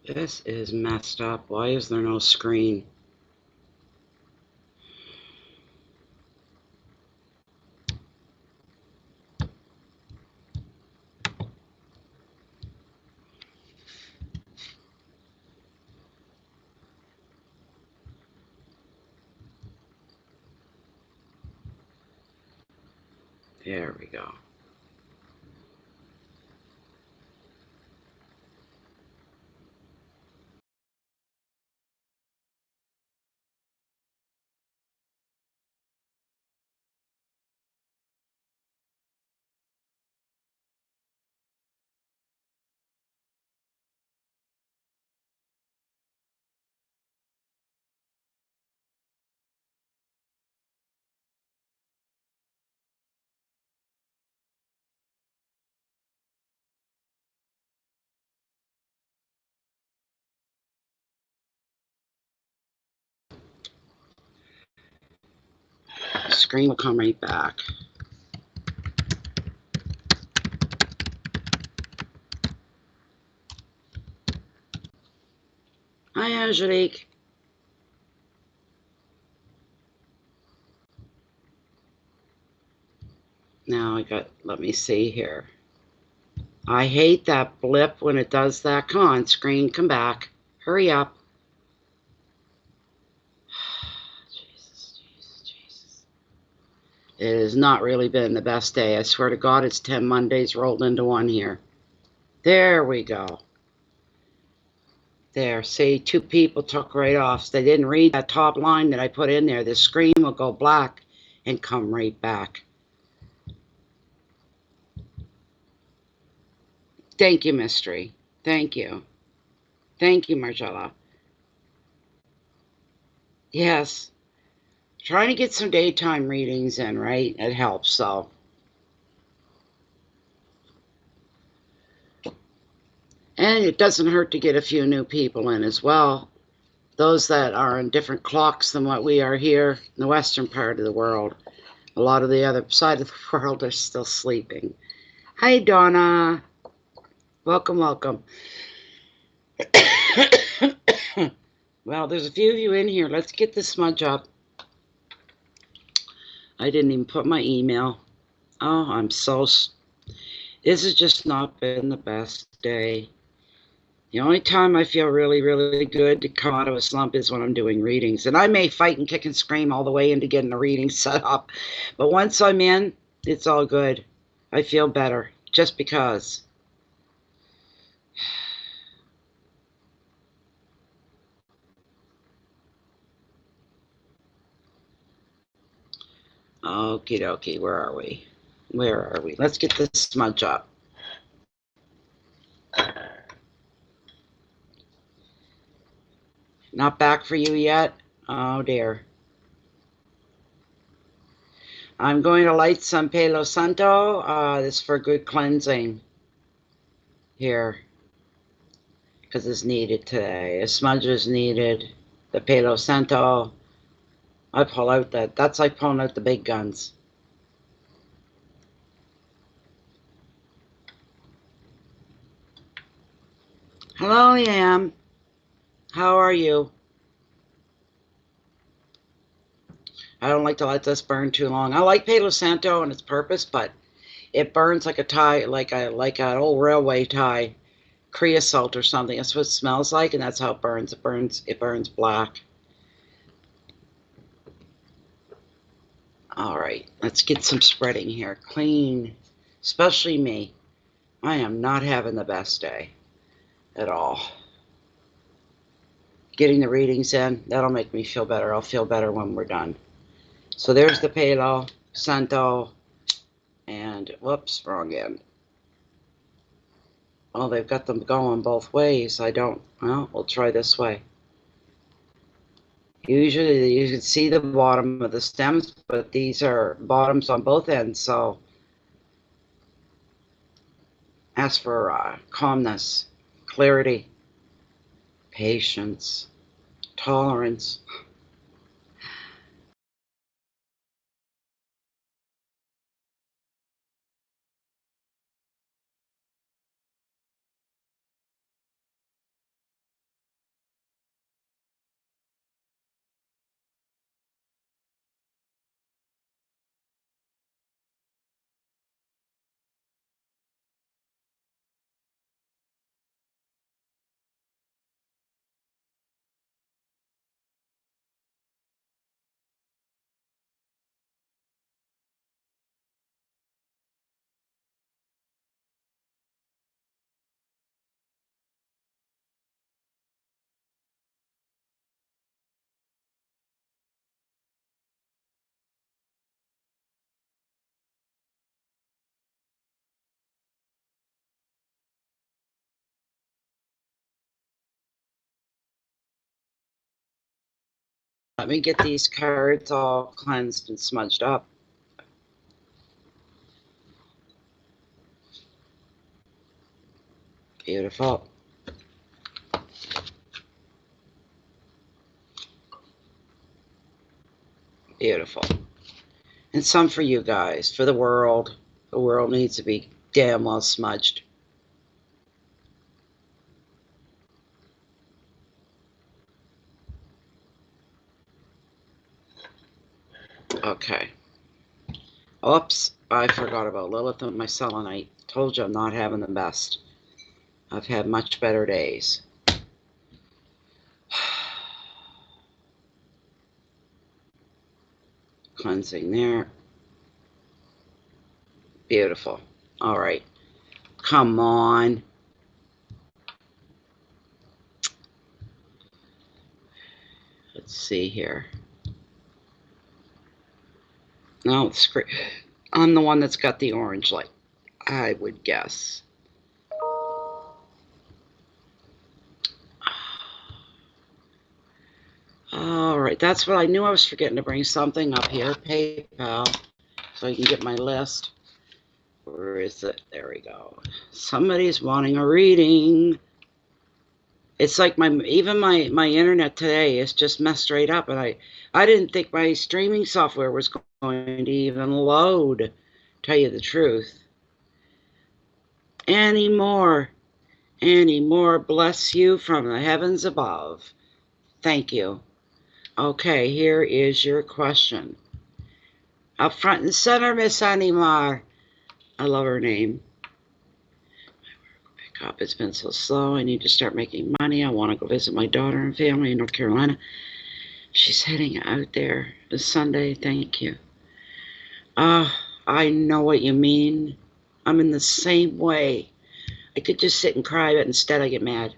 This is messed up. Why is there no screen? There we go. The screen will come right back. Hi, Angelique. Now let me see here. I hate that blip when it does that. Come on, screen, come back. Hurry up. Jesus, Jesus, Jesus. It has not really been the best day. I swear to God, it's 10 Mondays rolled into one here. There we go. There, see, 2 people took right off. They didn't read that top line that I put in there. The screen will go black and come right back. Thank you, Mystery. Thank you. Thank you, Margella. Yes. Trying to get some daytime readings in, right? It helps, so. And it doesn't hurt to get a few new people in as well. Those that are in different clocks than what we are here in the western part of the world. A lot of the other side of the world are still sleeping. Hi, Donna. Welcome, welcome. Well, there's a few of you in here. Let's get this smudge up. I didn't even put my email. Oh, I'm so... This has just not been the best day. The only time I feel really, really good to come out of a slump is when I'm doing readings. And I may fight and kick and scream all the way into getting the reading set up. But once I'm in, it's all good. I feel better just because. Okie dokie, where are we? Where are we? Let's get this smudge up. Not back for you yet? Oh dear. I'm going to light some Palo Santo. This is for good cleansing here. Because it's needed today. A smudge is needed. The Palo Santo. I pull out that's like pulling out the big guns. Hello, Yam. How are you? I don't like to let this burn too long. I like Palo Santo and its purpose, but it burns like a tie, like an old railway tie, creosote or something. That's what it smells like, and that's how it burns. It burns black. All right, let's get some spreading here. Clean, especially me. I am not having the best day at all. Getting the readings in, that'll make me feel better. I'll feel better when we're done. So there's the Palo Santo, and whoops, wrong end. Oh, they've got them going both ways. Well, we'll try this way. Usually you can see the bottom of the stems, but these are bottoms on both ends, so ask for calmness, clarity, patience, tolerance. let me get these cards all cleansed and smudged up. Beautiful. Beautiful. And some for you guys, for the world. The world needs to be damn well smudged. Okay. Oops, I forgot about Lilith and my selenite. Told you I'm not having the best. I've had much better days. Cleansing there. Beautiful. All right. Come on. Let's see here. No, it's great. I'm the one that's got the orange light, I would guess. All right, that's what I knew. I was forgetting to bring something up here. PayPal, so you can get my list. Where is it? There we go. Somebody's wanting a reading. It's like even my internet today is just messed straight up, and I didn't think my streaming software was going to even load. Tell you the truth. Anymore. Bless you from the heavens above. Thank you. Okay, here is your question. Up front and center, Miss Animar. I love her name. Pick up. It's been so slow. I need to start making money. I want to go visit my daughter and family in North Carolina. She's heading out there this Sunday. Thank you. I know what you mean. I'm in the same way. I could just sit and cry, but instead I get mad.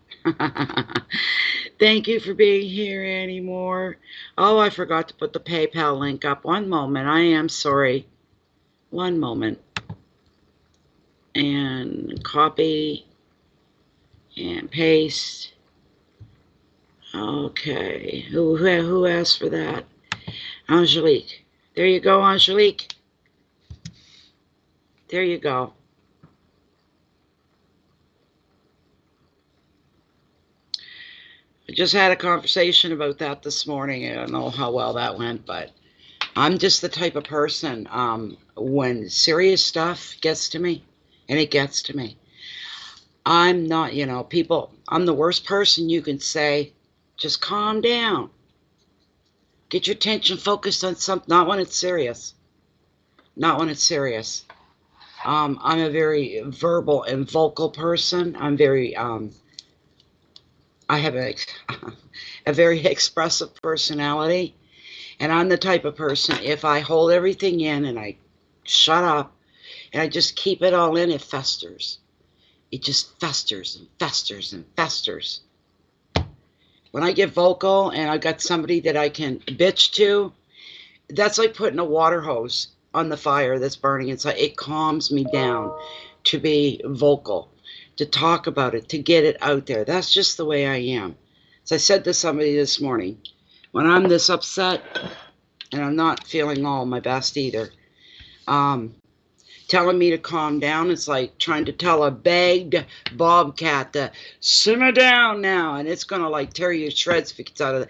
Thank you for being here, Annie Moore. Oh, I forgot to put the PayPal link up. One moment. I am sorry. One moment. And copy and paste. Okay. Who asked for that? Angelique. There you go, Angelique. There you go. I just had a conversation about that this morning. I don't know how well that went, but I'm just the type of person, when serious stuff gets to me, and it gets to me, I'm not, people, I'm the worst person you can say, just calm down. Get your attention focused on something, not when it's serious. Not when it's serious. I'm a very verbal and vocal person. I'm very, I have a very expressive personality, and I'm the type of person, if I hold everything in and I shut up and I just keep it all in, it festers. It just festers and festers and festers. When I get vocal and I've got somebody that I can bitch to, that's like putting a water hose on the fire that's burning inside. It calms me down to be vocal, to talk about it, to get it out there. That's just the way I am. As I said to somebody this morning, when I'm this upset, and I'm not feeling all my best either, telling me to calm down, it's like trying to tell a bagged bobcat to simmer down now, and it's going to like tear you to shreds if it gets out of the...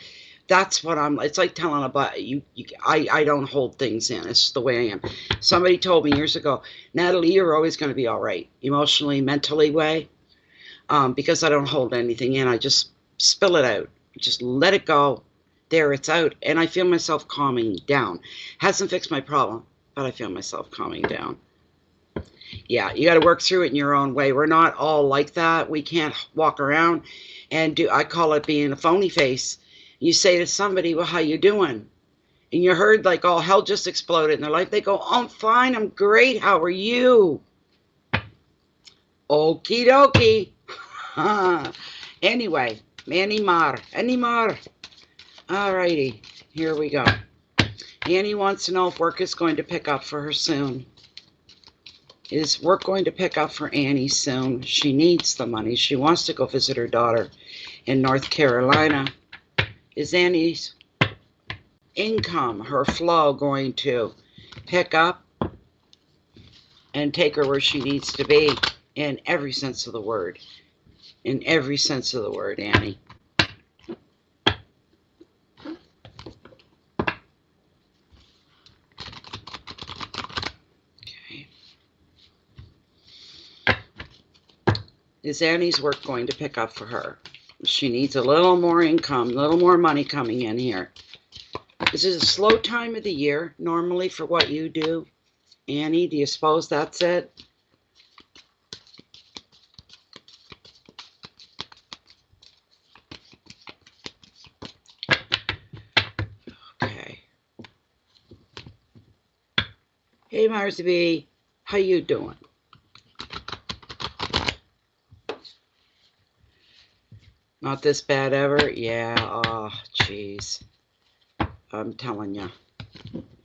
That's what it's like telling I don't hold things in. It's the way I am. Somebody told me years ago, Natalie, you're always going to be all right, emotionally, mentally way, because I don't hold anything in. I just spill it out. Just let it go. There, it's out. And I feel myself calming down. Hasn't fixed my problem, but I feel myself calming down. Yeah, you got to work through it in your own way. We're not all like that. We can't walk around and do, I call it being a phony face. You say to somebody, well, how you doing? And you heard like all hell just exploded in their life. They go, oh, I'm fine. I'm great. How are you? Okie dokie. Anyway, Animar. All righty. Here we go. Annie wants to know if work is going to pick up for her soon. Is work going to pick up for Annie soon? She needs the money. She wants to go visit her daughter in North Carolina. Is Annie's income, her flow going to pick up and take her where she needs to be in every sense of the word. In every sense of the word, Annie. Okay. Is Annie's work going to pick up for her? She needs a little more income, a little more money coming in here. This is a slow time of the year, normally, for what you do. Annie, do you suppose that's it? Okay. Hey, Marsby, how you doing? Not this bad ever? Yeah, oh, jeez. I'm telling you.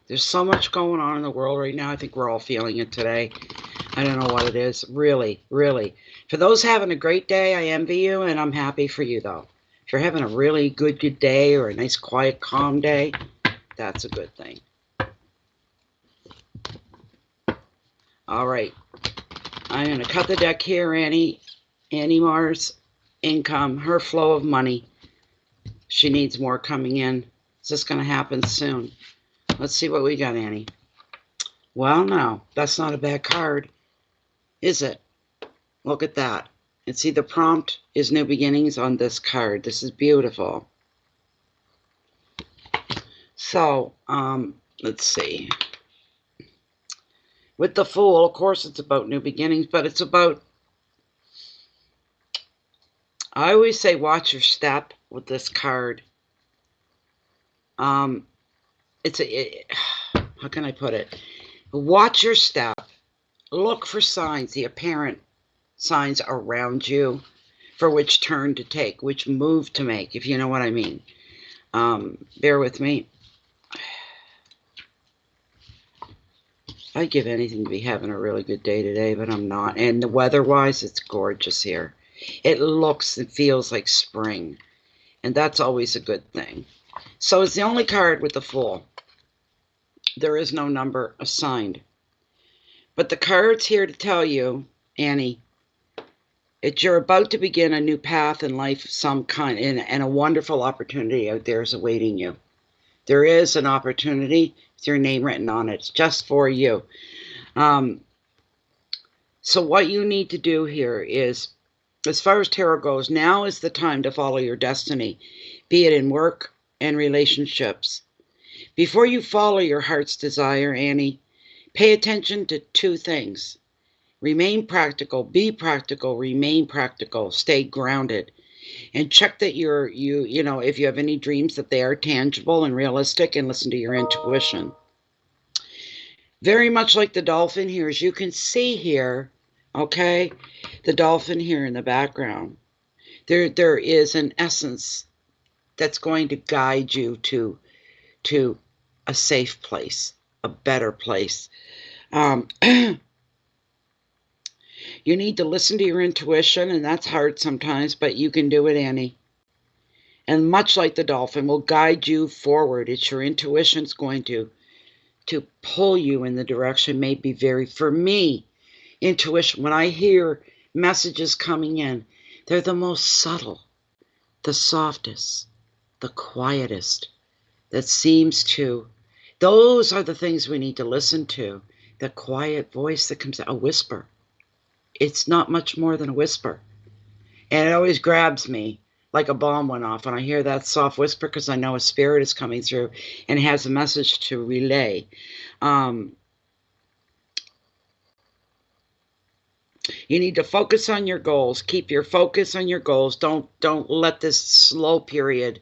There's so much going on in the world right now. I think we're all feeling it today. I don't know what it is. Really, really. For those having a great day, I envy you, and I'm happy for you, though. If you're having a really good day or a nice, quiet, calm day, that's a good thing. All right. I'm going to cut the deck here, Annie. Annie Mars, income, her flow of money. She needs more coming in. Is this going to happen soon? Let's see what we got, Annie. Well, no, that's not a bad card, is it? Look at that. And see, the prompt is new beginnings on this card. This is beautiful. So, let's see. With the Fool, of course, it's about new beginnings, but it's about, I always say watch your step with this card. How can I put it? Watch your step. Look for signs, the apparent signs around you, for which turn to take, which move to make, if you know what I mean. Bear with me. I'd give anything to be having a really good day today, but I'm not. And the weather-wise, it's gorgeous here. It looks and feels like spring, and that's always a good thing. So it's the only card with the Fool. There is no number assigned. But the card's here to tell you, Annie, that you're about to begin a new path in life of some kind, and a wonderful opportunity out there is awaiting you. There is an opportunity with your name written on it. It's just for you. So what you need to do here is, as far as tarot goes, now is the time to follow your destiny, be it in work and relationships. Before you follow your heart's desire, Annie, pay attention to two things. Remain practical, be practical, remain practical, stay grounded. And check that you know, if you have any dreams, that they are tangible and realistic, and listen to your intuition. Very much like the dolphin here, as you can see here, okay, the dolphin here in the background. There is an essence that's going to guide you to a safe place, a better place. You need to listen to your intuition, and that's hard sometimes, but you can do it, Annie. And much like the dolphin, will guide you forward. It's your intuition's going to pull you in the direction. Maybe for me, intuition, when I hear messages coming in, they're the most subtle, the softest, the quietest, that seems to, those are the things we need to listen to. The quiet voice that comes out, a whisper. It's not much more than a whisper. And it always grabs me like a bomb went off when I hear that soft whisper, because I know a spirit is coming through and has a message to relay. You need to focus on your goals. Keep your focus on your goals. Don't let this slow period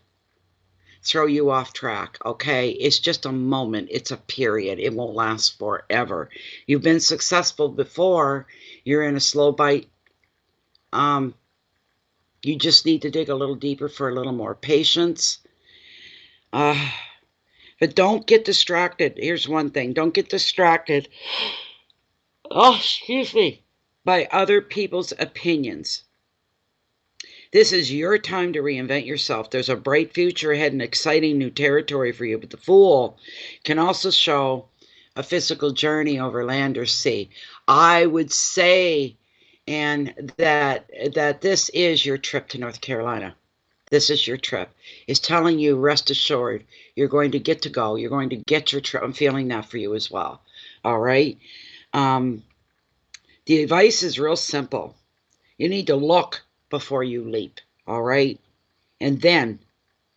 throw you off track, okay? It's just a moment. It's a period. It won't last forever. You've been successful before. You're in a slow bite. You just need to dig a little deeper for a little more patience. But don't get distracted. Here's one thing. Don't get distracted. Oh, excuse me. By other people's opinions. This is your time to reinvent yourself. There's a bright future ahead and exciting new territory for you. But the Fool can also show a physical journey over land or sea. I would say, and that this is your trip to North Carolina. This is your trip. It's telling you, rest assured, you're going to get to go. You're going to get your trip. I'm feeling that for you as well. All right. The advice is real simple. You need to look before you leap. All right. And then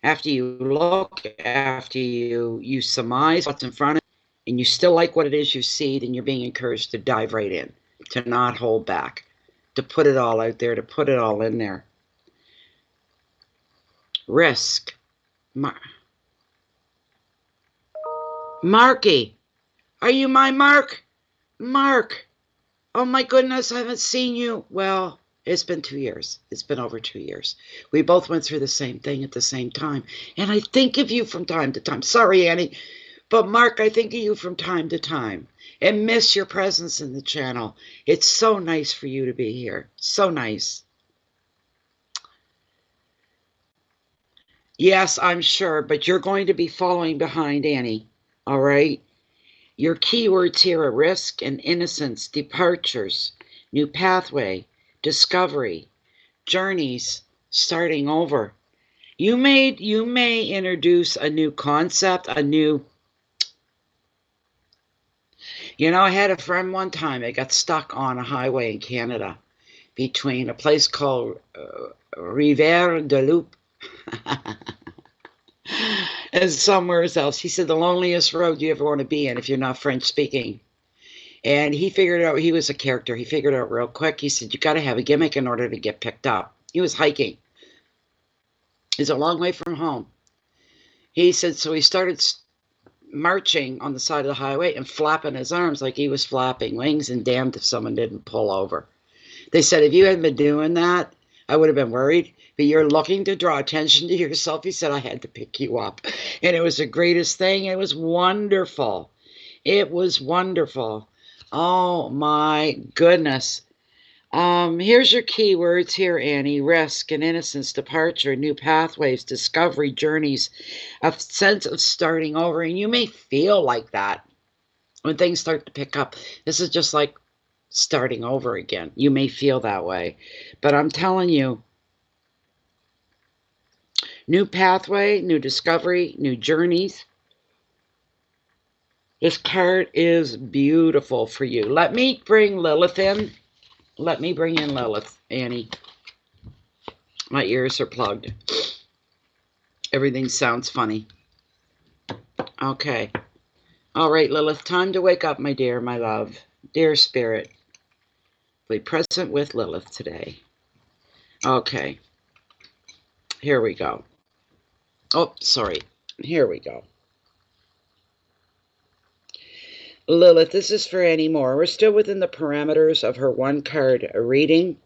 after you look, after you surmise what's in front of you, and you still like what it is you see, then you're being encouraged to dive right in, to not hold back, to put it all out there, to put it all in there. Risk. Marky, are you my Mark? Mark, oh my goodness, I haven't seen you. Well, it's been 2 years. It's been over 2 years. We both went through the same thing at the same time. And I think of you from time to time. Sorry, Annie, but Mark, I think of you from time to time and miss your presence in the channel. It's so nice for you to be here. So nice. Yes, I'm sure, but you're going to be following behind Annie, all right? Your keywords here are risk and innocence, departures, new pathway, discovery, journeys, starting over. You may introduce a new concept, a new... You know, I had a friend one time that got stuck on a highway in Canada between a place called Rivière-du-Loup and somewhere else. He said the loneliest road you ever want to be in if you're not French speaking. And he figured out, he was a character. He figured out real quick. He said, you got to have a gimmick in order to get picked up. He was hiking. It's a long way from home. He said, so he started marching on the side of the highway and flapping his arms like he was flapping wings, and damned if someone didn't pull over. They said, if you hadn't been doing that, I would have been worried, but you're looking to draw attention to yourself. He said, I had to pick you up. And it was the greatest thing. It was wonderful. It was wonderful. Oh my goodness. Here's your keywords here, Annie. Risk and innocence, departure, new pathways, discovery, journeys, a sense of starting over. And you may feel like that when things start to pick up. This is just like starting over again. You may feel that way. But I'm telling you, new pathway, new discovery, new journeys. This card is beautiful for you. Let me bring Lilith in. Let me bring in Lilith, Annie. My ears are plugged. Everything sounds funny. Okay. All right, Lilith, time to wake up, my dear, my love. Dear Spirit, be present with Lilith today. Okay. Here we go. Oh, sorry. Here we go. Lilith, this is for Annie Moore. We're still within the parameters of her one card reading.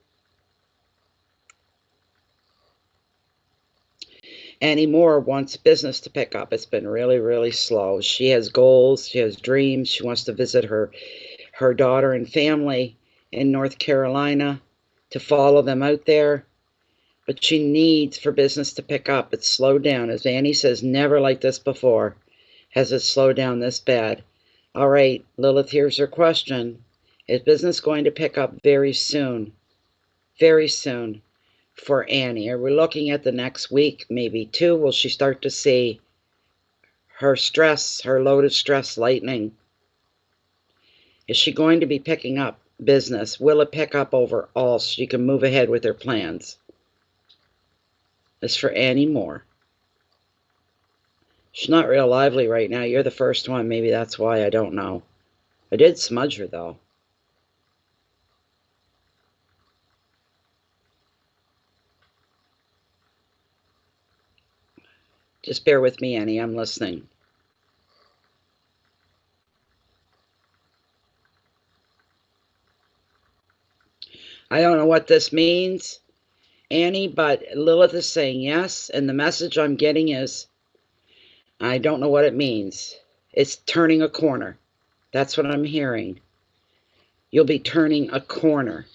Annie Moore wants business to pick up. It's been really, really slow. She has goals. She has dreams. She wants to visit her daughter and family in North Carolina, to follow them out there. But she needs for business to pick up. It's slowed down. As Annie says, never like this before has it slowed down this bad. All right, Lilith, here's her question. Is business going to pick up very soon? Very soon for Annie? Are we looking at the next week, maybe 2? Will she start to see her stress, her load of stress lightening? Is she going to be picking up business? Will it pick up overall so she can move ahead with her plans? It's for Annie Moore. She's not real lively right now. You're the first one. Maybe that's why. I don't know. I did smudge her, though. Just bear with me, Annie. I'm listening. I don't know what this means, Annie, but Lilith is saying yes, and the message I'm getting is, I don't know what it means. It's turning a corner. That's what I'm hearing. You'll be turning a corner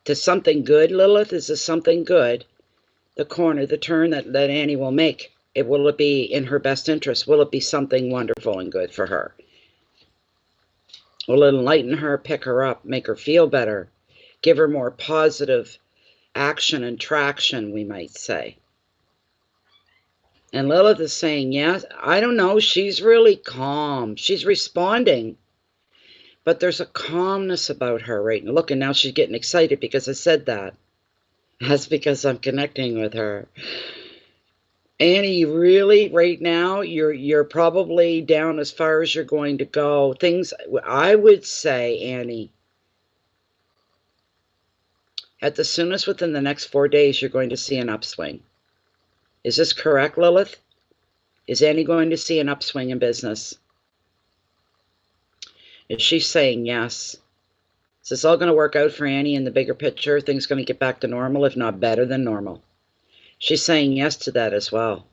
to something good, Lilith. Is this something good? the corner, the turn that Annie will make. Will it be in her best interest? Will it be something wonderful and good for her? Will it enlighten her, pick her up, make her feel better, give her more positive action and traction, we might say? And Lilith is saying, yes, I don't know, she's really calm. She's responding. But there's a calmness about her right now. Look, and now she's getting excited because I said that. That's because I'm connecting with her. Annie, really, right now, you're probably down as far as you're going to go. Things, I would say, Annie, at the soonest within the next 4 days, you're going to see an upswing. Is this correct, Lilith? Is Annie going to see an upswing in business? Is she saying yes? Is this all going to work out for Annie in the bigger picture? Things going to get back to normal, if not better than normal? She's saying yes to that as well.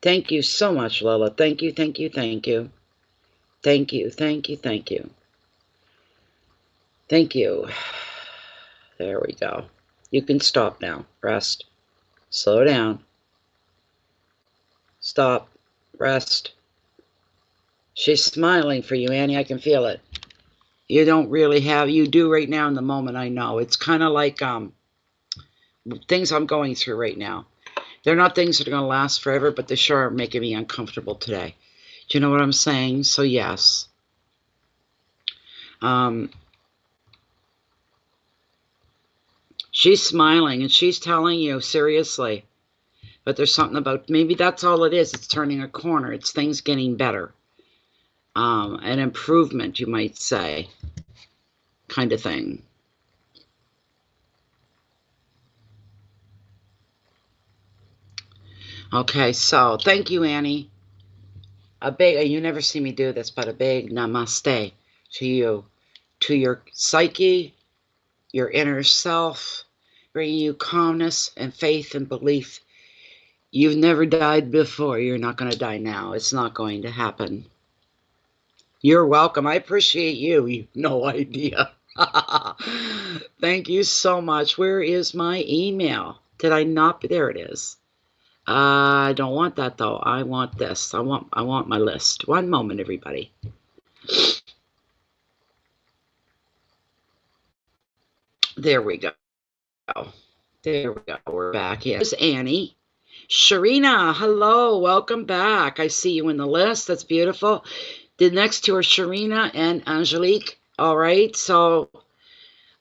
Thank you so much, Lola. Thank you, thank you, thank you. Thank you, thank you, thank you. Thank you. There we go. You can stop now. Rest. Slow down. Stop. Rest. She's smiling for you, Annie. I can feel it. You don't really have, you do right now in the moment, I know. It's kind of like things I'm going through right now. They're not things that are going to last forever, but they sure are making me uncomfortable today. Do you know what I'm saying? So yes. She's smiling and she's telling you seriously, but there's something about, maybe that's all it is. It's turning a corner. It's things getting better. An improvement, you might say, kind of thing. Okay, so thank you, Annie. A big, you never see me do this, but a big namaste to you, to your psyche, your inner self, bringing you calmness and faith and belief. You've never died before. You're not going to die now. It's not going to happen. You're welcome. I appreciate you. You have no idea. Thank you so much. Where is my email? Did I not? There it is. I don't want that though. I want this. I want my list. One moment, everybody. There we go. There we go. We're back. Yes, Annie. Sharina, hello. Welcome back. I see you in the list. That's beautiful. The next two are Sharina and Angelique. All right. So,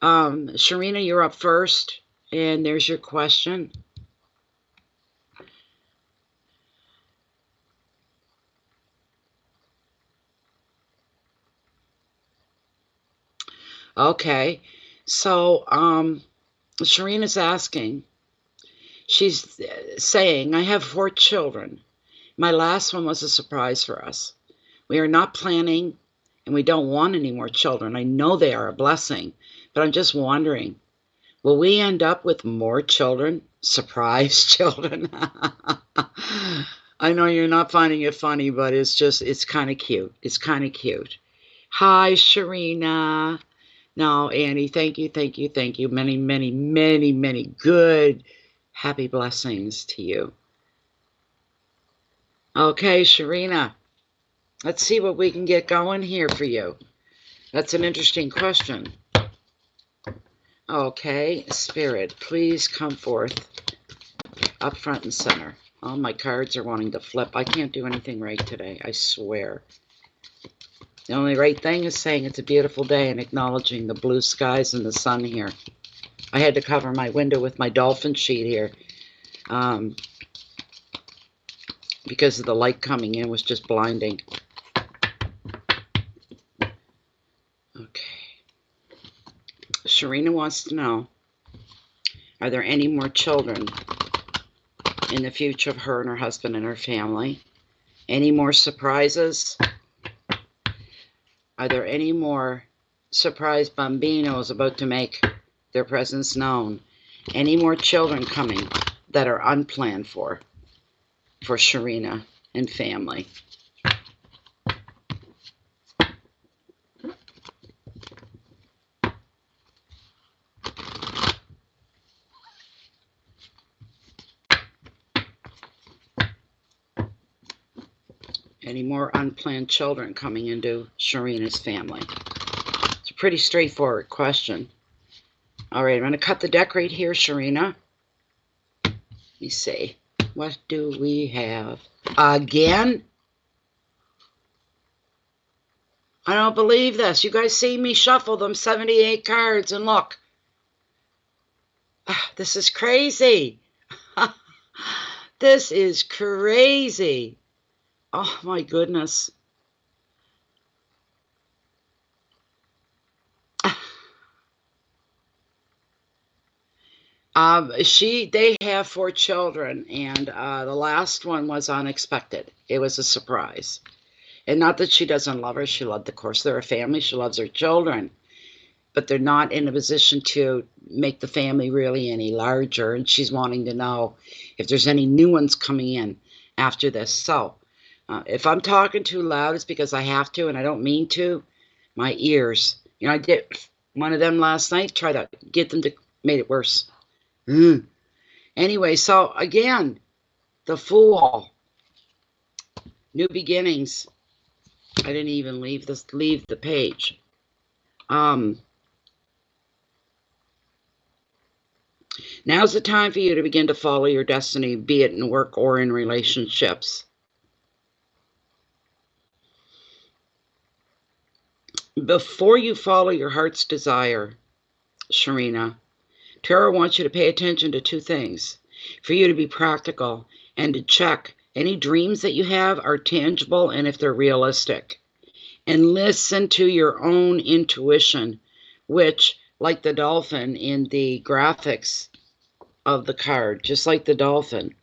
Sharina, you're up first. And there's your question. Okay. So, Sharina's asking, she's saying, I have 4 children. My last one was a surprise for us. We are not planning and we don't want any more children. I know they are a blessing, but I'm just wondering, will we end up with more children? Surprise children. I know you're not finding it funny, but it's kind of cute. It's kind of cute. Hi, Sharina. No, Annie, thank you, thank you, thank you. Many, many, many, many good, happy blessings to you. Okay, Sharina, let's see what we can get going here for you. That's an interesting question. Okay, Spirit, please come forth up front and center. All my cards are wanting to flip. I can't do anything right today, I swear. The only right thing is saying it's a beautiful day and acknowledging the blue skies and the sun here. I had to cover my window with my dolphin sheet here because of the light coming in was just blinding. Okay. Sharina wants to know, are there any more children in the future of her and her husband and her family? Any more surprises? Are there any more surprise bambinos about to make their presence known? Any more children coming that are unplanned for Sharina and family? Any more unplanned children coming into Sharina's family? It's a pretty straightforward question. All right, I'm going to cut the deck right here, Sharina. Let me see. What do we have? Again? I don't believe this. You guys see me shuffle them 78 cards and look. This is crazy. This is crazy. Oh my goodness. They have 4 children, and the last one was unexpected. It was a surprise. And not that she doesn't love her. She loved, of course, they're a family. She loves her children. But they're not in a position to make the family really any larger. And she's wanting to know if there's any new ones coming in after this. So if I'm talking too loud, it's because I have to, and I don't mean to. My ears. You know, I did one of them last night, try to get them to, made it worse. Anyway, so again, the Fool. New beginnings. I didn't even leave the page. Now's the time for you to begin to follow your destiny, be it in work or in relationships. Before you follow your heart's desire, Sharina, Tarot wants you to pay attention to 2 things. For you to be practical and to check any dreams that you have are tangible and if they're realistic. And listen to your own intuition, which, like the dolphin in the graphics of the card, just like the dolphin,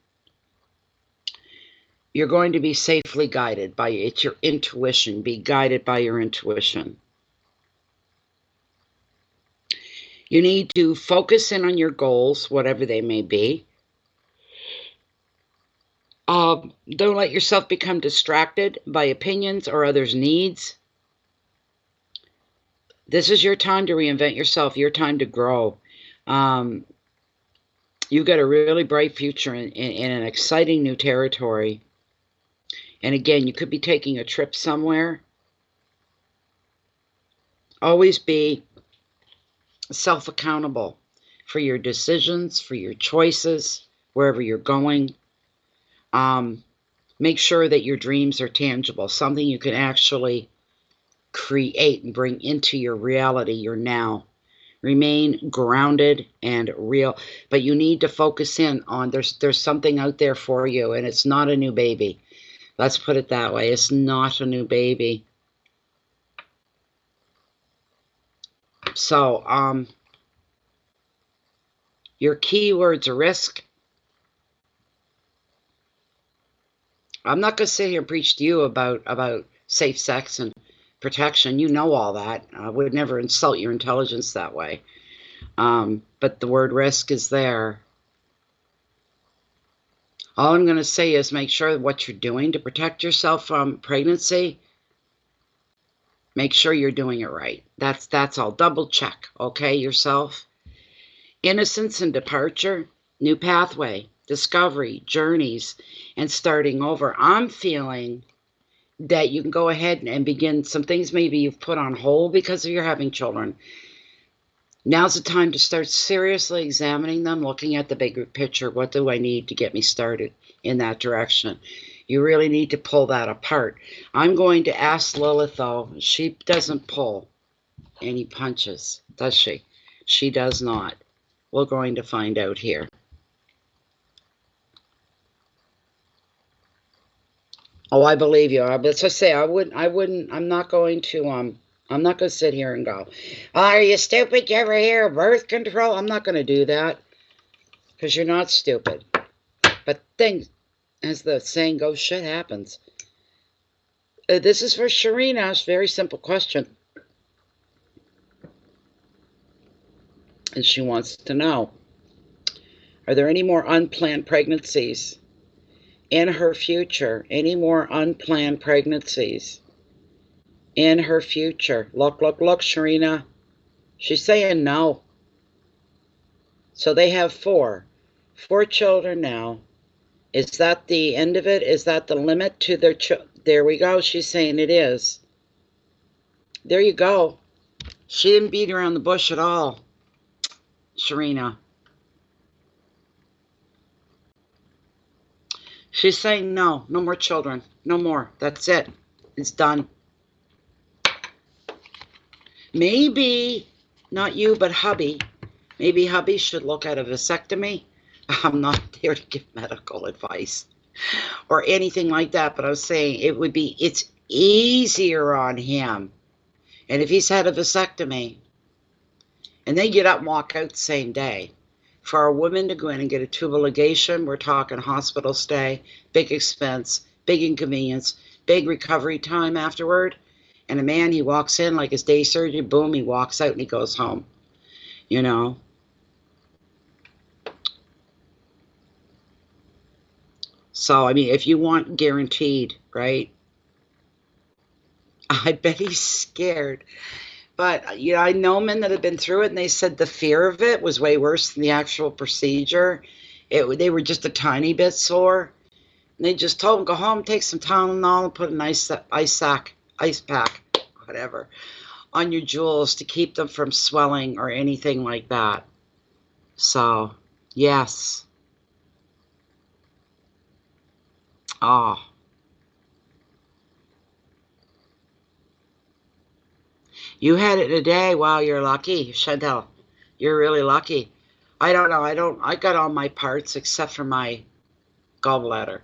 you're going to be safely guided by it. It's your intuition. Be guided by your intuition. You need to focus in on your goals, whatever they may be. Don't let yourself become distracted by opinions or others' needs. This is your time to reinvent yourself, your time to grow. You've got a really bright future in an exciting new territory. And again, you could be taking a trip somewhere. Always be self-accountable for your decisions, for your choices, wherever you're going. Make sure that your dreams are tangible, something you can actually create and bring into your reality, your now. Remain grounded and real, but you need to focus in on there's something out there for you, and it's not a new baby. Let's put it that way. It's not a new baby. So, your keywords are risk. I'm not going to sit here and preach to you about safe sex and protection. You know all that. I would never insult your intelligence that way. But the word risk is there. All I'm going to say is make sure what you're doing to protect yourself from pregnancy, make sure you're doing it right. That's all. Double check, okay, yourself. Innocence and departure, new pathway, discovery, journeys, and starting over. I'm feeling that you can go ahead and begin some things maybe you've put on hold because you're having children. Now's the time to start seriously examining them, looking at the bigger picture. What do I need to get me started in that direction? You really need to pull that apart. I'm going to ask Lilith, though. She doesn't pull any punches, does she? She does not. We're going to find out here. Oh, I believe you. As I say, I'm not going to sit here and go, are you stupid? You ever hear of birth control? I'm not going to do that because you're not stupid. But things, as the saying goes, shit happens. This is for Sharina. It's a very simple question. And she wants to know, are there any more unplanned pregnancies in her future? Any more unplanned pregnancies in her future? Look, Sharina. She's saying no. So they have 4 children now. Is that the end of it? Is that the limit to There we go. She's saying it is. There you go. She didn't beat around the bush at all, Sharina. She's saying no. No more children. No more. That's it. It's done. Maybe, not you, but hubby. Maybe hubby should look at a vasectomy. I'm not there to give medical advice or anything like that, but I was saying it's easier on him. And if he's had a vasectomy and they get up and walk out the same day, for a woman to go in and get a tubal ligation, we're talking hospital stay, big expense, big inconvenience, big recovery time afterward. And a man, he walks in like his day surgery, boom, he walks out and he goes home. You know? So, I mean, if you want guaranteed, right? I bet he's scared. But, you know, I know men that have been through it, and they said the fear of it was way worse than the actual procedure. They were just a tiny bit sore. And they just told him, go home, take some Tylenol, and put an ice pack, whatever, on your jewels to keep them from swelling or anything like that. So, yes. Oh. You had it today. Wow, you're lucky, Chantel. You're really lucky. I don't know. I got all my parts except for my gallbladder.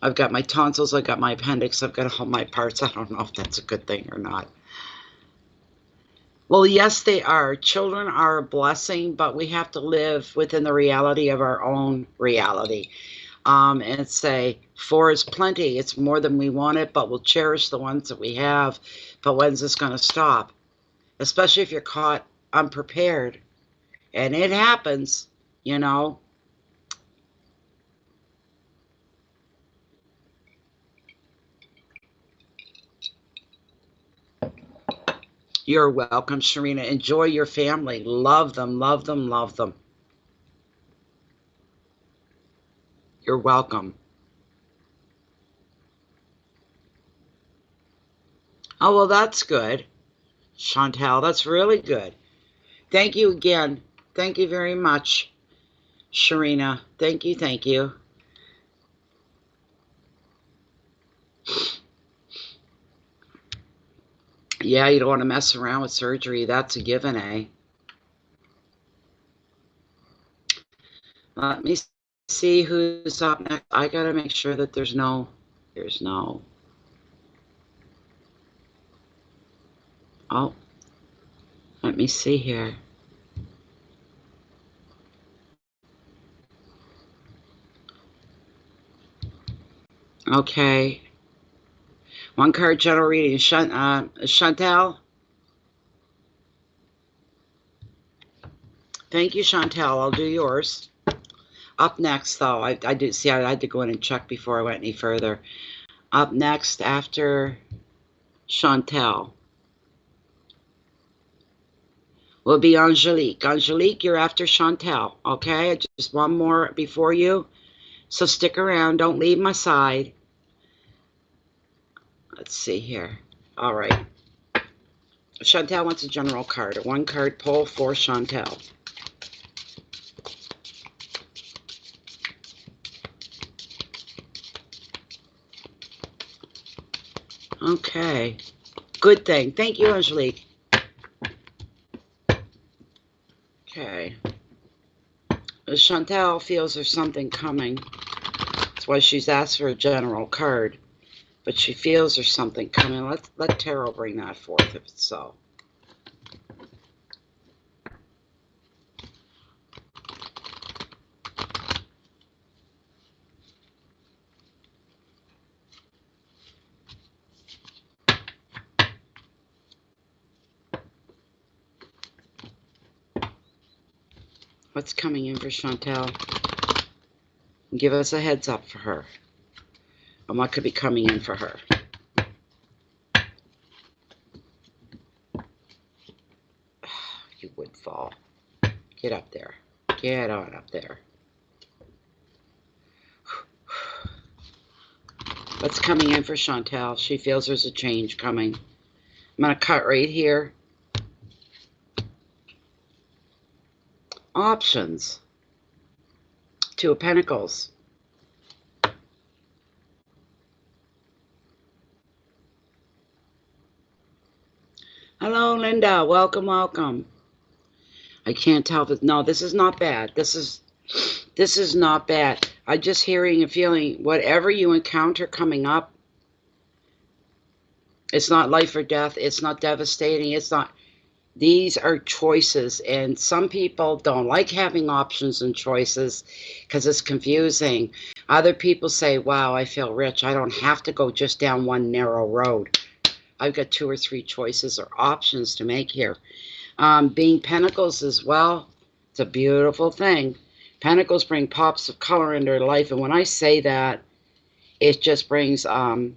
I've got my tonsils. I've got my appendix. I've got all my parts. I don't know if that's a good thing or not. Well, yes, they are. Children are a blessing, but we have to live within the reality of our own reality. And say, 4 is plenty. It's more than we wanted, but we'll cherish the ones that we have. But when's this going to stop? Especially if you're caught unprepared. And it happens, you know. You're welcome, Sharina. Enjoy your family. Love them, love them, love them. You're welcome. Oh, well, that's good, Chantel. That's really good. Thank you again. Thank you very much, Sharina. Thank you, thank you. Yeah, you don't want to mess around with surgery. That's a given, eh? Let me see who's up next. I gotta make sure that there's no. Oh, let me see here. Okay. One card general reading. Chantel? Thank you, Chantel. I'll do yours. Up next, though, I did see I had to go in and check before I went any further. Up next, after Chantel, will be Angelique. Angelique, you're after Chantel, okay? Just one more before you. So stick around. Don't leave my side. Let's see here. All right. Chantel wants a general card. A one-card pull for Chantel. Okay. Good thing. Thank you, Angelique. Okay. Chantel feels there's something coming. That's why she's asked for a general card. But she feels there's something coming. Let tarot bring that forth if it's so. What's coming in for Chantel? Give us a heads up for her. And what could be coming in for her? You would fall. Get up there. Get on up there. What's coming in for Chantel? She feels there's a change coming. I'm going to cut right here. Options. Two of Pentacles. Hello, Linda. Welcome, welcome. I can't tell if no, this is not bad. This is not bad. I'm just hearing and feeling whatever you encounter coming up. It's not life or death. It's not devastating. It's not. These are choices, and some people don't like having options and choices because it's confusing. Other people say, wow, I feel rich. I don't have to go just down one narrow road. I've got 2 or 3 choices or options to make here. Being Pentacles as well, it's a beautiful thing. Pentacles bring pops of color into their life, and when I say that, it just brings a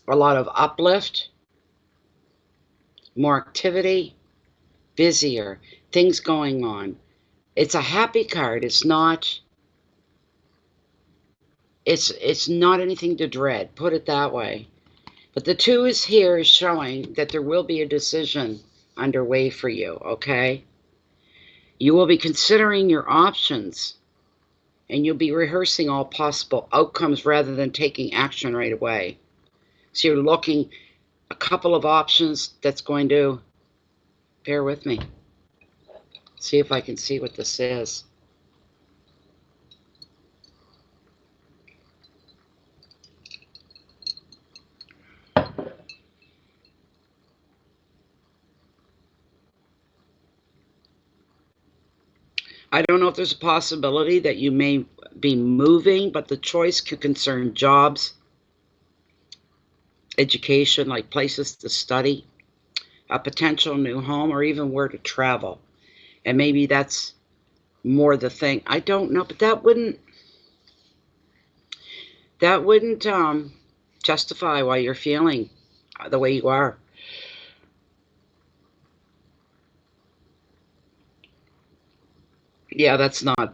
lot of uplift, more activity, busier, things going on. It's a happy card. It's not anything to dread, put it that way. But the 2 is here is showing that there will be a decision underway for you, okay? You will be considering your options, and you'll be rehearsing all possible outcomes rather than taking action right away. So you're looking a couple of options that's going to, bear with me, see if I can see what this is. I don't know if there's a possibility that you may be moving, but the choice could concern jobs, education, like places to study, a potential new home, or even where to travel. And maybe that's more the thing. I don't know, but that wouldn't justify why you're feeling the way you are. Yeah, that's not,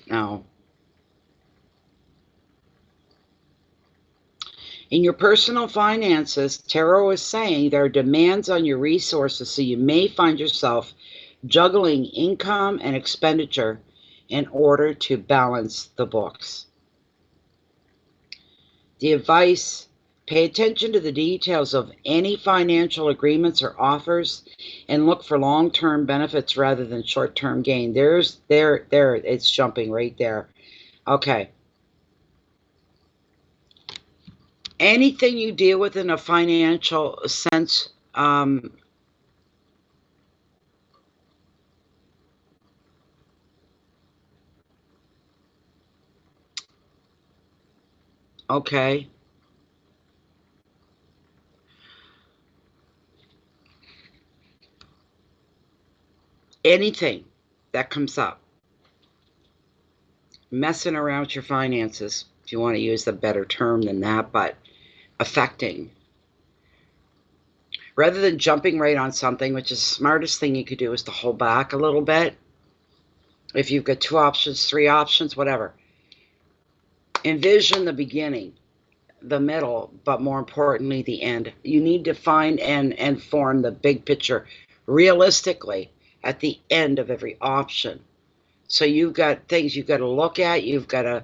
no. In your personal finances, Tarot is saying there are demands on your resources, so you may find yourself juggling income and expenditure in order to balance the books. The advice: pay attention to the details of any financial agreements or offers and look for long-term benefits rather than short-term gain. There, it's jumping right there. Okay. Anything you deal with in a financial sense, okay. Anything that comes up, messing around with your finances, if you want to use a better term than that, but affecting. Rather than jumping right on something, which is the smartest thing you could do is to hold back a little bit. If you've got 2 options, 3 options, whatever. Envision the beginning, the middle, but more importantly, the end. You need to find and form the big picture realistically at the end of every option. So you've got things you've got to look at. You've got to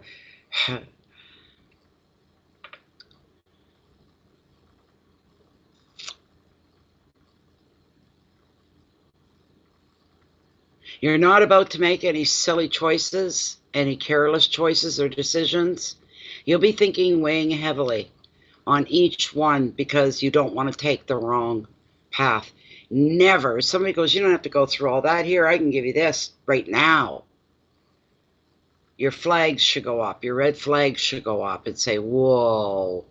you're not about to make any silly choices, any careless choices or decisions. You'll be thinking, weighing heavily on each one because you don't want to take the wrong path. Never. Somebody goes, you don't have to go through all that. Here, I can give you this right now. Your flags should go up. Your red flags should go up and say, whoa,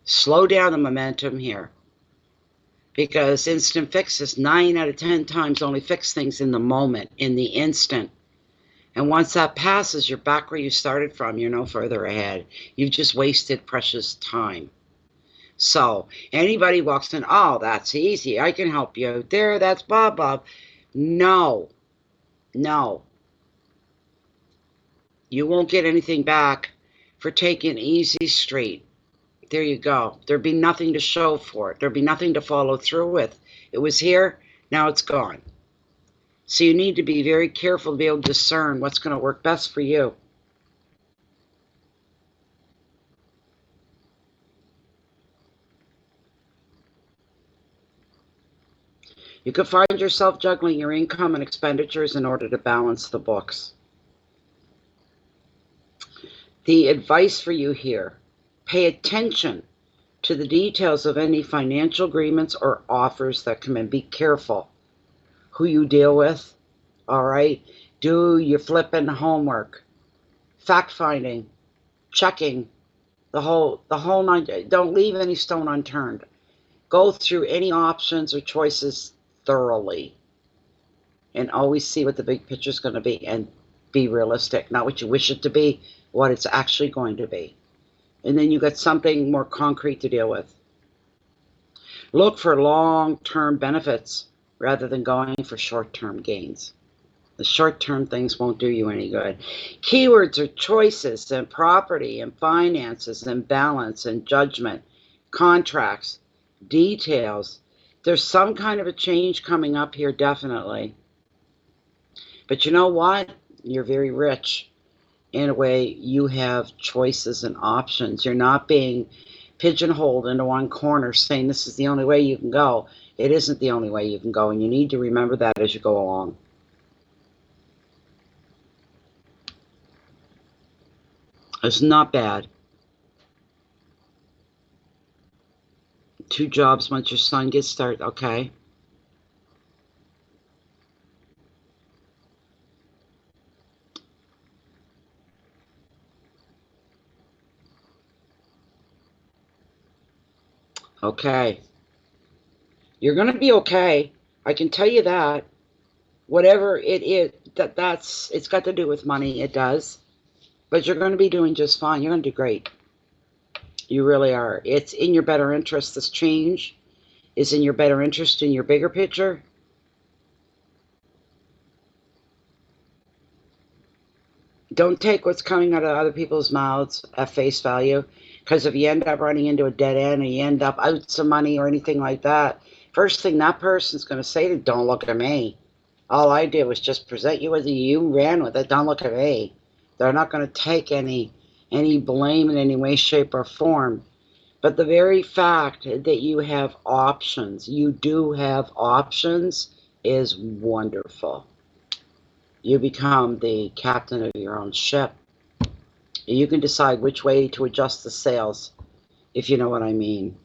slow down the momentum here. Because instant fixes 9 out of 10 times only fix things in the moment, in the instant. And once that passes, you're back where you started from. You're no further ahead. You've just wasted precious time. So anybody walks in, oh, that's easy. I can help you out there. That's blah, blah. No. You won't get anything back for taking easy street. There you go. There'd be nothing to show for it. There'd be nothing to follow through with. It was here, now it's gone. So you need to be very careful to be able to discern what's going to work best for you. You could find yourself juggling your income and expenditures in order to balance the books. The advice for you here, pay attention to the details of any financial agreements or offers that come in. Be careful who you deal with, all right? Do your flipping homework, fact-finding, checking, the whole nine. Don't leave any stone unturned. Go through any options or choices thoroughly and always see what the big picture is going to be and be realistic, not what you wish it to be, what it's actually going to be. And then you got something more concrete to deal with. Look for long-term benefits rather than going for short-term gains. The short-term things won't do you any good. Keywords are choices and property and finances and balance and judgment, contracts, details. There's some kind of a change coming up here, definitely. But you know what? You're very rich. In a way, you have choices and options. You're not being pigeonholed into one corner saying this is the only way you can go. It isn't the only way you can go, and you need to remember that as you go along. It's not bad. 2 jobs once your son gets started, okay. Okay. You're going to be okay. I can tell you that. Whatever it is, it's got to do with money, it does. But you're going to be doing just fine. You're going to do great. You really are. It's in your better interest. This change is in your better interest in your bigger picture. Don't take what's coming out of other people's mouths at face value, because if you end up running into a dead end and you end up out some money or anything like that, first thing that person's going to say to you, don't look at me. All I did was just present you with it. You ran with it. Don't look at me. They're not going to take any blame in any way, shape, or form. But the very fact that you have options, you do have options, is wonderful. You become the captain of your own ship. You can decide which way to adjust the sails, if you know what I mean.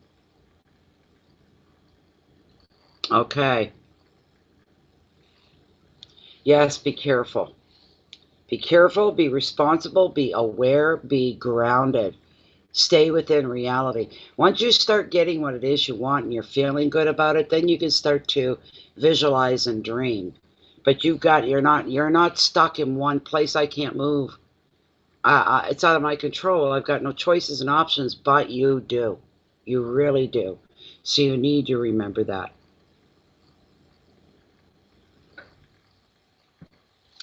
Okay. Yes, be careful. Be careful, be responsible, be aware, be grounded. Stay within reality. Once you start getting what it is you want and you're feeling good about it, then you can start to visualize and dream. But you're not stuck in one place. I can't move. It's out of my control. I've got no choices and options, but you do. You really do. So you need to remember that.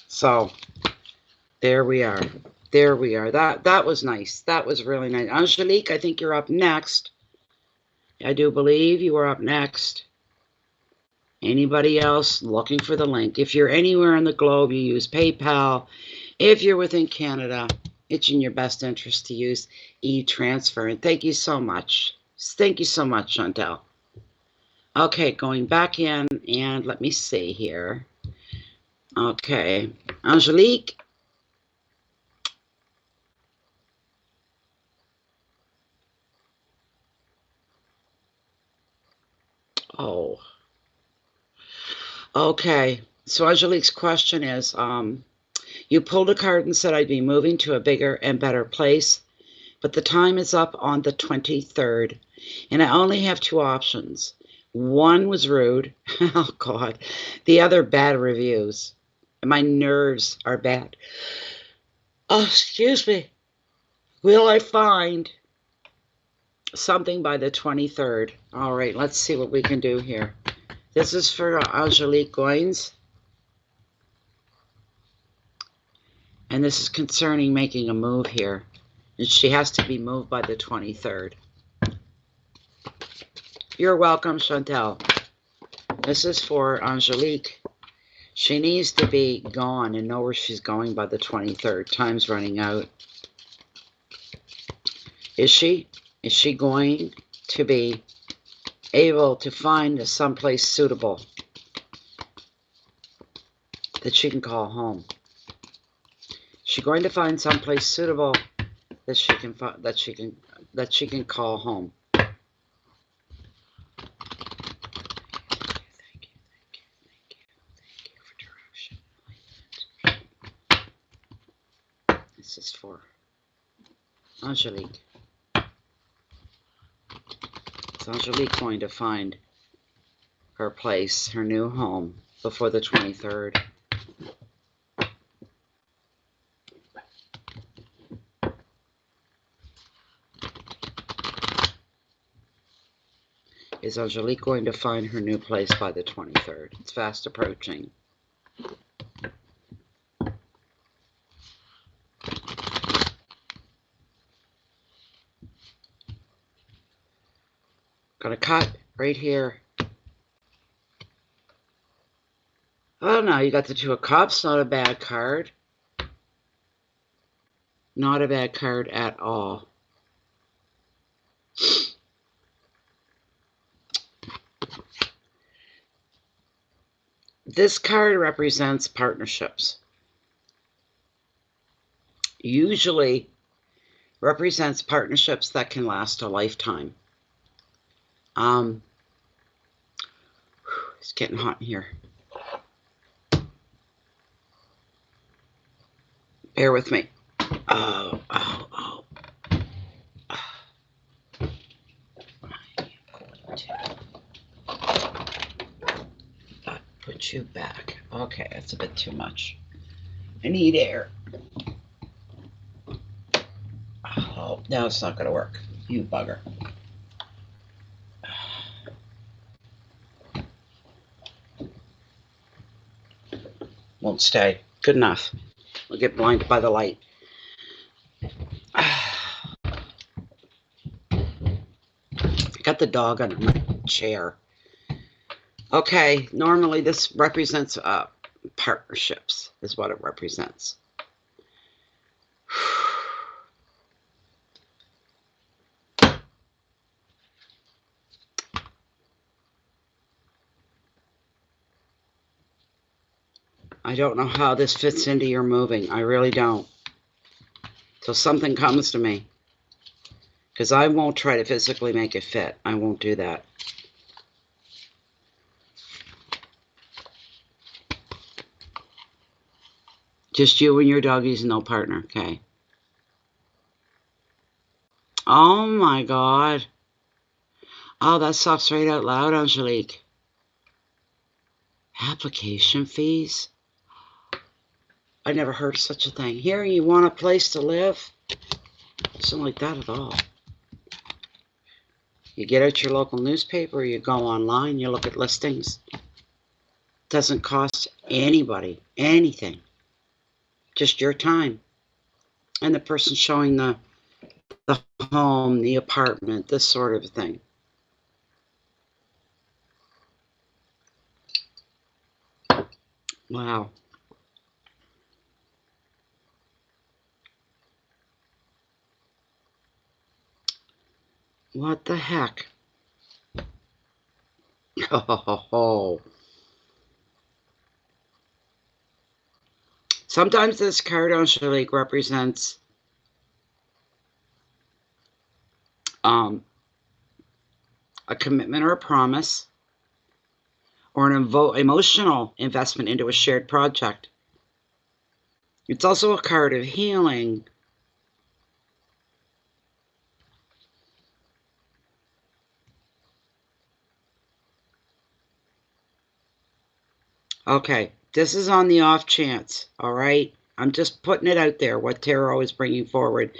So there we are. There we are. That was nice. That was really nice. Angelique, I think you're up next. I do believe you are up next. Anybody else looking for the link? If you're anywhere in the globe, you use PayPal. If you're within Canada, it's in your best interest to use e-transfer. And thank you so much. Thank you so much, Chantel. Okay, going back in, and let me see here. Okay, Angelique. Oh. Okay, so Angelique's question is, you pulled a card and said I'd be moving to a bigger and better place, but the time is up on the 23rd, and I only have 2 options. One was rude. Oh, God. The other, bad reviews. My nerves are bad. Oh, excuse me. Will I find something by the 23rd? All right, let's see what we can do here. This is for Angelique Goins. And this is concerning making a move here. And she has to be moved by the 23rd. You're welcome, Chantel. This is for Angelique. She needs to be gone and know where she's going by the 23rd. Time's running out. Is she? Is she going to be able to find someplace suitable that she can call home? Is she going to find someplace suitable that she can call home? This is for Angelique. Is Angelique going to find her place, her new home, before the 23rd? Is Angelique going to find her new place by the 23rd? It's fast approaching. Gonna cut right here. Oh no, you got the Two of Cups. Not a bad card. Not a bad card at all. This card represents partnerships. Usually represents partnerships that can last a lifetime. It's getting hot in here. Bear with me. Oh. Put you back. Okay, that's a bit too much. I need air. Oh, now it's not going to work. You bugger. Won't stay. Good enough. We'll get blinded by the light. I got the dog under my chair. Okay, normally this represents partnerships, is what it represents. I don't know how this fits into your moving. I really don't. Till something comes to me. Because I won't try to physically make it fit. I won't do that. Just you and your doggies, no partner. Okay. Oh my God. Oh, that sucks right out loud, Angelique. Application fees? I never heard of such a thing. Here, you want a place to live? It's not like that at all. You get out your local newspaper, you go online, you look at listings. It doesn't cost anybody anything. Just your time. And the person showing the home, the apartment, this sort of thing. Wow. What the heck? Oh. Sometimes this card, Angelique, represents a commitment or a promise or an emotional investment into a shared project. It's also a card of healing. Okay, this is on the off chance, all right? I'm just putting it out there, what tarot is bringing forward,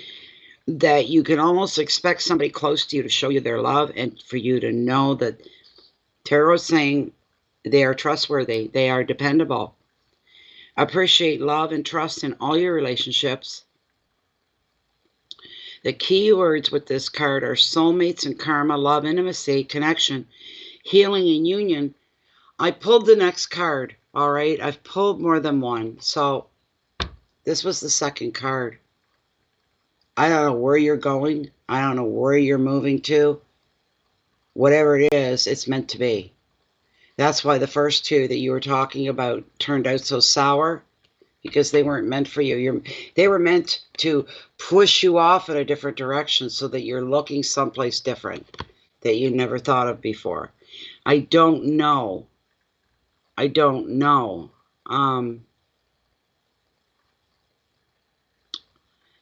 that you can almost expect somebody close to you to show you their love and for you to know that tarot is saying they are trustworthy, they are dependable. Appreciate love and trust in all your relationships. The key words with this card are soulmates and karma, love, intimacy, connection, healing, and union. I pulled the next card, all right? I've pulled more than one. So this was the second card. I don't know where you're going. I don't know where you're moving to. Whatever it is, it's meant to be. That's why the first two that you were talking about turned out so sour, because they weren't meant for you. They were meant to push you off in a different direction so that you're looking someplace different that you never thought of before. I don't know. I don't know.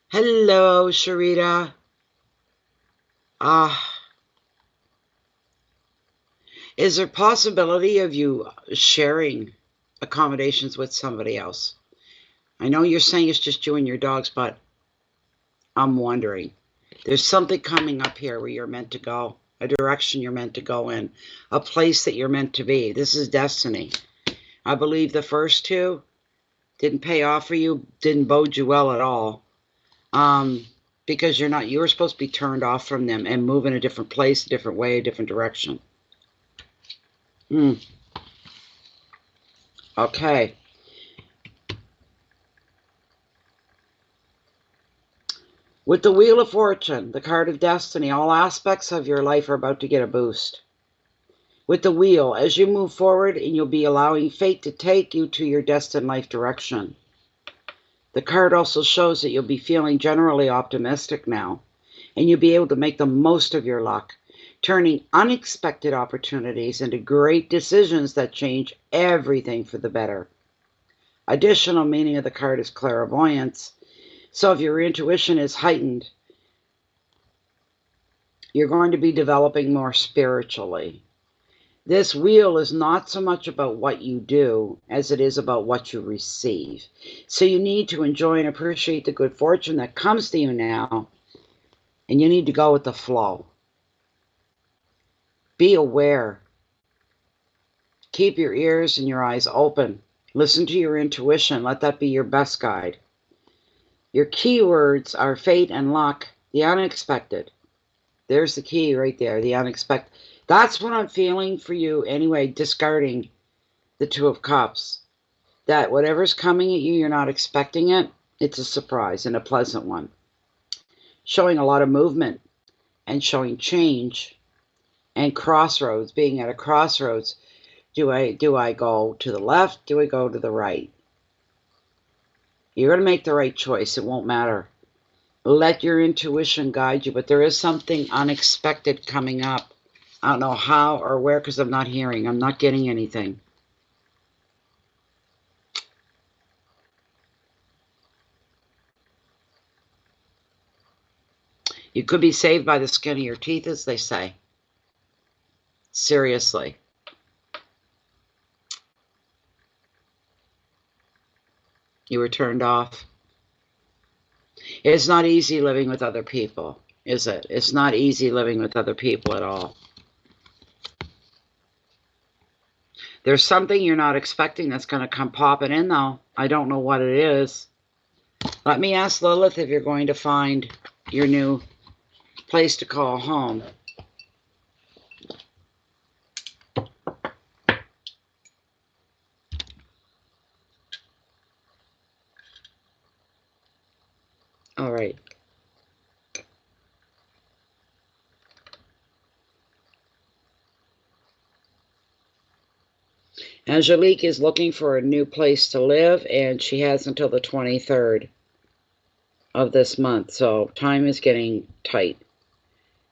Hello, Sharita. Is there possibility of you sharing accommodations with somebody else? I know you're saying it's just you and your dogs, but I'm wondering. There's something coming up here where you're meant to go, a direction you're meant to go in, a place that you're meant to be. This is destiny. I believe the first two didn't pay off for you, didn't bode you well at all. Because you were supposed to be turned off from them and move in a different place, a different way, a different direction. Okay. With the Wheel of Fortune, the card of destiny, all aspects of your life are about to get a boost. With the Wheel, as you move forward, and you'll be allowing fate to take you to your destined life direction. The card also shows that you'll be feeling generally optimistic now, and you'll be able to make the most of your luck, turning unexpected opportunities into great decisions that change everything for the better. Additional meaning of the card is clairvoyance. So if your intuition is heightened, you're going to be developing more spiritually. This wheel is not so much about what you do as it is about what you receive. So you need to enjoy and appreciate the good fortune that comes to you now, and you need to go with the flow. Be aware. Keep your ears and your eyes open. Listen to your intuition. Let that be your best guide. Your keywords are fate and luck, the unexpected. There's the key right there, the unexpected. That's what I'm feeling for you anyway, discarding the Two of Cups. That whatever's coming at you, you're not expecting it. It's a surprise and a pleasant one. Showing a lot of movement and showing change and crossroads, being at a crossroads. Do I go to the left? Do I go to the right? You're going to make the right choice. It won't matter. Let your intuition guide you, but there is something unexpected coming up. I don't know how or where because I'm not hearing. I'm not getting anything. You could be saved by the skin of your teeth, as they say. Seriously. You were turned off. It's not easy living with other people, is it? It's not easy living with other people at all. There's something you're not expecting that's going to come popping in, though. I don't know what it is. Let me ask Lilith if you're going to find your new place to call home. All right. Angelique is looking for a new place to live, and she has until the 23rd of this month, so time is getting tight.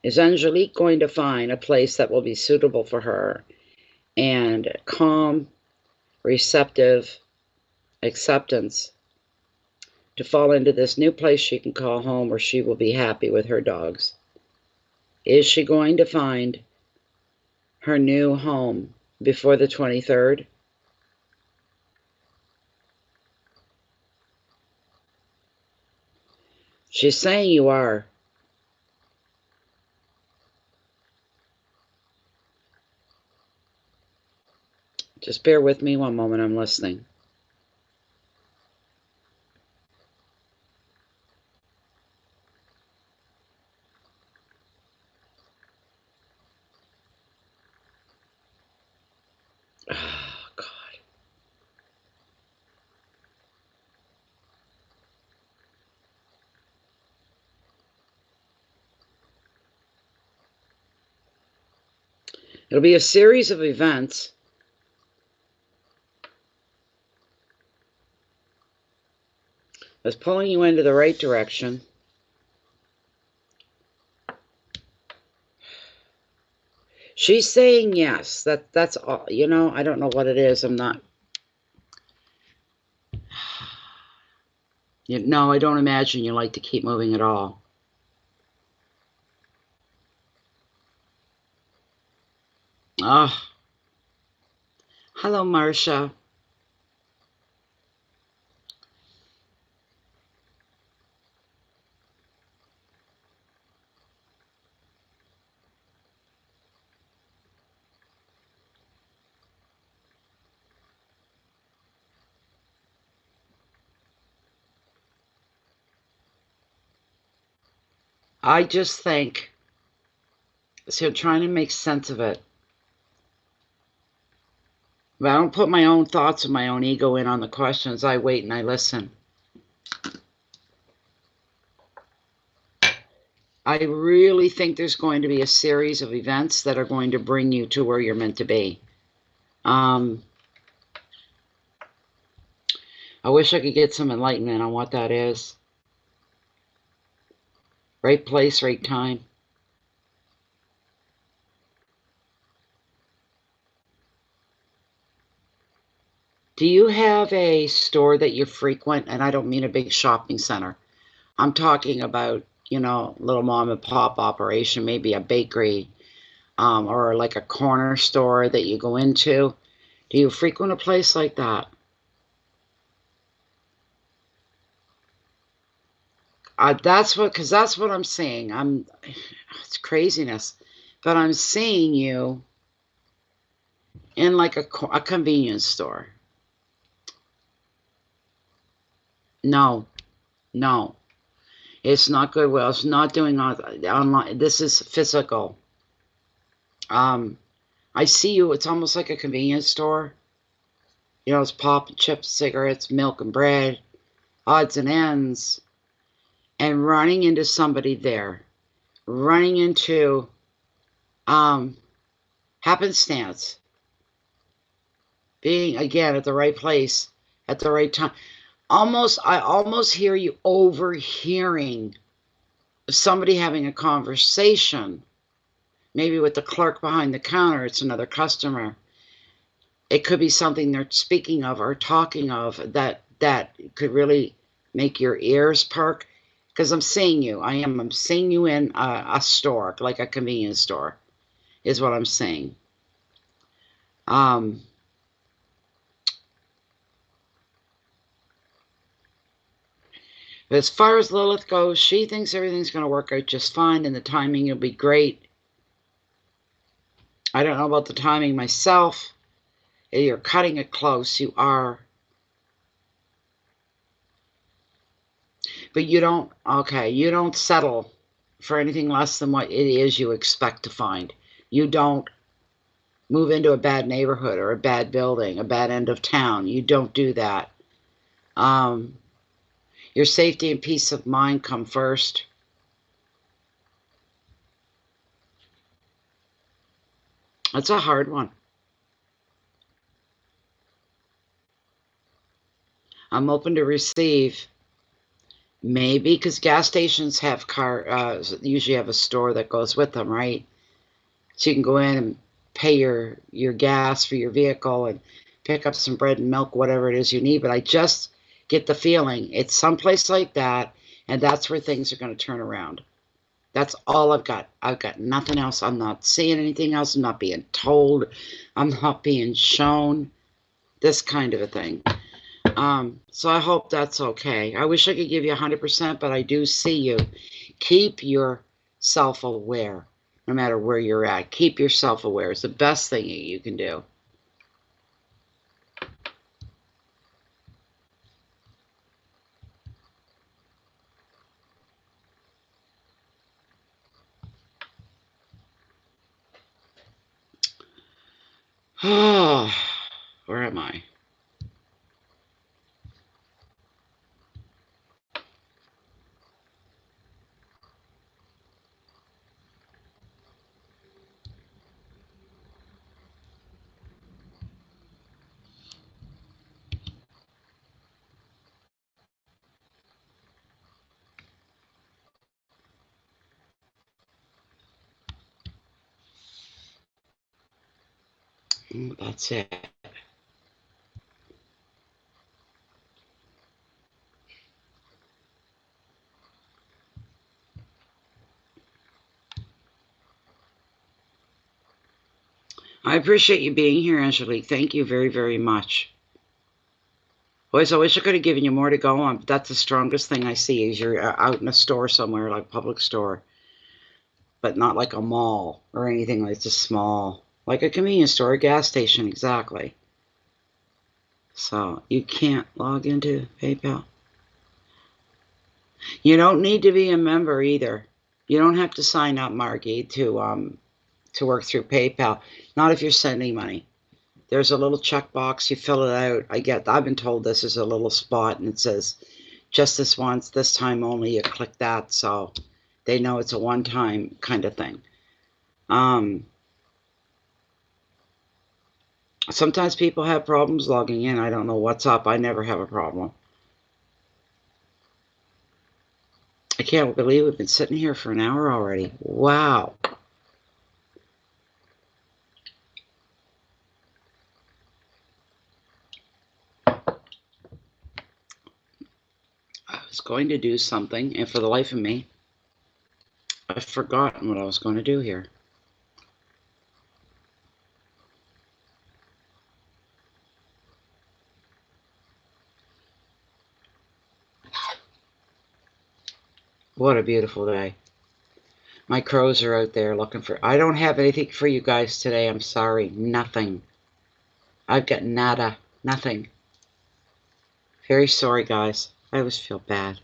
Is Angelique going to find a place that will be suitable for her and calm, receptive acceptance to fall into this new place she can call home where she will be happy with her dogs? Is she going to find her new home before the 23rd? She's saying you are. Just bear with me one moment, I'm listening. It'll be a series of events. That's pulling you into the right direction. She's saying yes. That's all. You know, I don't know what it is. I'm not. No, I don't imagine you like to keep moving at all. Oh. Hello, Marcia. I just think, so I'm trying to make sense of it. But I don't put my own thoughts and my own ego in on the questions. I wait and I listen. I really think there's going to be a series of events that are going to bring you to where you're meant to be. I wish I could get some enlightenment on what that is. Right place, right time. Do you have a store that you frequent? And I don't mean a big shopping center. I'm talking about, you know, little mom and pop operation, maybe a bakery, or like a corner store that you go into. Do you frequent a place like that? Because that's what I'm seeing. It's craziness, but I'm seeing you in like a convenience store. No, no, it's not Goodwill. It's not doing online. This is physical. I see you. It's almost like a convenience store. You know, it's pop and chips, cigarettes, milk and bread, odds and ends, and running into somebody there, running into happenstance, being again at the right place at the right time. I almost hear you overhearing somebody having a conversation, maybe with the clerk behind the counter. It's another customer. It could be something they're speaking of or talking of that could really make your ears perk. Because I'm seeing you. I'm seeing you in a store, like a convenience store, is what I'm saying. But as far as Lilith goes, she thinks everything's going to work out just fine and the timing will be great. I don't know about the timing myself. You're cutting it close. You are. But you don't settle for anything less than what it is you expect to find. You don't move into a bad neighborhood or a bad building, a bad end of town. You don't do that. Your safety and peace of mind come first. That's a hard one. I'm open to receive. Maybe because gas stations have usually have a store that goes with them, right? So you can go in and pay your gas for your vehicle and pick up some bread and milk, whatever it is you need. But I just get the feeling it's someplace like that, and that's where things are going to turn around. That's all I've got. I've got nothing else. I'm not seeing anything else. I'm not being told. I'm not being shown. This kind of a thing. So I hope that's okay. I wish I could give you 100%, but I do see you. Keep yourself aware, no matter where you're at. Keep yourself aware. It's the best thing you can do. Oh, where am I? That's it. I appreciate you being here, Angelique. Thank you very, very much. Boys, I wish I could have given you more to go on, but that's the strongest thing I see is you're out in a store somewhere, like a public store, but not like a mall or anything like just small, like a convenience store, a gas station, exactly. So you can't log into PayPal. You don't need to be a member either. You don't have to sign up, Margie, to work through PayPal. Not if you're sending money. There's a little checkbox. You fill it out. I've been told this is a little spot, and it says just this once, this time only. You click that, so they know it's a one-time kind of thing. Sometimes people have problems logging in. I don't know what's up. I never have a problem. I can't believe we've been sitting here for an hour already. Wow. I was going to do something, and for the life of me, I've forgotten what I was going to do here. What a beautiful day. My crows are out there looking for... I don't have anything for you guys today. I'm sorry. Nothing. I've got nada. Nothing. Very sorry, guys. I always feel bad.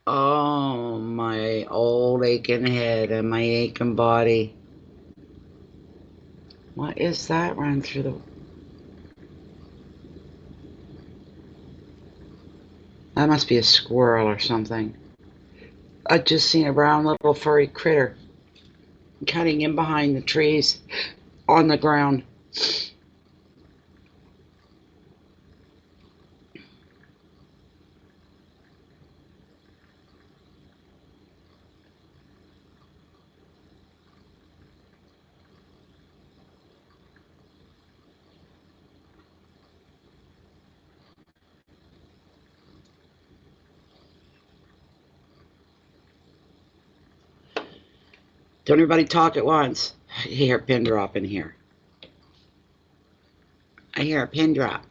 Oh, my old aching head and my aching body. What is that running through the... That must be a squirrel or something. I just seen a brown little furry critter cutting in behind the trees on the ground. Don't everybody talk at once. I hear a pin drop in here. I hear a pin drop.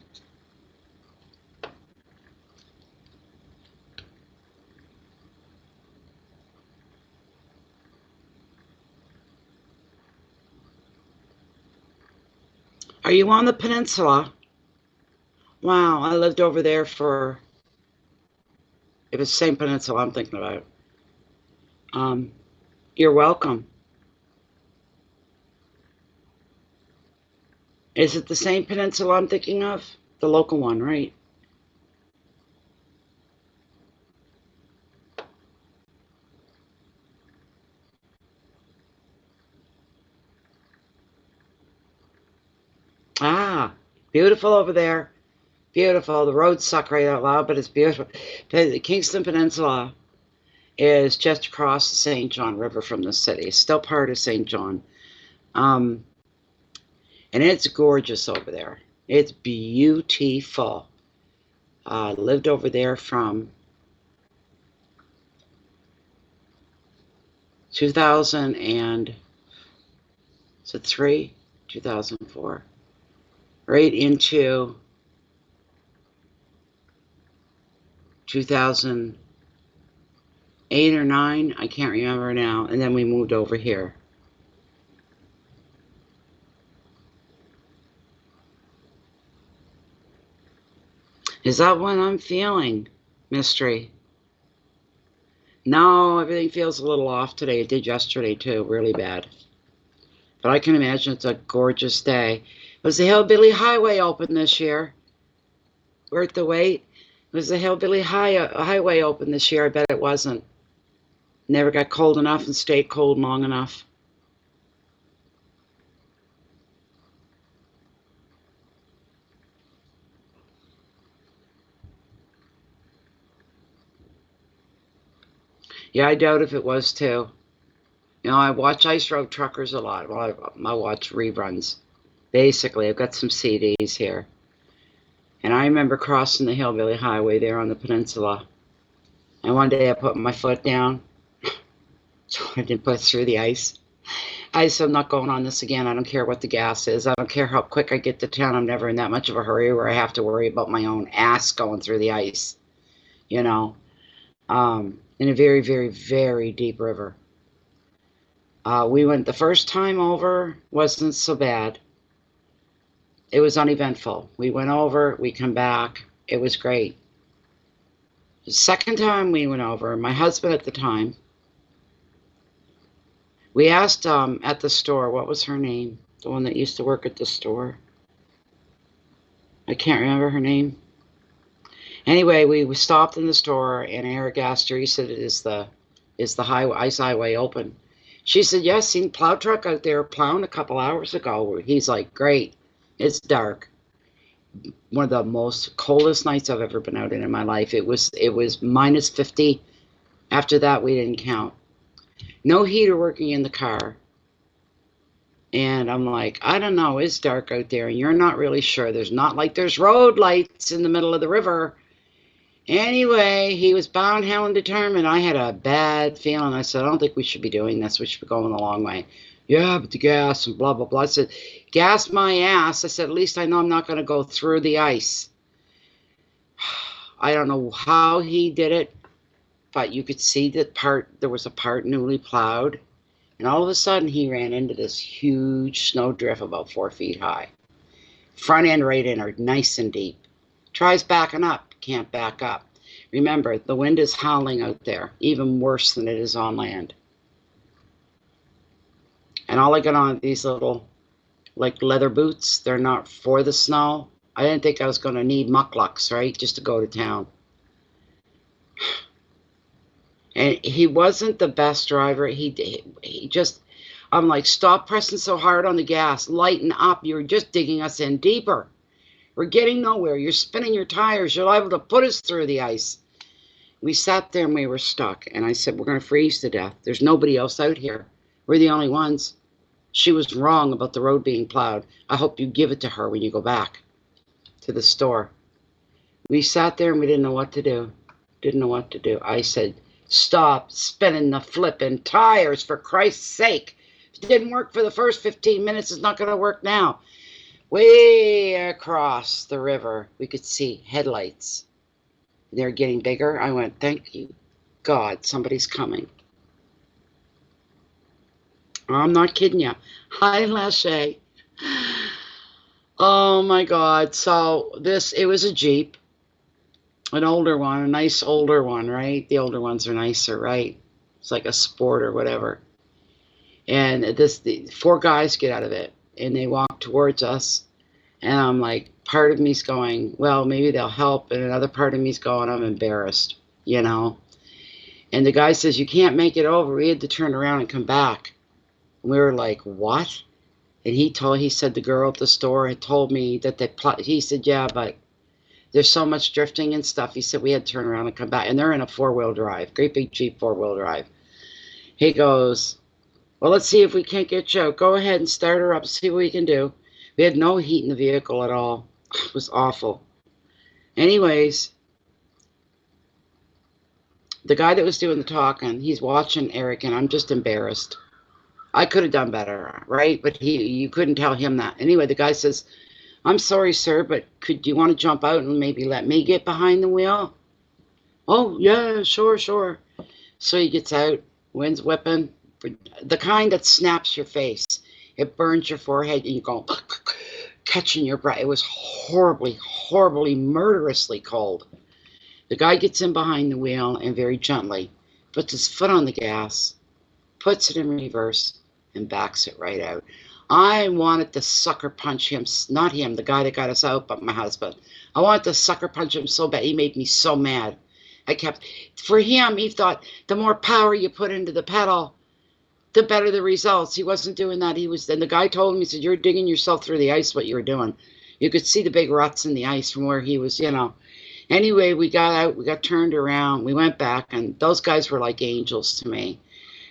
Are you on the peninsula? Wow, I lived over there for... It was the same peninsula I'm thinking about. You're welcome. Is it the same peninsula I'm thinking of? The local one, right? Ah, beautiful over there. Beautiful. The roads suck right out loud, but it's beautiful. The Kingston Peninsula is just across the St. John River from the city. It's still part of St. John. And it's gorgeous over there. It's beautiful. Lived over there from 2003, 2004, right into 2008 or 9. I can't remember now. And then we moved over here. Is that what I'm feeling, Mystery? No, everything feels a little off today. It did yesterday too, really bad. But I can imagine it's a gorgeous day. Was the Hillbilly Highway open this year? Worth the wait? Was the Hillbilly Highway open this year? I bet it wasn't. Never got cold enough and stayed cold long enough. Yeah, I doubt if it was too. You know, I watch Ice Road Truckers a lot. Well, I watch reruns. Basically, I've got some CDs here. And I remember crossing the Hillbilly Highway there on the peninsula. And one day I put my foot down. So I didn't put through the ice. I said, I'm not going on this again. I don't care what the gas is. I don't care how quick I get to town. I'm never in that much of a hurry where I have to worry about my own ass going through the ice. You know, in a very, very, very deep river. We went the first time over, wasn't so bad. It was uneventful. We went over, we come back. It was great. The second time we went over, my husband at the time, we asked at the store, what was her name? The one that used to work at the store. I can't remember her name. Anyway, we stopped in the store, and Eric asked her, he said, is the highway, ice highway open? She said, yes, seen plow truck out there plowing a couple hours ago. He's like, great. It's dark. One of the most coldest nights I've ever been out in my life. It was minus 50. After that, we didn't count. No heater working in the car. And I'm like, I don't know, it's dark out there, and you're not really sure. There's not like there's road lights in the middle of the river. Anyway, he was bound, hell, and determined. I had a bad feeling. I said, I don't think we should be doing this. We should be going the long way. Yeah, but the gas and blah, blah, blah. I said, gas my ass. I said, at least I know I'm not going to go through the ice. I don't know how he did it, but you could see that there was a part newly plowed. And all of a sudden, he ran into this huge snowdrift about 4 feet high. Front end right in her, nice and deep. Tries backing up, can't back up. Remember, the wind is howling out there, even worse than it is on land. And all I got on these little, like, leather boots. They're not for the snow. I didn't think I was going to need mucklucks, right, just to go to town. And he wasn't the best driver. He just, I'm like, stop pressing so hard on the gas. Lighten up. You're just digging us in deeper. We're getting nowhere. You're spinning your tires. You're liable to put us through the ice. We sat there and we were stuck. And I said, we're going to freeze to death. There's nobody else out here. We're the only ones. She was wrong about the road being plowed. I hope you give it to her when you go back to the store. We sat there and we didn't know what to do. Didn't know what to do. I said, stop spinning the flipping tires, for Christ's sake. If it didn't work for the first 15 minutes, it's not going to work now. Way across the river, we could see headlights. They're getting bigger. I went, thank you, God, somebody's coming. I'm not kidding you. Hi, Lachey. Oh, my God. So it was a Jeep. An older one, a nice older one, right? The older ones are nicer, right? It's like a Sport or whatever. And the 4 guys get out of it, and they walk towards us. And I'm like, part of me's going, well, maybe they'll help. And another part of me's going, I'm embarrassed, you know? And the guy says, you can't make it over. We had to turn around and come back. And we were like, what? And he said the girl at the store had told me that he said, yeah, but there's so much drifting and stuff. He said we had to turn around and come back. And they're in a 4-wheel drive, great big Jeep 4-wheel drive. He goes, well, let's see if we can't get you out. Go ahead and start her up, see what we can do. We had no heat in the vehicle at all. It was awful. Anyways, the guy that was doing the talking, he's watching Eric, and I'm just embarrassed. I could have done better, right? But you couldn't tell him that. Anyway, the guy says, I'm sorry, sir, but do you want to jump out and maybe let me get behind the wheel? Oh, yeah, sure. So he gets out, wind's whipping, the kind that snaps your face. It burns your forehead, and you go catching your breath. It was horribly, horribly, murderously cold. The guy gets in behind the wheel and very gently puts his foot on the gas, puts it in reverse, and backs it right out. I wanted to sucker punch him, not him, the guy that got us out, but my husband. I wanted to sucker punch him so bad. He made me so mad. For him, he thought the more power you put into the pedal, the better the results. He wasn't doing that. And the guy told him, he said, you're digging yourself through the ice, what you were doing. You could see the big ruts in the ice from where he was, you know. Anyway, we got out, we got turned around, we went back, and those guys were like angels to me.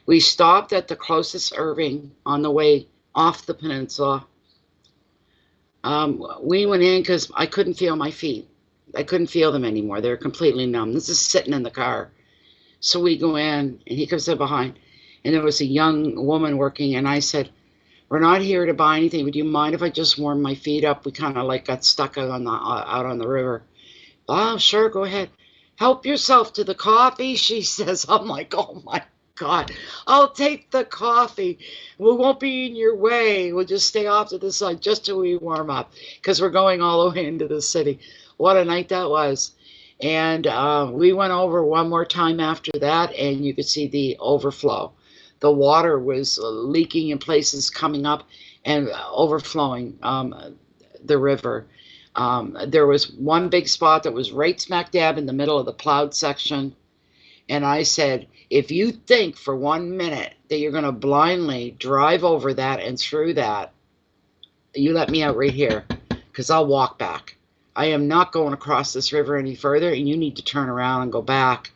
We stopped at the closest Irving on the way off the peninsula. We went in because I couldn't feel my feet. I couldn't feel them anymore. They were completely numb. This is sitting in the car. So we go in, and he comes in behind, and there was a young woman working, and I said, "We're not here to buy anything. Would you mind if I just warm my feet up?" We kind of like got stuck out on the river. "Oh, sure, go ahead. Help yourself to the coffee," she says. I'm like, oh my God, I'll take the coffee. We won't be in your way. We'll just stay off to the side just till we warm up because we're going all the way into the city. What a night that was. And we went over one more time after that, and you could see the overflow. The water was leaking in places, coming up and overflowing the river. There was one big spot that was right smack dab in the middle of the plowed section. And I said, if you think for 1 minute that you're going to blindly drive over that and through that, you let me out right here, because I'll walk back. I am not going across this river any further, and you need to turn around and go back.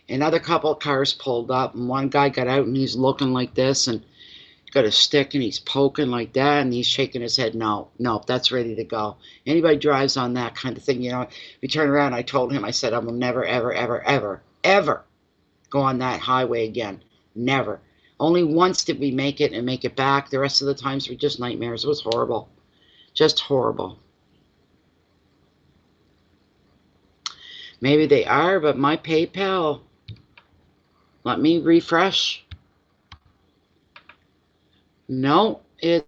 Another couple of cars pulled up, and one guy got out, and he's looking like this, and got a stick, and he's poking like that, and he's shaking his head. No, that's ready to go. Anybody drives on that kind of thing, you know. We turned around, I told him, I said, I will never, ever, ever, ever, ever go on that highway again. Never. Only once did we make it and make it back. The rest of the times were just nightmares. It was horrible. Just horrible. Maybe they are, but my PayPal, let me refresh. No, it's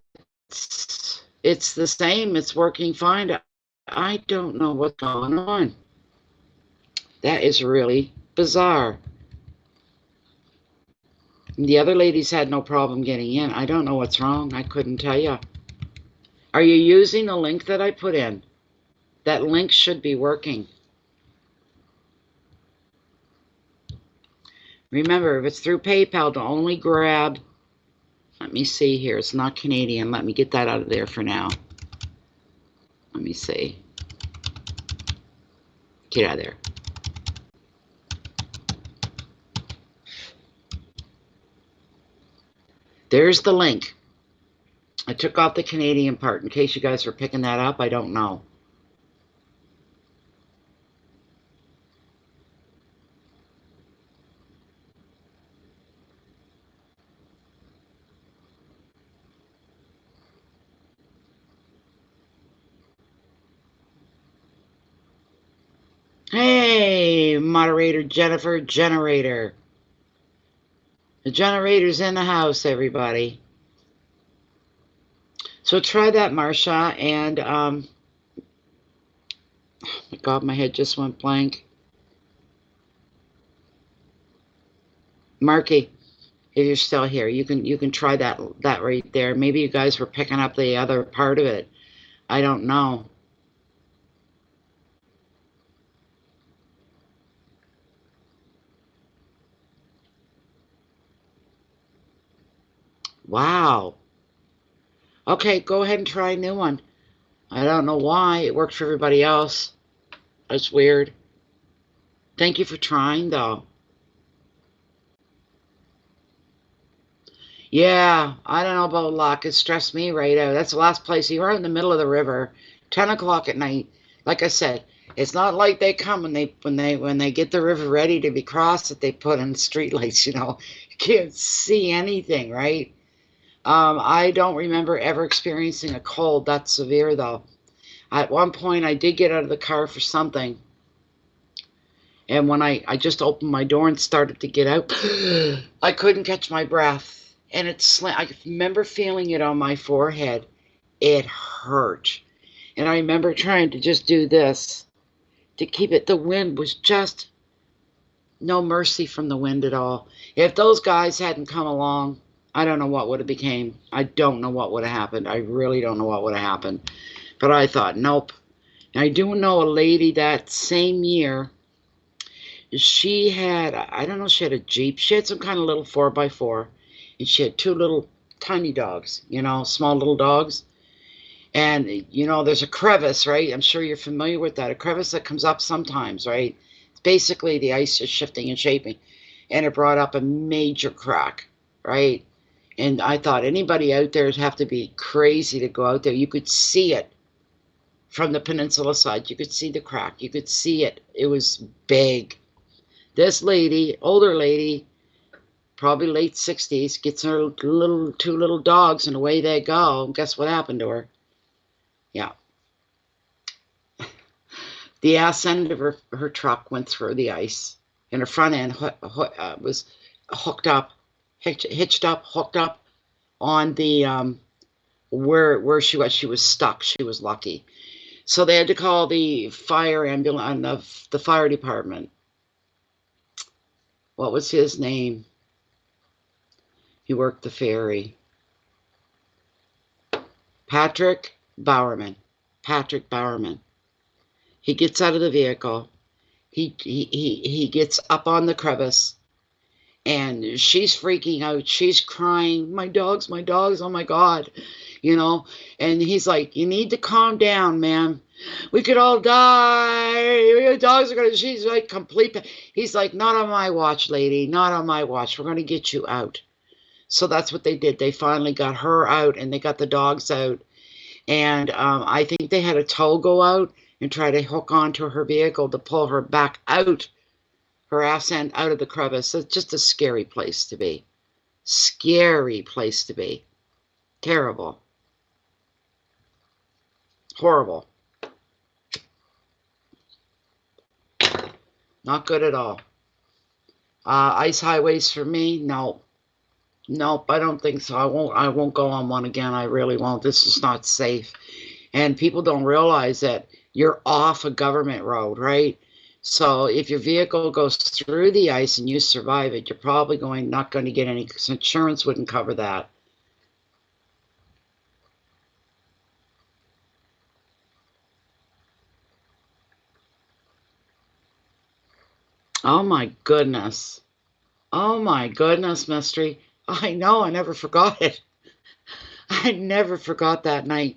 the same. It's working fine. I don't know what's going on. That is really bizarre. The other ladies had no problem getting in. I don't know what's wrong. I couldn't tell you. Are you using the link that I put in? That link should be working. Remember, if it's through PayPal, to only grab, let me see here, it's not Canadian. Let me get that out of there for now. Let me see. Get out of there. There's the link. I took off the Canadian part in case you guys were picking that up. I don't know. Hey, moderator Jennifer Generator. The generator's in the house, everybody. So try that, Marsha, and oh my God, my head just went blank. Marky, if you're still here, you can try that right there. Maybe you guys were picking up the other part of it. I don't know. Wow. Okay, go ahead and try a new one. I don't know why it worked for everybody else. That's weird. Thank you for trying, though. Yeah, I don't know about luck. It stressed me right out. That's the last place. You were out in the middle of the river, 10 o'clock at night. Like I said, it's not like they come when they get the river ready to be crossed that they put in streetlights. You know, you can't see anything, right? I don't remember ever experiencing a cold that severe, though. At one point, I did get out of the car for something. And when I just opened my door and started to get out, I couldn't catch my breath. And I remember feeling it on my forehead. It hurt. And I remember trying to just do this to keep it. The wind was just no mercy from the wind at all. If those guys hadn't come along, I don't know what would have became. I don't know what would have happened. I really don't know what would have happened. But I thought, nope. And I do know a lady that same year, she had, I don't know, she had a Jeep. She had some kind of little 4x4. And she had two little tiny dogs, you know, small little dogs. And, you know, there's a crevice, right? I'm sure you're familiar with that. A crevice that comes up sometimes, right? Basically, the ice is shifting and shaping. And it brought up a major crack, right? And I thought anybody out there would have to be crazy to go out there. You could see it from the peninsula side. You could see the crack. You could see it. It was big. This lady, older lady, probably late 60s, gets her two little dogs, and away they go. And guess what happened to her? Yeah. The ass end of her truck went through the ice, and her front end was hooked up, hitched up, hooked up on the where she was. She was stuck. She was lucky. So they had to call the fire ambulance of the fire department. What was his name? He worked the ferry. Patrick Bowerman. Patrick Bowerman. He gets out of the vehicle. He gets up on the crevice, and she's freaking out. She's crying, my dogs, oh my God, you know. And he's like, you need to calm down, ma'am. We could all die. Your dogs are gonna. She's like complete. He's like, not on my watch, lady. Not on my watch. We're gonna get you out. So that's what they did. They finally got her out, and they got the dogs out. And I think they had a tow go out and try to hook onto her vehicle to pull her back out, her ass end out of the crevice. It's just a scary place to be. Scary place to be. Terrible. Horrible. Not good at all. Ice highways for me? No. Nope, I don't think so. I won't go on one again. I really won't. This is not safe. And people don't realize that you're off a government road, right? So if your vehicle goes through the ice and you survive it, you're probably not going to get any, because insurance wouldn't cover that. Oh my goodness. Oh my goodness, Mystery. I know, I never forgot it. I never forgot that night.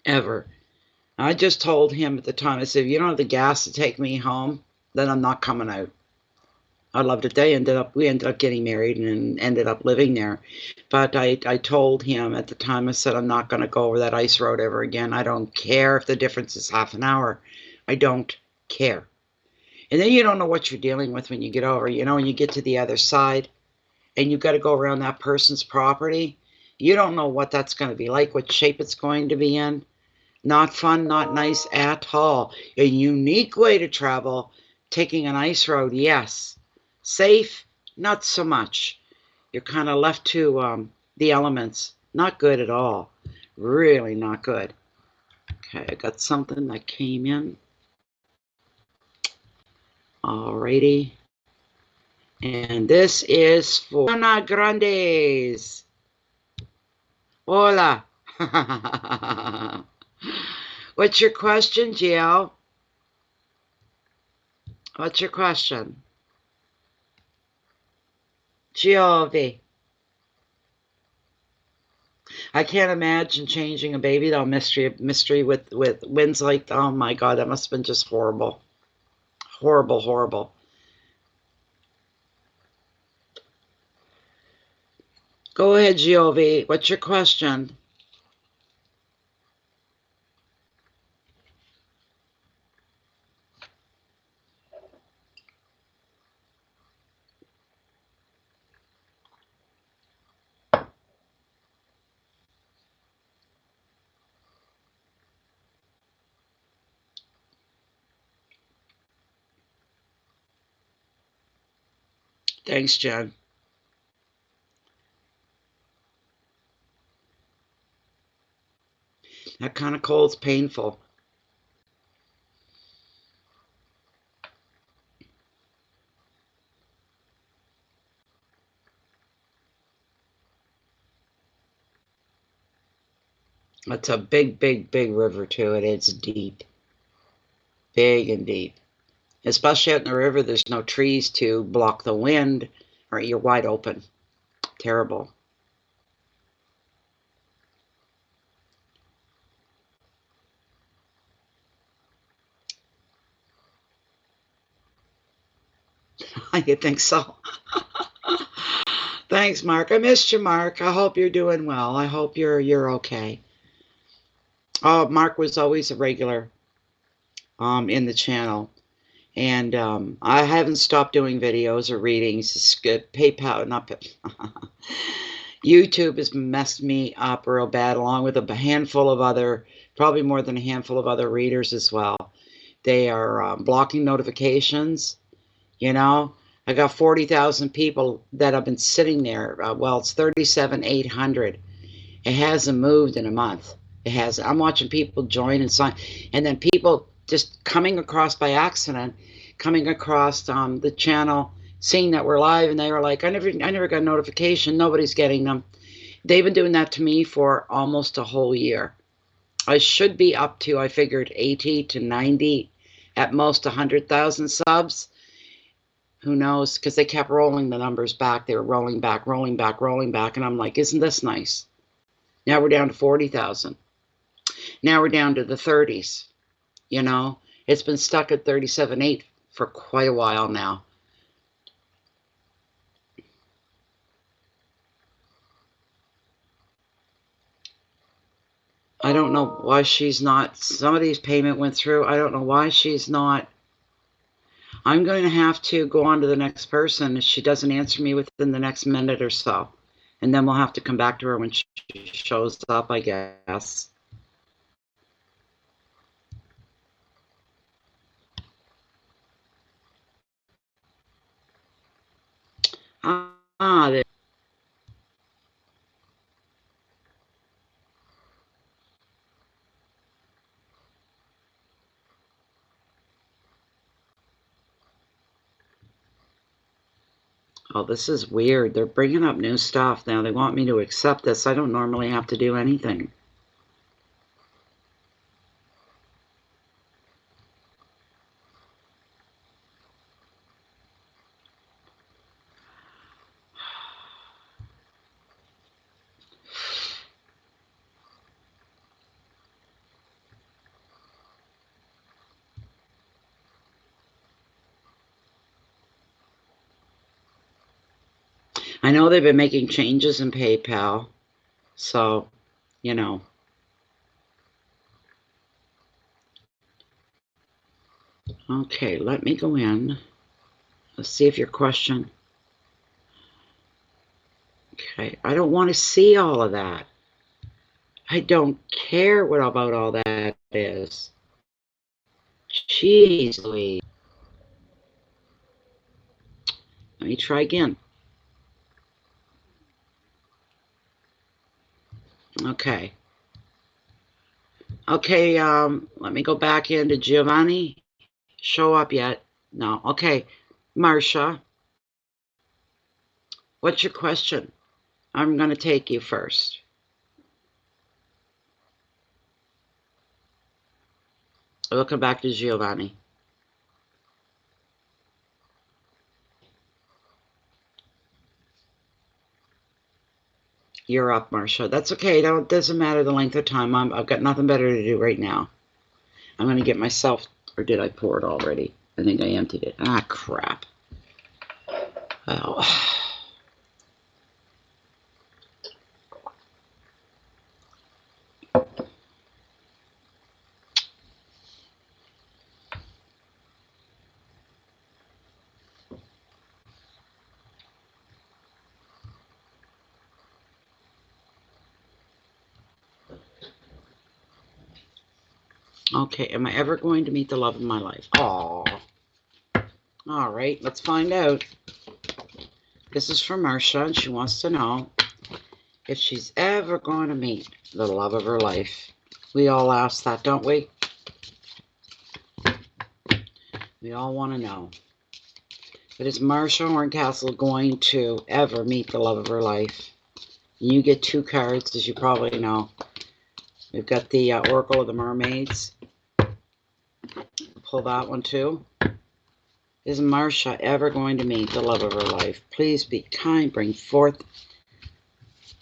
Ever. I just told him at the time, I said, if you don't have the gas to take me home, then I'm not coming out. I loved it. We ended up getting married and ended up living there. But I told him at the time, I said, I'm not going to go over that ice road ever again. I don't care if the difference is half an hour. I don't care. And then you don't know what you're dealing with when you get over, you know, when you get to the other side and you've got to go around that person's property. You don't know what that's going to be like, what shape it's going to be in. Not fun, not nice at all. A unique way to travel, taking an ice road, yes. Safe, not so much. You're kind of left to the elements. Not good at all. Really not good. Okay, I got something that came in. Alrighty. And this is for Ana Grandes. Hola. What's your question, Gio? What's your question? Giovi. I can't imagine changing a baby though, mystery with winds like, oh my God, that must have been just horrible. Horrible, horrible. Go ahead, Giovi. What's your question? Thanks, Jen. That kind of cold's painful. It's a big, big, big river too, and it's deep. Big and deep. Especially out in the river, there's no trees to block the wind, or you're wide open. Terrible. You think so? Thanks, Mark. I missed you, Mark. I hope you're doing well. I hope you're okay. Oh, Mark was always a regular in the channel. And I haven't stopped doing videos or readings. It's good. PayPal, not YouTube has messed me up real bad, along with a handful of other, probably more than a handful of other readers as well. They are blocking notifications. You know, I got 40,000 people that have been sitting there. Well, it's 37,800. It hasn't moved in a month. It has. I'm watching people join and sign, and then people just coming across by accident, coming across the channel, seeing that we're live, and they were like, I never got a notification. Nobody's getting them. They've been doing that to me for almost a whole year. I should be up to, I figured, 80 to 90, at most 100,000 subs. Who knows? Because they kept rolling the numbers back. They were rolling back, rolling back, rolling back, and I'm like, isn't this nice? Now we're down to 40,000. Now we're down to the 30s. You know, it's been stuck at 37.8 for quite a while now. I don't know why she's not. Somebody's payment went through. I don't know why she's not. I'm going to have to go on to the next person if she doesn't answer me within the next minute or so. And then we'll have to come back to her when she shows up, I guess. There. Oh, this is weird. They're bringing up new stuff now. They want me to accept this. I don't normally have to do anything. I know they've been making changes in PayPal, so, you know. Okay, let me go in. Let's see if your question. Okay, I don't want to see all of that. I don't care what about all that is. Jeez Louise. Let me try again. Okay. Okay, let me go back into Giovanni. Show up yet? No. Okay, Marcia. What's your question? I'm going to take you first. We'll come back to Giovanni. You're up, Marcia. That's okay. It doesn't matter the length of time. I've got nothing better to do right now. I'm going to get myself, or did I pour it already? I think I emptied it. Ah, crap. Oh. Okay, am I ever going to meet the love of my life? Oh. All right, let's find out. This is from Marcia, and she wants to know if she's ever going to meet the love of her life. We all ask that, don't we? We all want to know. But is Marcia Horncastle going to ever meet the love of her life? You get two cards, as you probably know. We've got the Oracle of the Mermaids. Pull that one too. Is Marcia ever going to meet the love of her life? Please be kind, bring forth,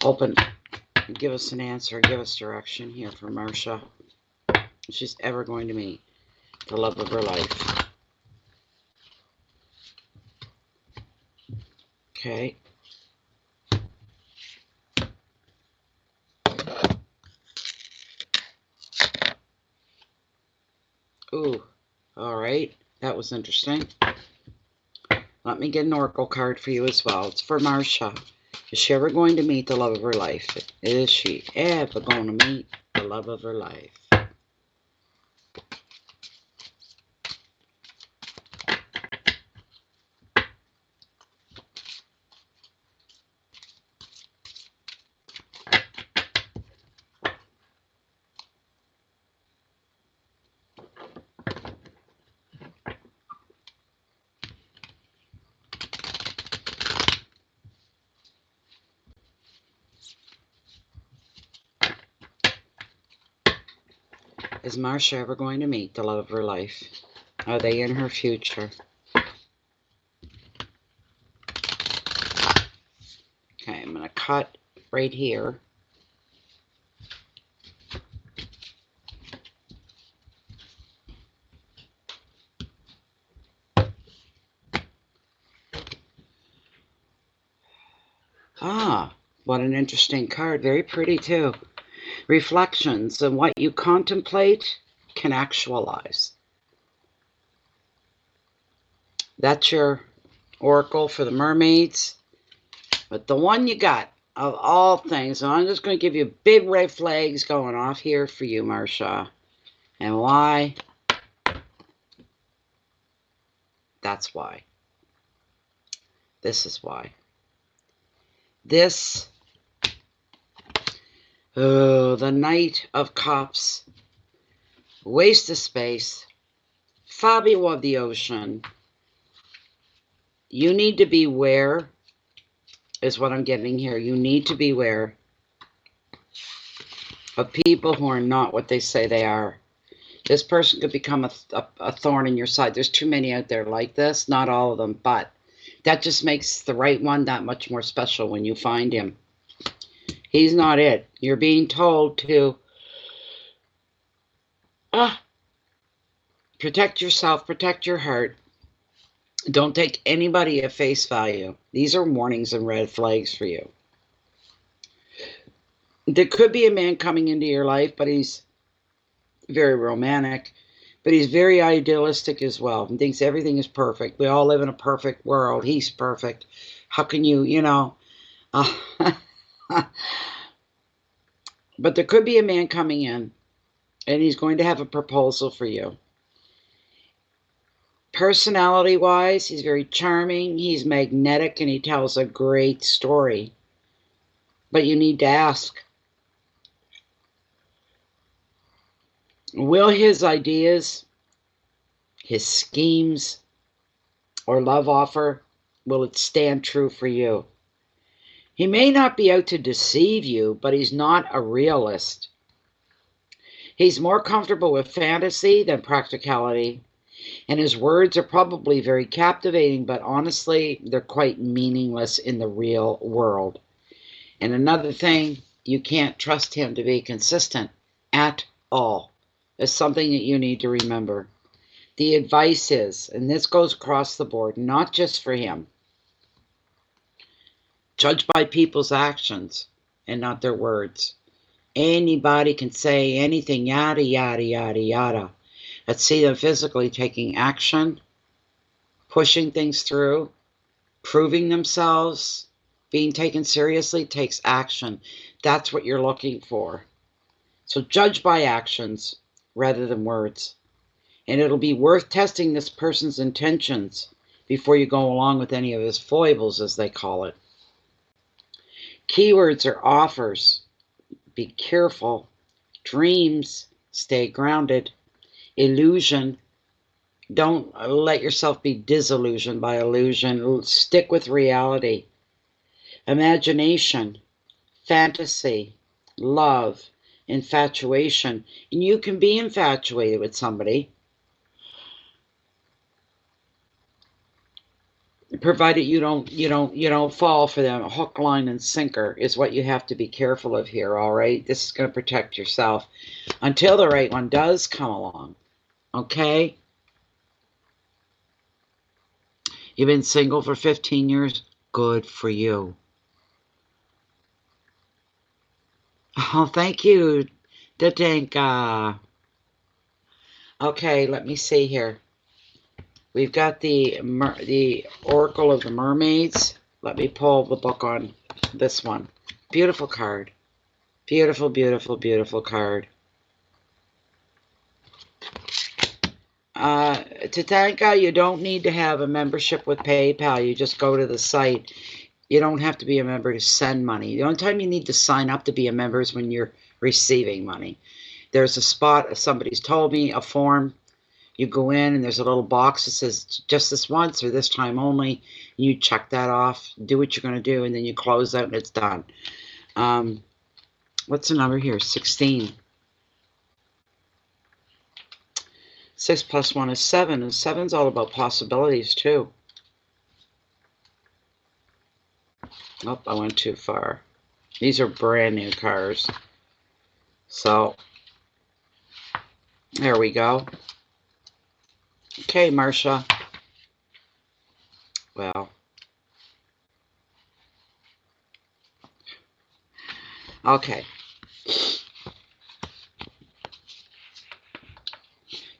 open, and give us an answer, give us direction here for Marcia. If she's ever going to meet the love of her life. Okay. Ooh, all right. That was interesting. Let me get an oracle card for you as well. It's for Marsha. Is she ever going to meet the love of her life? Is she ever going to meet the love of her life? Is Marsha ever going to meet the love of her life? Are they in her future? Okay, I'm going to cut right here. Ah, what an interesting card. Very pretty too. Reflections and what you contemplate can actualize. That's your oracle for the mermaids. But the one you got of all things, and I'm just going to give you big red flags going off here for you, Marsha. And why? That's why. This is why. This, oh, the Knight of Cups, waste of space, Fabio of the ocean. You need to beware, is what I'm getting here. You need to beware of people who are not what they say they are. This person could become a thorn in your side. There's too many out there like this. Not all of them, but that just makes the right one that much more special when you find him. He's not it. You're being told to protect yourself, protect your heart. Don't take anybody at face value. These are warnings and red flags for you. There could be a man coming into your life, but he's very romantic, but he's very idealistic as well and thinks everything is perfect. We all live in a perfect world. He's perfect. How can you, But there could be a man coming in, and he's going to have a proposal for you. Personality-wise, he's very charming, he's magnetic, and he tells a great story. But you need to ask, will his ideas, his schemes, or love offer, will it stand true for you? He may not be out to deceive you, but he's not a realist. He's more comfortable with fantasy than practicality. And his words are probably very captivating, but honestly, they're quite meaningless in the real world. And another thing, you can't trust him to be consistent at all. It's something that you need to remember. The advice is, and this goes across the board, not just for him, judge by people's actions and not their words. Anybody can say anything, yada, yada, yada, yada. Let's see them physically taking action, pushing things through, proving themselves, being taken seriously takes action. That's what you're looking for. So judge by actions rather than words. And it'll be worth testing this person's intentions before you go along with any of his foibles, as they call it. Keywords are offers. Be careful. Dreams, stay grounded. Illusion, don't let yourself be disillusioned by illusion. Stick with reality. Imagination, fantasy, love, infatuation. And you can be infatuated with somebody, provided you don't fall for them. Hook, line, and sinker is what you have to be careful of here. All right, this is going to protect yourself until the right one does come along. Okay, you've been single for 15 years. good for you. Oh, thank you, Tatanka. Okay, let me see here. We've got the Oracle of the Mermaids. Let me pull the book on this one. Beautiful card. Beautiful, beautiful, beautiful card. Tatanka, you don't need to have a membership with PayPal. You just go to the site. You don't have to be a member to send money. The only time you need to sign up to be a member is when you're receiving money. There's a spot, somebody's told me, a form. You go in and there's a little box that says just this once or this time only. You check that off, do what you're going to do, and then you close out and it's done. What's the number here? 16. 6 plus 1 is 7, and 7's all about possibilities too. Oh, I went too far. These are brand new cars. So, there we go. Okay, Marcia. Well. Okay.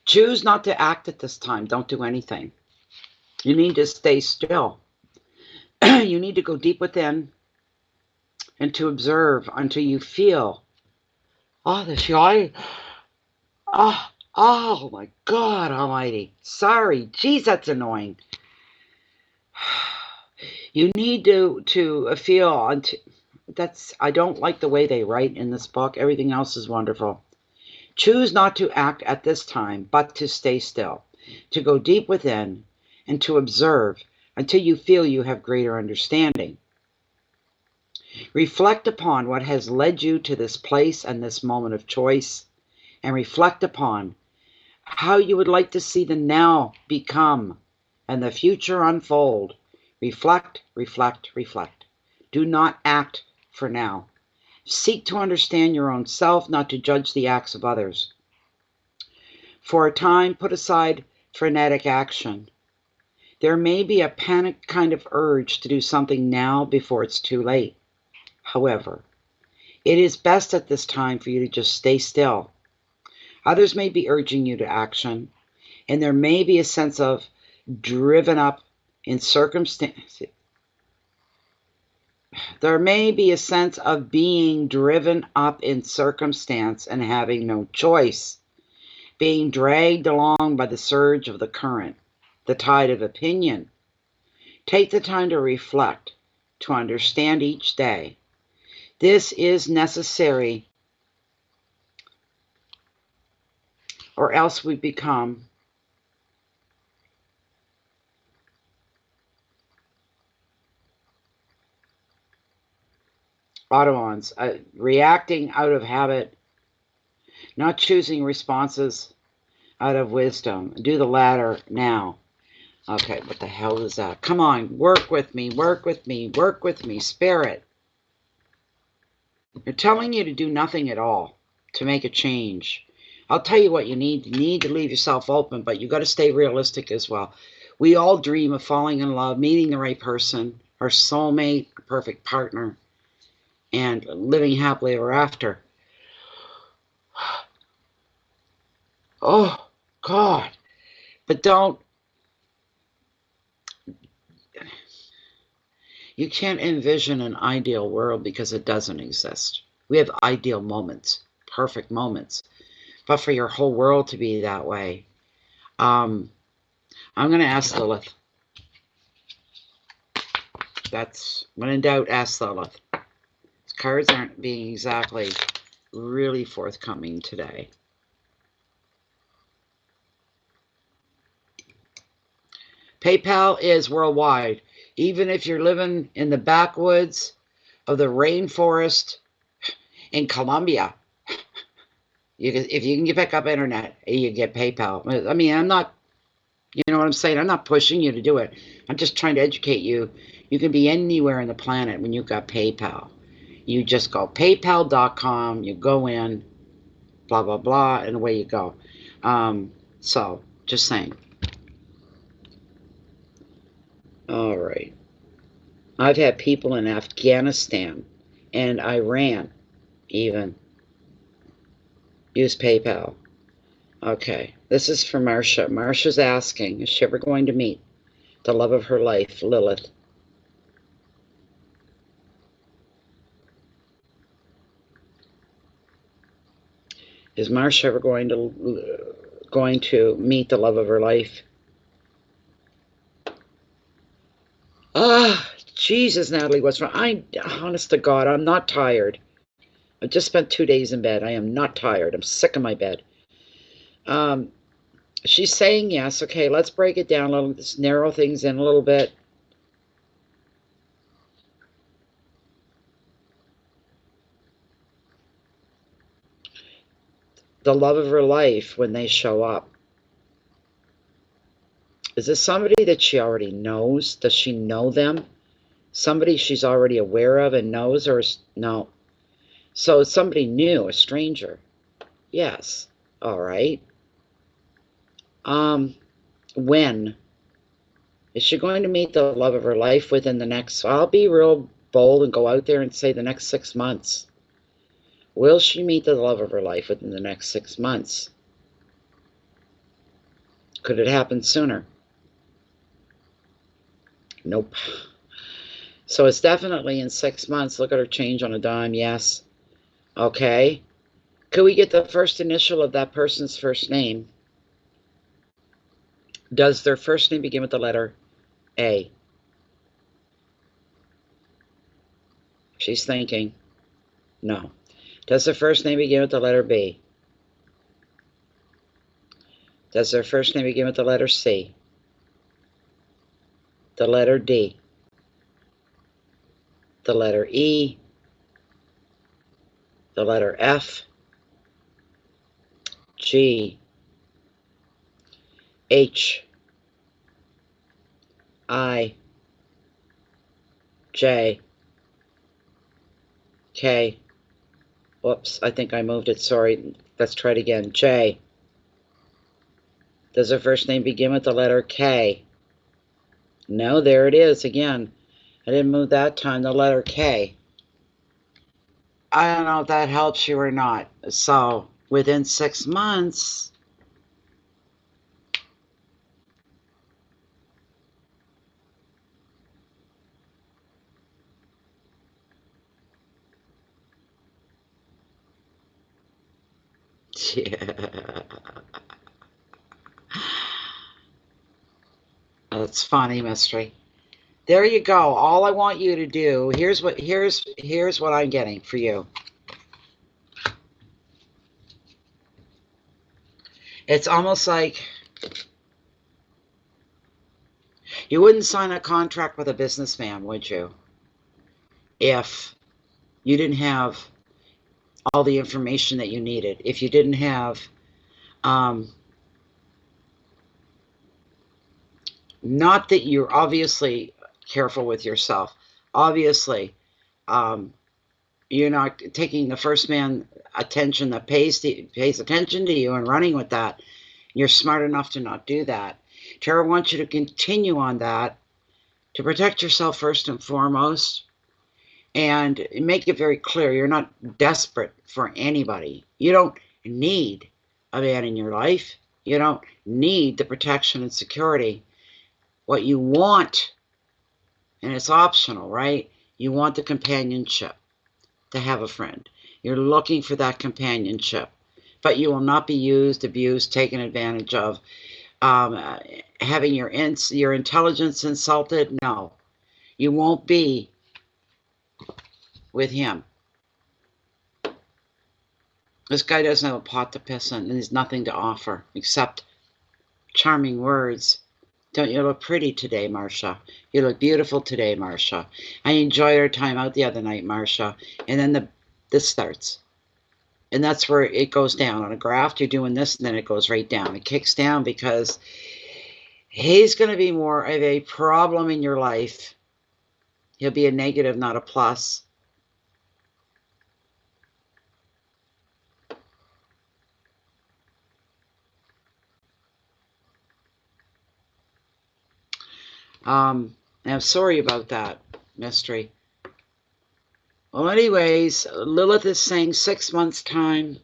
Choose not to act at this time. Don't do anything. You need to stay still. You need to go deep within and to observe until you feel, oh, the joy. Oh my God almighty. Sorry. Geez, that's annoying. You need to feel, I don't like the way they write in this book. Everything else is wonderful. Choose not to act at this time, but to stay still, to go deep within and to observe until you feel you have greater understanding. Reflect upon what has led you to this place and this moment of choice, and reflect upon how you would like to see the now become and the future unfold. Reflect, reflect, reflect. Do not act for now. Seek to understand your own self, not to judge the acts of others. For a time, put aside frenetic action. There may be a panic kind of urge to do something now before it's too late. However, it is best at this time for you to just stay still. Others may be urging you to action, and there may be a sense of driven up in circumstance. There may be a sense of being driven up in circumstance and having no choice, being dragged along by the surge of the current, the tide of opinion. Take the time to reflect, to understand each day. This is necessary, or else we become automatons, reacting out of habit, not choosing responses out of wisdom. Do the latter now. Okay, what the hell is that? Come on, work with me, work with me, work with me, Spirit. They're telling you to do nothing at all, to make a change. I'll tell you what you need. You need to leave yourself open, but you got to stay realistic as well. We all dream of falling in love, meeting the right person, our soulmate, our perfect partner, and living happily ever after. Oh, God. But don't. You can't envision an ideal world because it doesn't exist. We have ideal moments, perfect moments. But for your whole world to be that way, I'm going to ask Lilith. That's, when in doubt, ask Lilith. These cards aren't being exactly really forthcoming today. PayPal is worldwide. Even if you're living in the backwoods of the rainforest in Colombia, if you can pick up internet, you get PayPal. I mean, I'm not, you know what I'm saying? I'm not pushing you to do it. I'm just trying to educate you. You can be anywhere on the planet when you've got PayPal. You just go paypal.com, you go in, blah, blah, blah, and away you go. So, just saying. All right. I've had people in Afghanistan and Iran even use PayPal. Okay, this is for Marcia. Marcia's asking, is she ever going to meet the love of her life, Lilith? Is Marcia ever going to meet the love of her life? Jesus, Natalie, what's wrong? Honest to God, I'm not tired. I just spent 2 days in bed. I am not tired. I'm sick of my bed. She's saying yes. Okay, let's break it down a little. Let's narrow things in a little bit. The love of her life when they show up. Is this somebody that she already knows? Does she know them? Somebody she's already aware of and knows, or no? So it's somebody new, a stranger. Yes. All right. When is she going to meet the love of her life within the next? I'll be real bold and go out there and say the next 6 months. Will she meet the love of her life within the next 6 months? Could it happen sooner? Nope. So it's definitely in 6 months. Look at her change on a dime. Yes. Okay. Could we get the first initial of that person's first name? Does their first name begin with the letter A? She's thinking. No. Does their first name begin with the letter B? Does their first name begin with the letter C? The letter D? The letter E? The letter F? G? H? I? J? K? Whoops, I think I moved it. Sorry. Let's try it again. J? Does her first name begin with the letter K? No, there it is again. I didn't move that time. The letter K. I don't know if that helps you or not. So within 6 months, yeah. That's funny, mystery. There you go. All I want you to do, here's what I'm getting for you. It's almost like you wouldn't sign a contract with a businessman, would you? If you didn't have all the information that you needed, if you didn't have not that you're obviously careful with yourself. Obviously, you're not taking the first man attention that pays attention to you and running with that. You're smart enough to not do that. Tara wants you to continue on that, to protect yourself first and foremost, and make it very clear you're not desperate for anybody. You don't need a man in your life. You don't need the protection and security. What you want, and it's optional, right? You want the companionship, to have a friend. You're looking for that companionship, but you will not be used, abused, taken advantage of, having your intelligence insulted. No, you won't be with him. This guy doesn't have a pot to piss in, and there's nothing to offer except charming words. Don't you look pretty today, Marcia? You look beautiful today, Marcia. I enjoyed our time out the other night, Marcia. And then this starts. And that's where it goes down. On a graph, you're doing this, and then it goes right down. It kicks down because he's going to be more of a problem in your life. He'll be a negative, not a plus. I'm sorry about that. mystery. Well, anyways, Lilith is saying 6 months' time,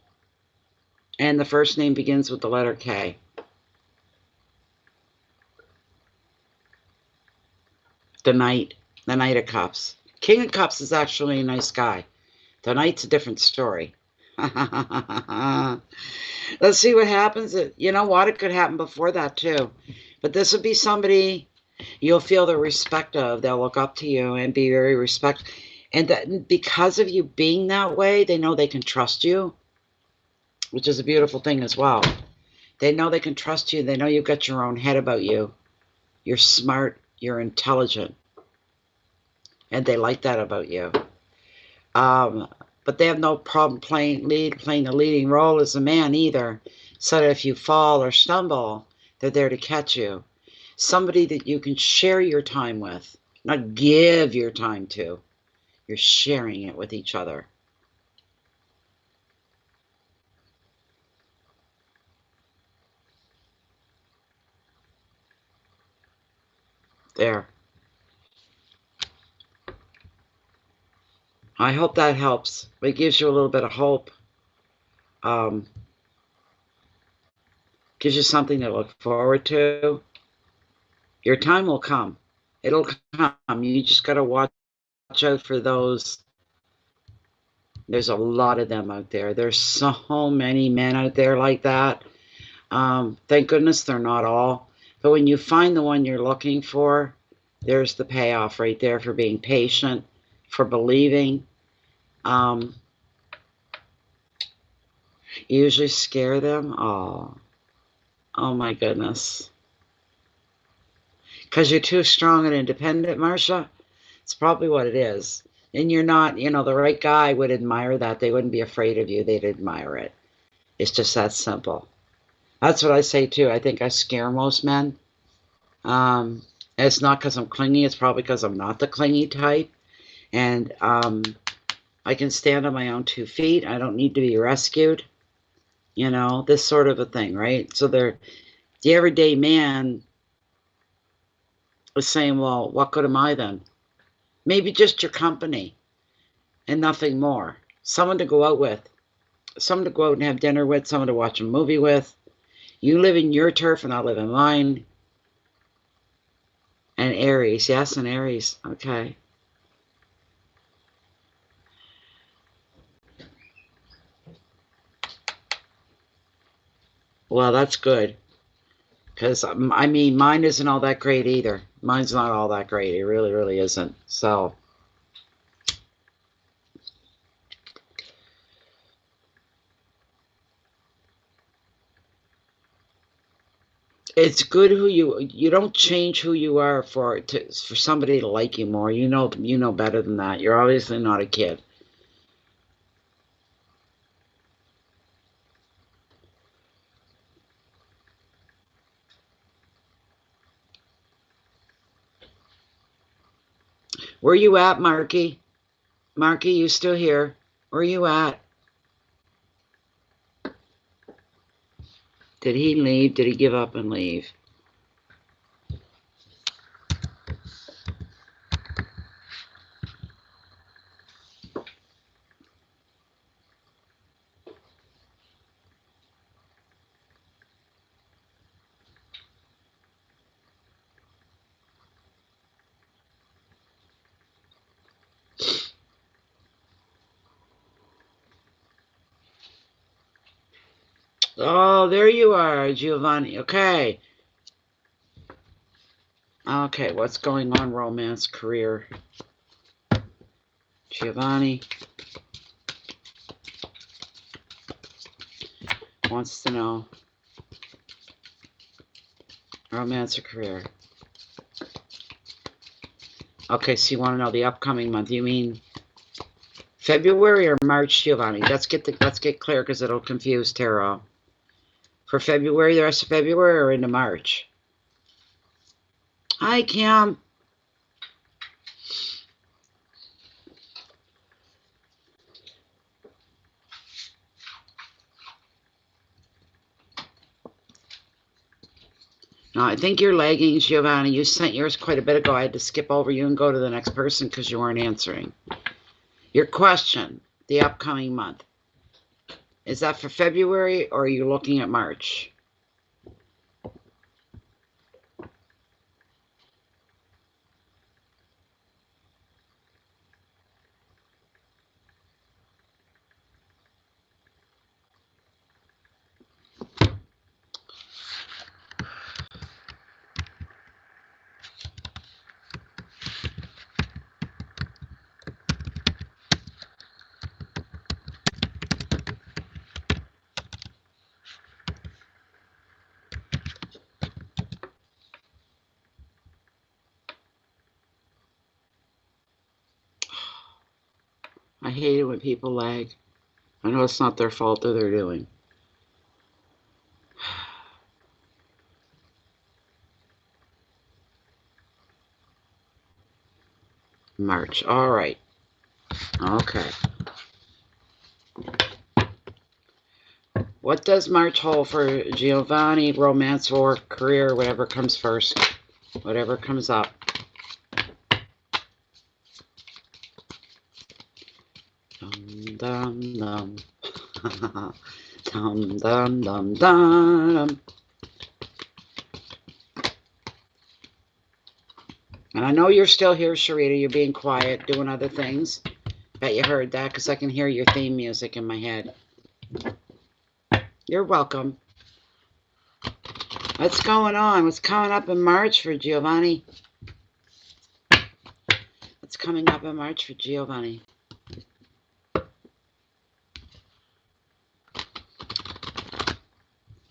and the first name begins with the letter K. The Knight of Cups. King of Cups is actually a nice guy. The Knight's a different story. Let's see what happens. You know what? It could happen before that, too. But this would be somebody you'll feel the respect of. They'll look up to you and be very respectful. And that because of you being that way, they know they can trust you, which is a beautiful thing as well. They know they can trust you. They know you've got your own head about you. You're smart. You're intelligent. And they like that about you. But they have no problem playing a leading role as a man either. So that if you fall or stumble, they're there to catch you. Somebody that you can share your time with, not give your time to. You're sharing it with each other. There. I hope that helps. It gives you a little bit of hope. Gives you something to look forward to. Your time will come. It'll come. You just got to watch out for those. There's a lot of them out there. There's so many men out there like that. Thank goodness they're not all. But when you find the one you're looking for, there's the payoff right there for being patient, for believing. You usually scare them. Oh my goodness. Because you're too strong and independent, Marsha? It's probably what it is. And you're not, the right guy would admire that. They wouldn't be afraid of you. They'd admire it. It's just that simple. That's what I say, too. I think I scare most men. It's not because I'm clingy. It's probably because I'm not the clingy type. And I can stand on my own 2 feet. I don't need to be rescued. This sort of a thing, right? So the everyday man was saying, well, what good am I then? Maybe just your company and nothing more. Someone to go out with. Someone to go out and have dinner with. Someone to watch a movie with. You live in your turf and I live in mine. And Aries. Yes, and Aries. Okay. Well, that's good. Because, mine isn't all that great either. Mine's not all that great. It really, really isn't. So, it's good who you don't change who you are for somebody to like you more. You know better than that. You're obviously not a kid. Where you at, Marky? Marky, you still here? Where you at? Did he leave? Did he give up and leave? Oh, there you are, Giovanni. Okay. Okay, what's going on? Romance, career. Giovanni wants to know. Romance or career. Okay, so you want to know the upcoming month. You mean February or March, Giovanni? Let's get clear because it'll confuse tarot. For February, the rest of February, or into March? Hi, Kim. No, I think you're lagging, Giovanni. You sent yours quite a bit ago. I had to skip over you and go to the next person because you weren't answering. Your question, the upcoming month. Is that for February or are you looking at March? I hate it when people lag. I know it's not their fault that they're doing. March. All right. Okay. What does March hold for Giovanni, romance, or career, whatever comes first? Whatever comes up. Dum dum dum. Dum dum dum dum. And I know you're still here, Sharita. You're being quiet, doing other things. Bet you heard that because I can hear your theme music in my head. You're welcome. What's going on? What's coming up in March for Giovanni? What's coming up in March for Giovanni?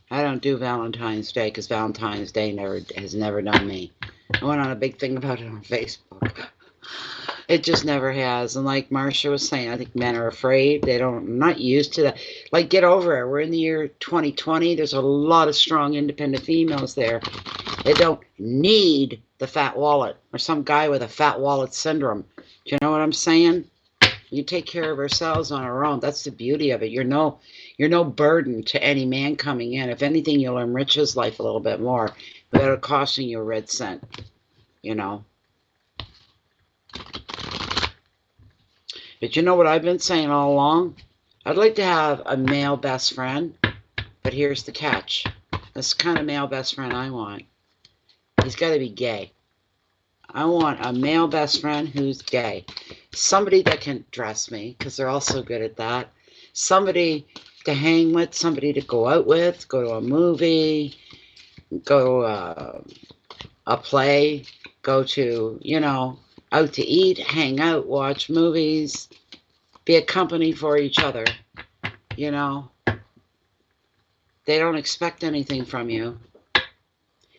I don't do Valentine's Day because Valentine's Day has never done me. I went on a big thing about it on Facebook. It just never has. And like Marcia was saying, I think men are afraid. Not used to that. Like, get over it. We're in the year 2020. There's a lot of strong independent females there. They don't need the fat wallet or some guy with a fat wallet syndrome. Do you know what I'm saying? You take care of ourselves on our own. That's the beauty of it. You're no burden to any man coming in. If anything, you'll enrich his life a little bit more without it costing you a red cent. You know. But you know what I've been saying all along? I'd like to have a male best friend, but here's the catch. That's the kind of male best friend I want. He's got to be gay. I want a male best friend who's gay. Somebody that can dress me, because they're also good at that. Somebody to hang with, somebody to go out with, go to a movie, go a play, go to, out to eat, hang out, watch movies, be a company for each other, They don't expect anything from you.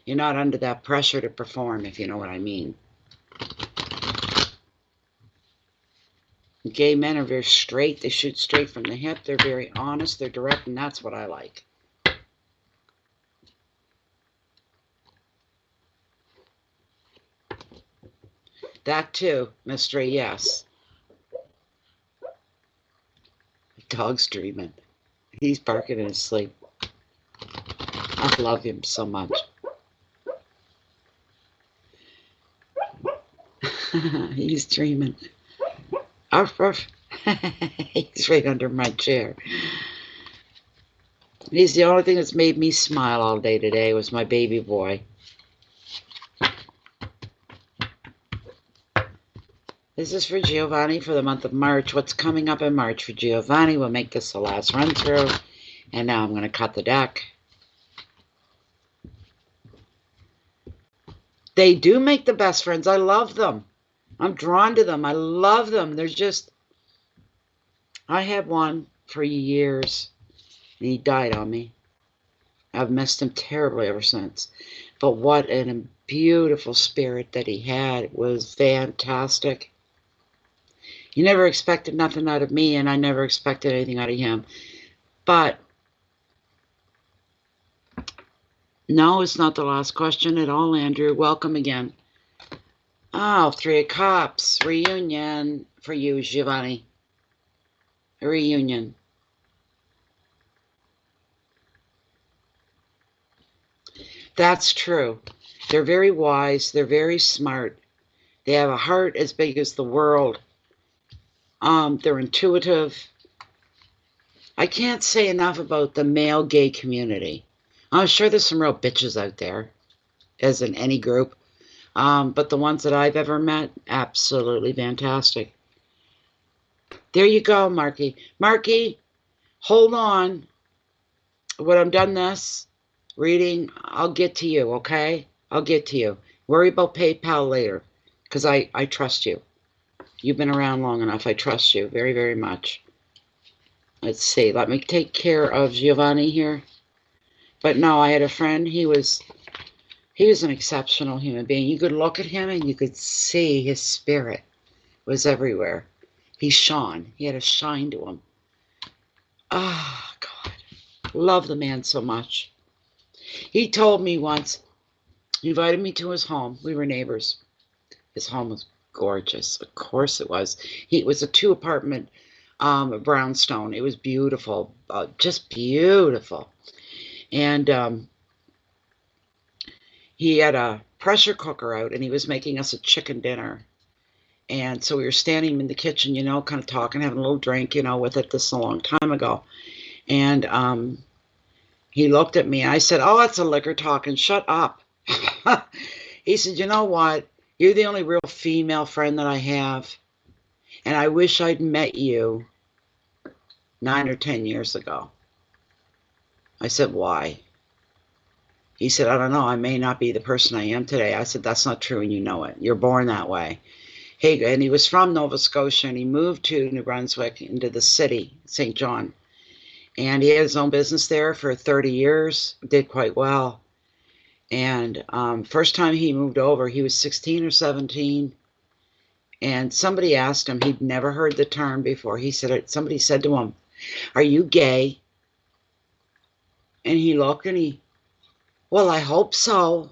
You're not under that pressure to perform, if you know what I mean. Gay men are very straight. They shoot straight from the hip. They're very honest. They're direct, and that's what I like. That too, Mystery, yes. The dog's dreaming. He's barking in his sleep. I love him so much. He's dreaming. Arf, arf. He's right under my chair. He's the only thing that's made me smile all day today was my baby boy. This is for Giovanni for the month of March. What's coming up in March for Giovanni? We'll make this the last run through. And now I'm going to cut the deck. They do make the best friends. I love them. I'm drawn to them. I love them. There's just... I had one for years. And he died on me. I've missed him terribly ever since. But what a beautiful spirit that he had. It was fantastic. He never expected nothing out of me, and I never expected anything out of him. But no, it's not the last question at all, Andrew. Welcome again. Oh, 3 of Cups. Reunion for you, Giovanni. A reunion. That's true. They're very wise. They're very smart. They have a heart as big as the world. They're intuitive. I can't say enough about the male gay community. I'm sure there's some real bitches out there, as in any group. But the ones that I've ever met, absolutely fantastic. There you go, Marky. Marky, hold on. When I'm done this reading, I'll get to you, okay? I'll get to you. Worry about PayPal later, because I trust you. You've been around long enough. I trust you very, very much. Let's see. Let me take care of Giovanni here. But no, I had a friend. He was an exceptional human being. You could look at him and you could see his spirit was everywhere. He shone. He had a shine to him. Ah, God. Love the man so much. He told me once, he invited me to his home. We were neighbors. His home was gorgeous. Of course it was. It was a 2-apartment brownstone. It was beautiful. Just beautiful. And he had a pressure cooker out, and he was making us a chicken dinner. And so we were standing in the kitchen, you know, kind of talking, having a little drink, you know, with it. This is a long time ago. And he looked at me. I said, "Oh, that's a liquor talking. Shut up." He said, "You know what? You're the only real female friend that I have. And I wish I'd met you 9 or 10 years ago." I said, "Why?" He said, "I don't know. I may not be the person I am today." I said, "That's not true, and you know it. You're born that way." Hey, and he was from Nova Scotia, and he moved to New Brunswick into the city, St. John. And he had his own business there for 30 years, did quite well. And first time he moved over, he was 16 or 17. And somebody asked him, he'd never heard the term before. He said, somebody said to him, "Are you gay?" And he looked and "Well, I hope so.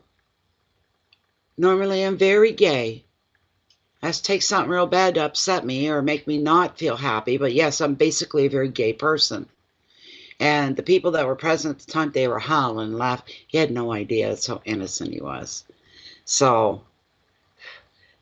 Normally I'm very gay. It has to take something real bad to upset me or make me not feel happy. But yes, I'm basically a very gay person." And the people that were present at the time, they were howling and laughing. He had no idea. That's how innocent he was. So,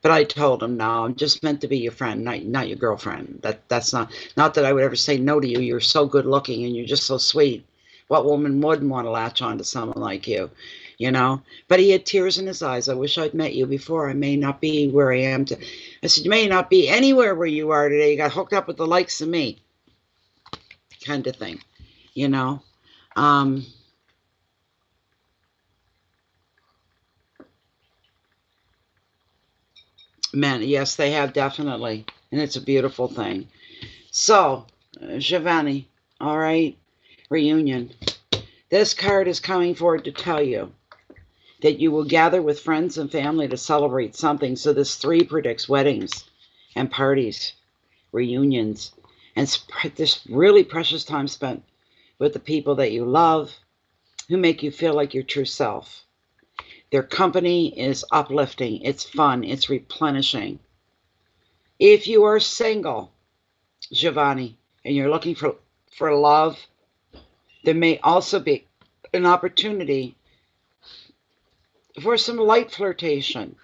but I told him, "No, I'm just meant to be your friend, not your girlfriend. That's not that I would ever say no to you. You're so good looking and you're just so sweet. What woman wouldn't want to latch on to someone like you, you know?" But he had tears in his eyes. "I wish I'd met you before. I may not be where I am." I said, "You may not be anywhere where you are today. You got hooked up with the likes of me," kind of thing, you know? Men, yes, they have, definitely. And it's a beautiful thing. So, Giovanni, all right, reunion. This card is coming forward to tell you that you will gather with friends and family to celebrate something. So this 3 predicts weddings and parties, reunions, and this really precious time spent with the people that you love, who make you feel like your true self. Their company is uplifting, it's fun, it's replenishing. If you are single, Giovanni, and you're looking for love, there may also be an opportunity for some light flirtation.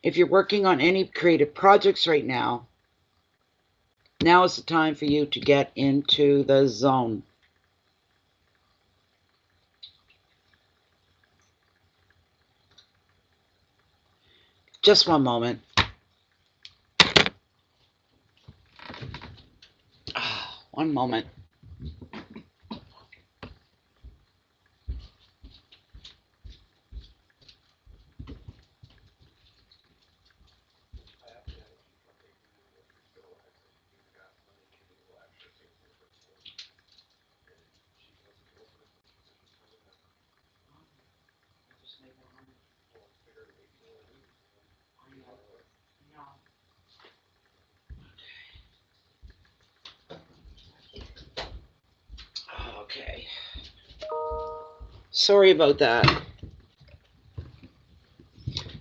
If you're working on any creative projects right now, now is the time for you to get into the zone. Just one moment. One moment. Okay. Sorry about that.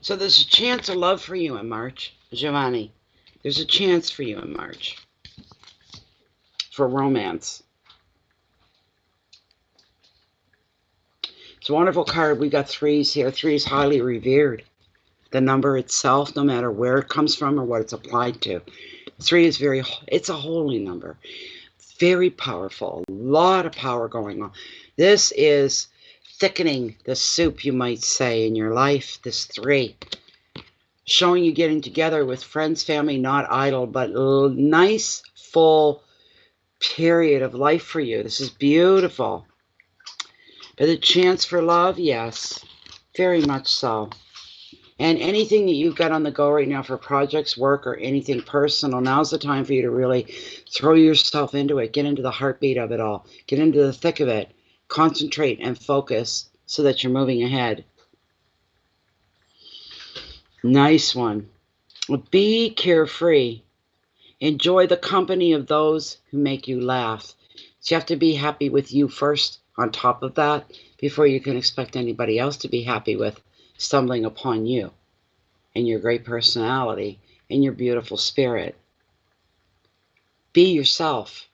So there's a chance of love for you in March, Giovanni. There's a chance for you in March for romance. It's a wonderful card. We got threes here. Three is highly revered. The number itself, no matter where it comes from or what it's applied to. Three is it's a holy number. Very powerful. A lot of power going on. This is thickening the soup, you might say, in your life. This three. Showing you getting together with friends, family, not idle, but a nice, full period of life for you. This is beautiful. But the chance for love, yes, very much so. And anything that you've got on the go right now for projects, work, or anything personal, now's the time for you to really throw yourself into it. Get into the heartbeat of it all. Get into the thick of it. Concentrate and focus so that you're moving ahead. Nice one. Be carefree. Enjoy the company of those who make you laugh. So you have to be happy with you first on top of that before you can expect anybody else to be happy with stumbling upon you and your great personality and your beautiful spirit. Be yourself.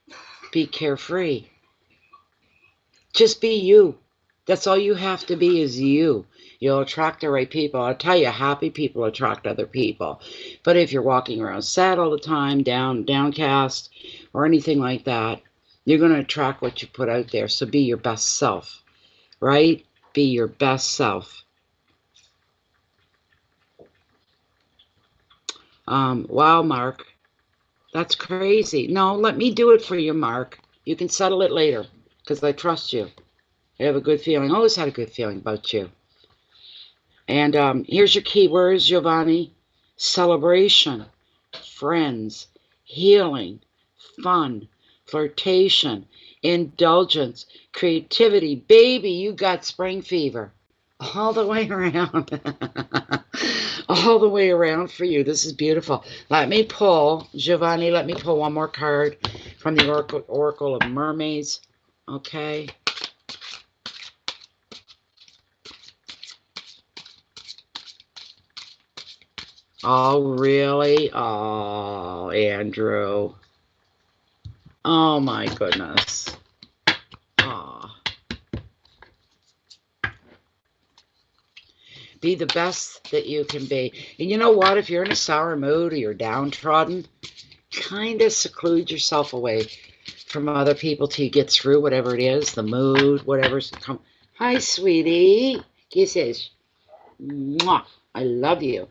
Be carefree. Just be you. That's all you have to be, is you. You'll attract the right people. I'll tell you, happy people attract other people. But if you're walking around sad all the time, downcast, or anything like that, you're going to attract what you put out there. So be your best self, right? Be your best self. Wow, Mark. That's crazy. No, let me do it for you, Mark. You can settle it later because I trust you. I have a good feeling. I always had a good feeling about you. And here's your keywords, Giovanni. Celebration, friends, healing, fun, flirtation, indulgence, creativity. Baby, you got spring fever. All the way around. All the way around for you. This is beautiful. Let me pull, Giovanni, let me pull one more card from the Oracle of Mermaids. Okay. Oh, really? Oh, Andrew. Oh, my goodness. Oh. Be the best that you can be. And you know what? If you're in a sour mood or you're downtrodden, kind of seclude yourself away from other people till you get through whatever it is, the mood, whatever's come. Hi, sweetie. Kisses. Mwah. I love you.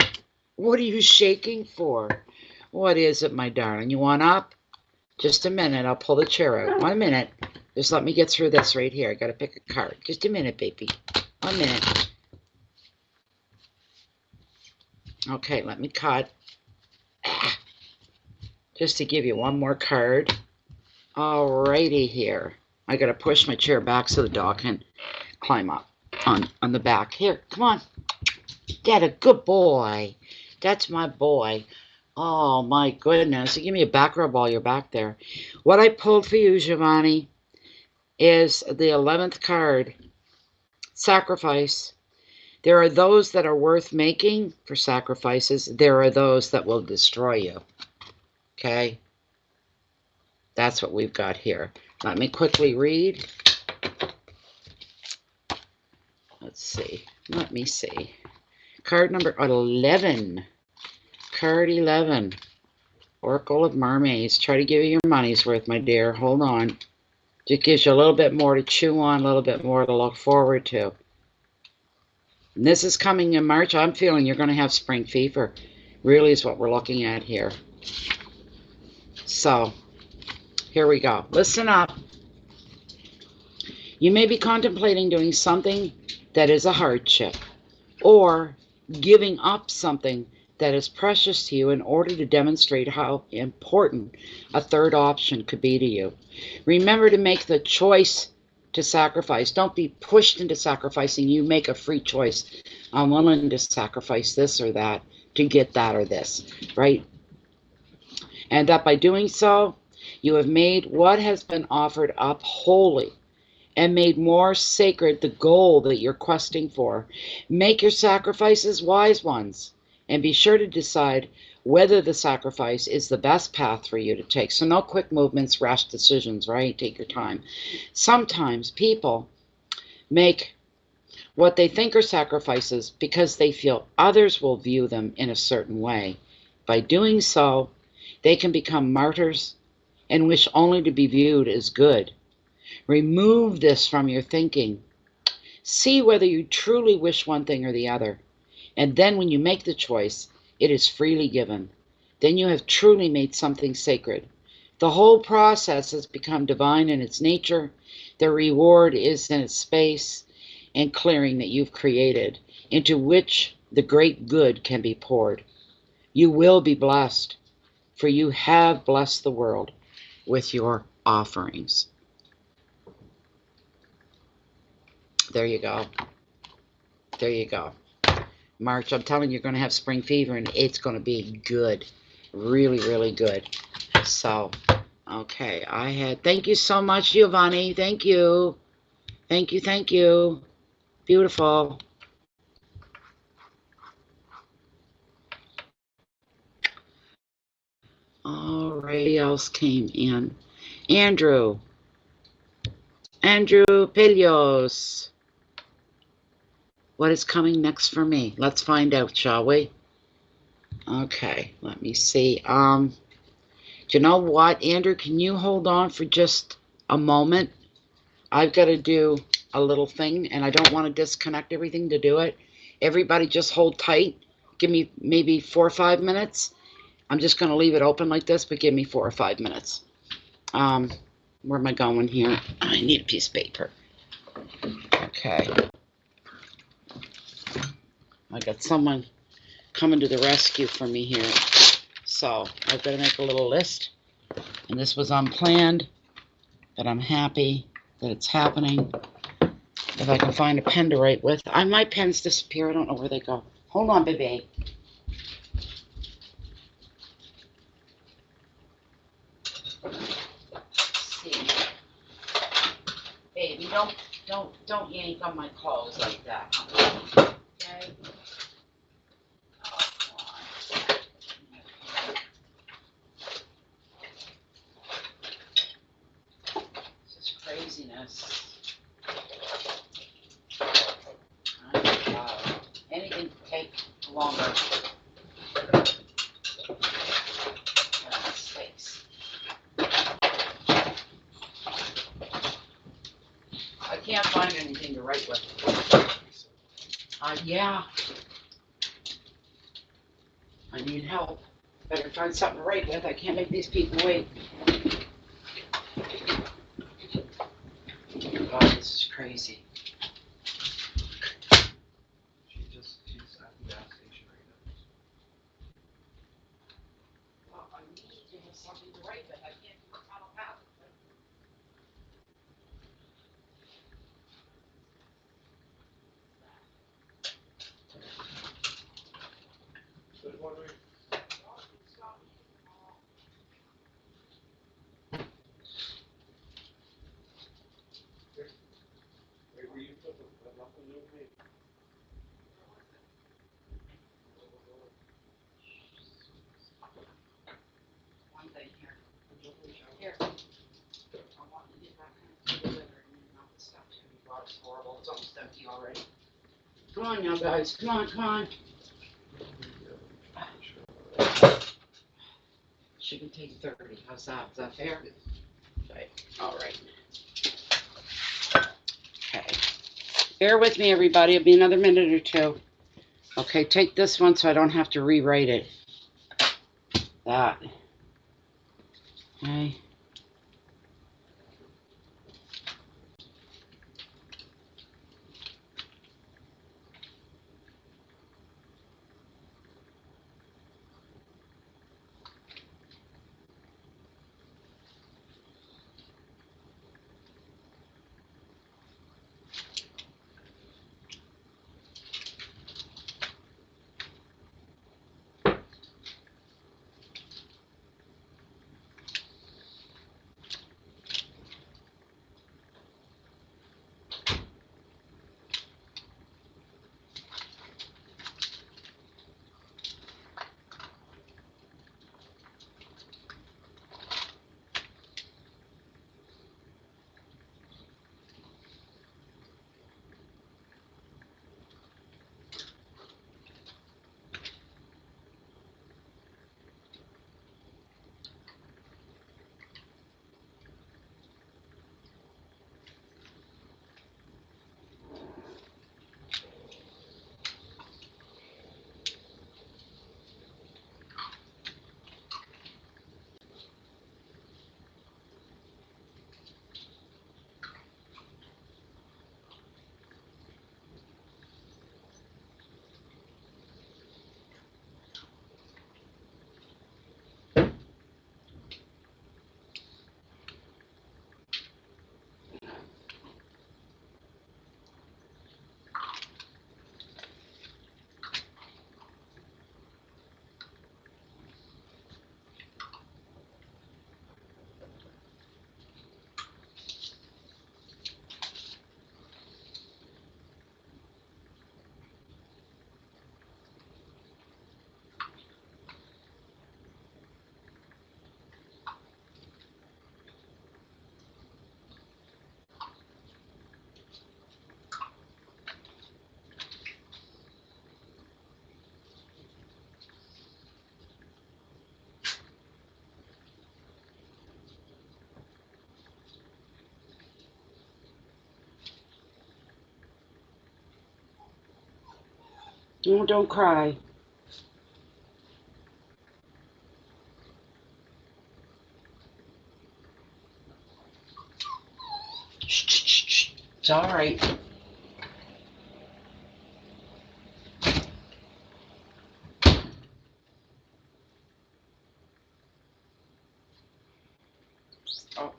What are you shaking for? What is it, my darling? You want up? Just a minute. I'll pull the chair out. 1 minute. Just let me get through this right here. I got to pick a card. Just a minute, baby. 1 minute. Okay, let me cut. Just to give you one more card. Alrighty here. I got to push my chair back so the dog can climb up on the back. Here, come on. Dad, a good boy. That's my boy. Oh, my goodness. You give me a back rub while you're back there. What I pulled for you, Giovanni, is the 11th card. Sacrifice. There are those that are worth making for sacrifices. There are those that will destroy you. Okay? That's what we've got here. Let me quickly read. Let's see. Let me see. Card number 11. Card 11. Oracle of Mermaids. Try to give you your money's worth, my dear. Hold on. Just gives you a little bit more to chew on, a little bit more to look forward to. And this is coming in March. I'm feeling you're going to have spring fever. Really is what we're looking at here. So, here we go. Listen up. You may be contemplating doing something that is a hardship, or giving up something that is precious to you in order to demonstrate how important a third option could be to you. Remember to make the choice to sacrifice. Don't be pushed into sacrificing. You make a free choice. I'm willing to sacrifice this or that to get that or this, right? And that by doing so, you have made what has been offered up holy and made more sacred the goal that you're questing for. Make your sacrifices wise ones, and be sure to decide whether the sacrifice is the best path for you to take. So no quick movements, rash decisions, right? Take your time. Sometimes people make what they think are sacrifices because they feel others will view them in a certain way. By doing so, they can become martyrs and wish only to be viewed as good. Remove this from your thinking. See whether you truly wish one thing or the other. And then when you make the choice, it is freely given. Then you have truly made something sacred. The whole process has become divine in its nature. The reward is in its space and clearing that you've created, into which the great good can be poured. You will be blessed, for you have blessed the world with your offerings. There you go. There you go. March, I'm telling you, you're going to have spring fever, and it's going to be good. Really, really good. So, okay, thank you so much, Giovanni. Thank you. Thank you, thank you. Beautiful. Alrighty, else came in. Andrew Pelios. What is coming next for me? Let's find out, shall we? Okay, let me see. Do you know what, Andrew? Can you hold on for just a moment? I've got to do a little thing, and I don't want to disconnect everything to do it. Everybody just hold tight. Give me maybe 4 or 5 minutes. I'm just going to leave it open like this, but give me 4 or 5 minutes. Where am I going here? I need a piece of paper. Okay. I got someone coming to the rescue for me here. So I've got to make a little list. And this was unplanned, but I'm happy that it's happening. If I can find a pen to write with. My pens disappear. I don't know where they go. Hold on, baby. See. Baby, don't yank on my clothes like that. Okay? This is craziness. Anything to take longer. Space. I can't find anything to write with. Yeah. I need help. Better find something to write with. I can't make these people wait. God, this is crazy. She's at the gas station right now. Well, I need to have something to write with. I can't do it telepathically. Good morning. Where you put them? Nothing new to me. One thing here. Here. I want to get that kind of delivered and not the stuff to be bought. It's horrible. It's almost empty already. Come on now, guys. Come on, come on. She can take 30. How's that? Is that fair? Okay. All right. Okay. Bear with me, everybody. It'll be another minute or two. Okay, take this one so I don't have to rewrite it. That. Okay. Oh, don't cry. Shh, shh, shh, shh. It's all right. Oh.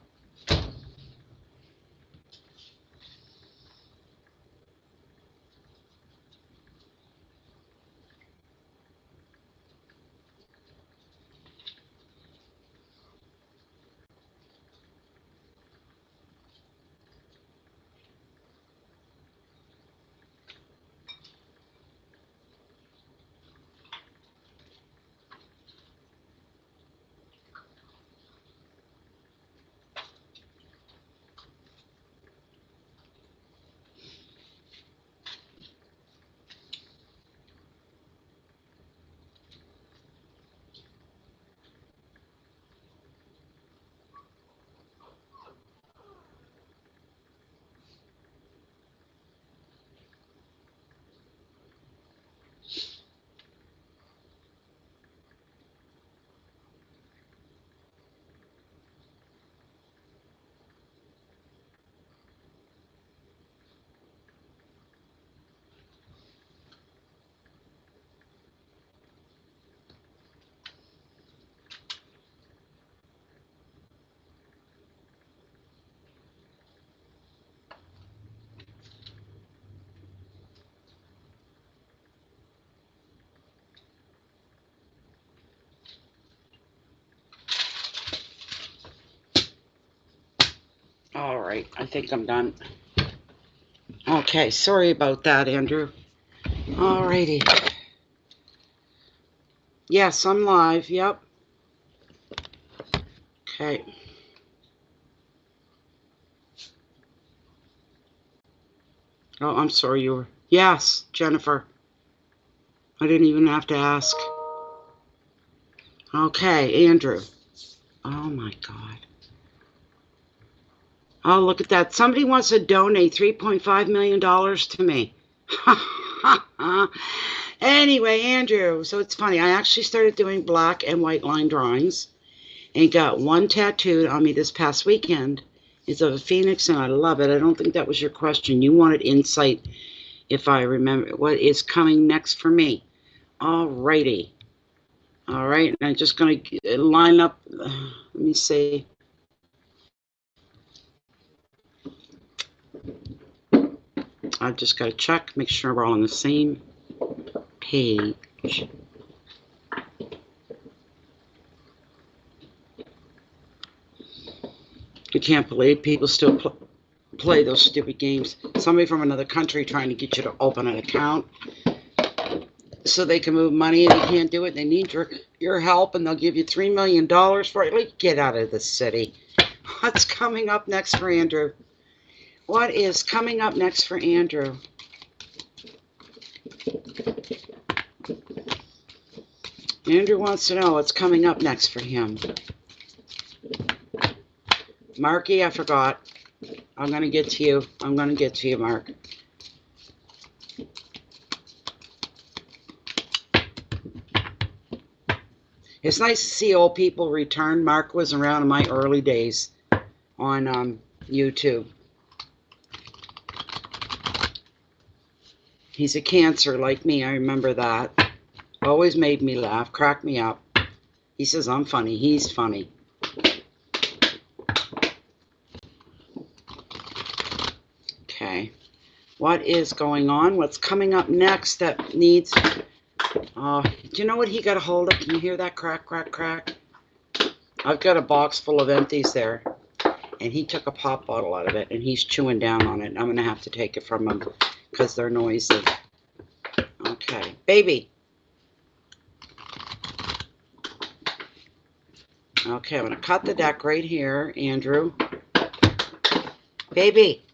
All right, I think I'm done. Okay, sorry about that, Andrew. All righty. Yes, I'm live. Yep. Okay. Oh, I'm sorry you were. Yes, Jennifer. I didn't even have to ask. Okay, Andrew. Oh my God. Oh, look at that. Somebody wants to donate $3.5 million to me. Anyway, Andrew, so it's funny. I actually started doing black and white line drawings and got one tattooed on me this past weekend. It's of a phoenix and I love it. I don't think that was your question. You wanted insight, if I remember, what is coming next for me. All righty. All right, and I'm just going to line up. Let me see. I've just got to check, make sure we're all on the same page. You can't believe people still play those stupid games. Somebody from another country trying to get you to open an account so they can move money and you can't do it. They need your help and they'll give you $3 million for it. Like, get out of the city. What's coming up next for Andrew? What is coming up next for Andrew? Andrew wants to know what's coming up next for him. Marky, I forgot. I'm going to get to you. I'm going to get to you, Mark. It's nice to see old people return. Mark was around in my early days on YouTube. He's a cancer like me. I remember that. Always made me laugh, cracked me up. He says I'm funny. He's funny. Okay. What is going on? What's coming up next that needs... do you know what he got a hold of? Can you hear that crack, crack, crack? I've got a box full of empties there. And he took a pop bottle out of it. And he's chewing down on it. I'm going to have to take it from him because they're noisy. Okay. Baby. Okay, I'm going to cut the deck right here, Andrew. Baby.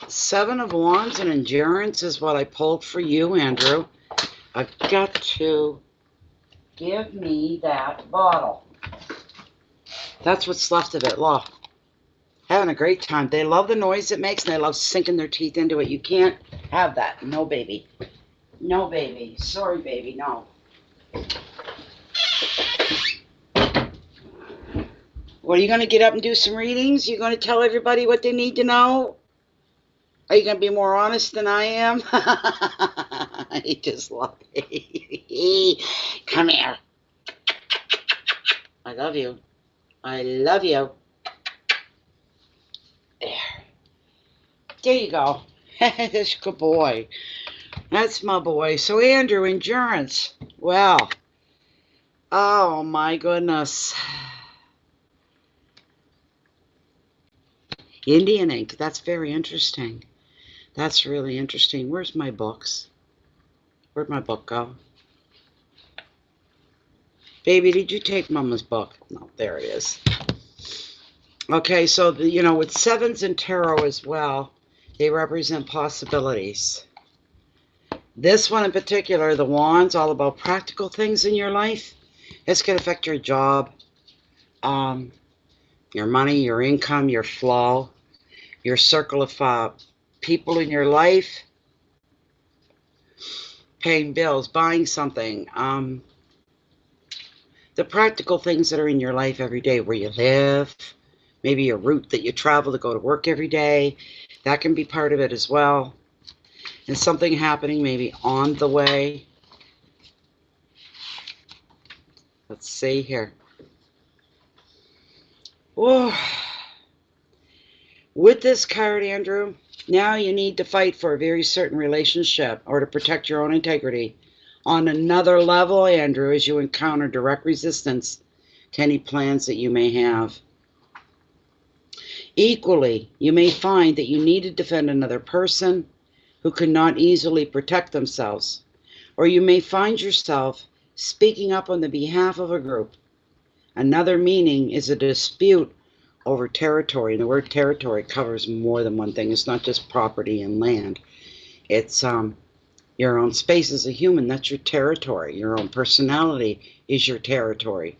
Seven of Wands and Endurance is what I pulled for you, Andrew. I've got to give me that bottle. That's what's left of it. Look. having a great time. They love the noise it makes, and they love sinking their teeth into it. You can't have that. No, baby. No, baby. Sorry, baby. No. What, are you going to get up and do some readings? You going to tell everybody what they need to know? Are you going to be more honest than I am? I just love it. Come here. I love you. I love you. There. There you go. That's a good boy. That's my boy. So, Andrew, endurance. Well, oh my goodness. Indian ink. That's very interesting. That's really interesting. Where's my books? Where'd my book go? Baby, did you take Mama's book? No, there it is. Okay, so, with sevens and tarot as well, they represent possibilities. This one in particular, the wands, all about practical things in your life. This could affect your job, your money, your income, your flow, your circle of people in your life, paying bills, buying something, the practical things that are in your life every day, where you live, maybe a route that you travel to go to work every day. That can be part of it as well. And something happening maybe on the way. Let's see here. Oh. With this card, Andrew, now you need to fight for a very certain relationship or to protect your own integrity. On another level, Andrew, as you encounter direct resistance to any plans that you may have. Equally, you may find that you need to defend another person who cannot easily protect themselves, or you may find yourself speaking up on the behalf of a group. Another meaning is a dispute over territory. And the word territory covers more than one thing. It's not just property and land. It's your own space as a human. That's your territory. Your own personality is your territory.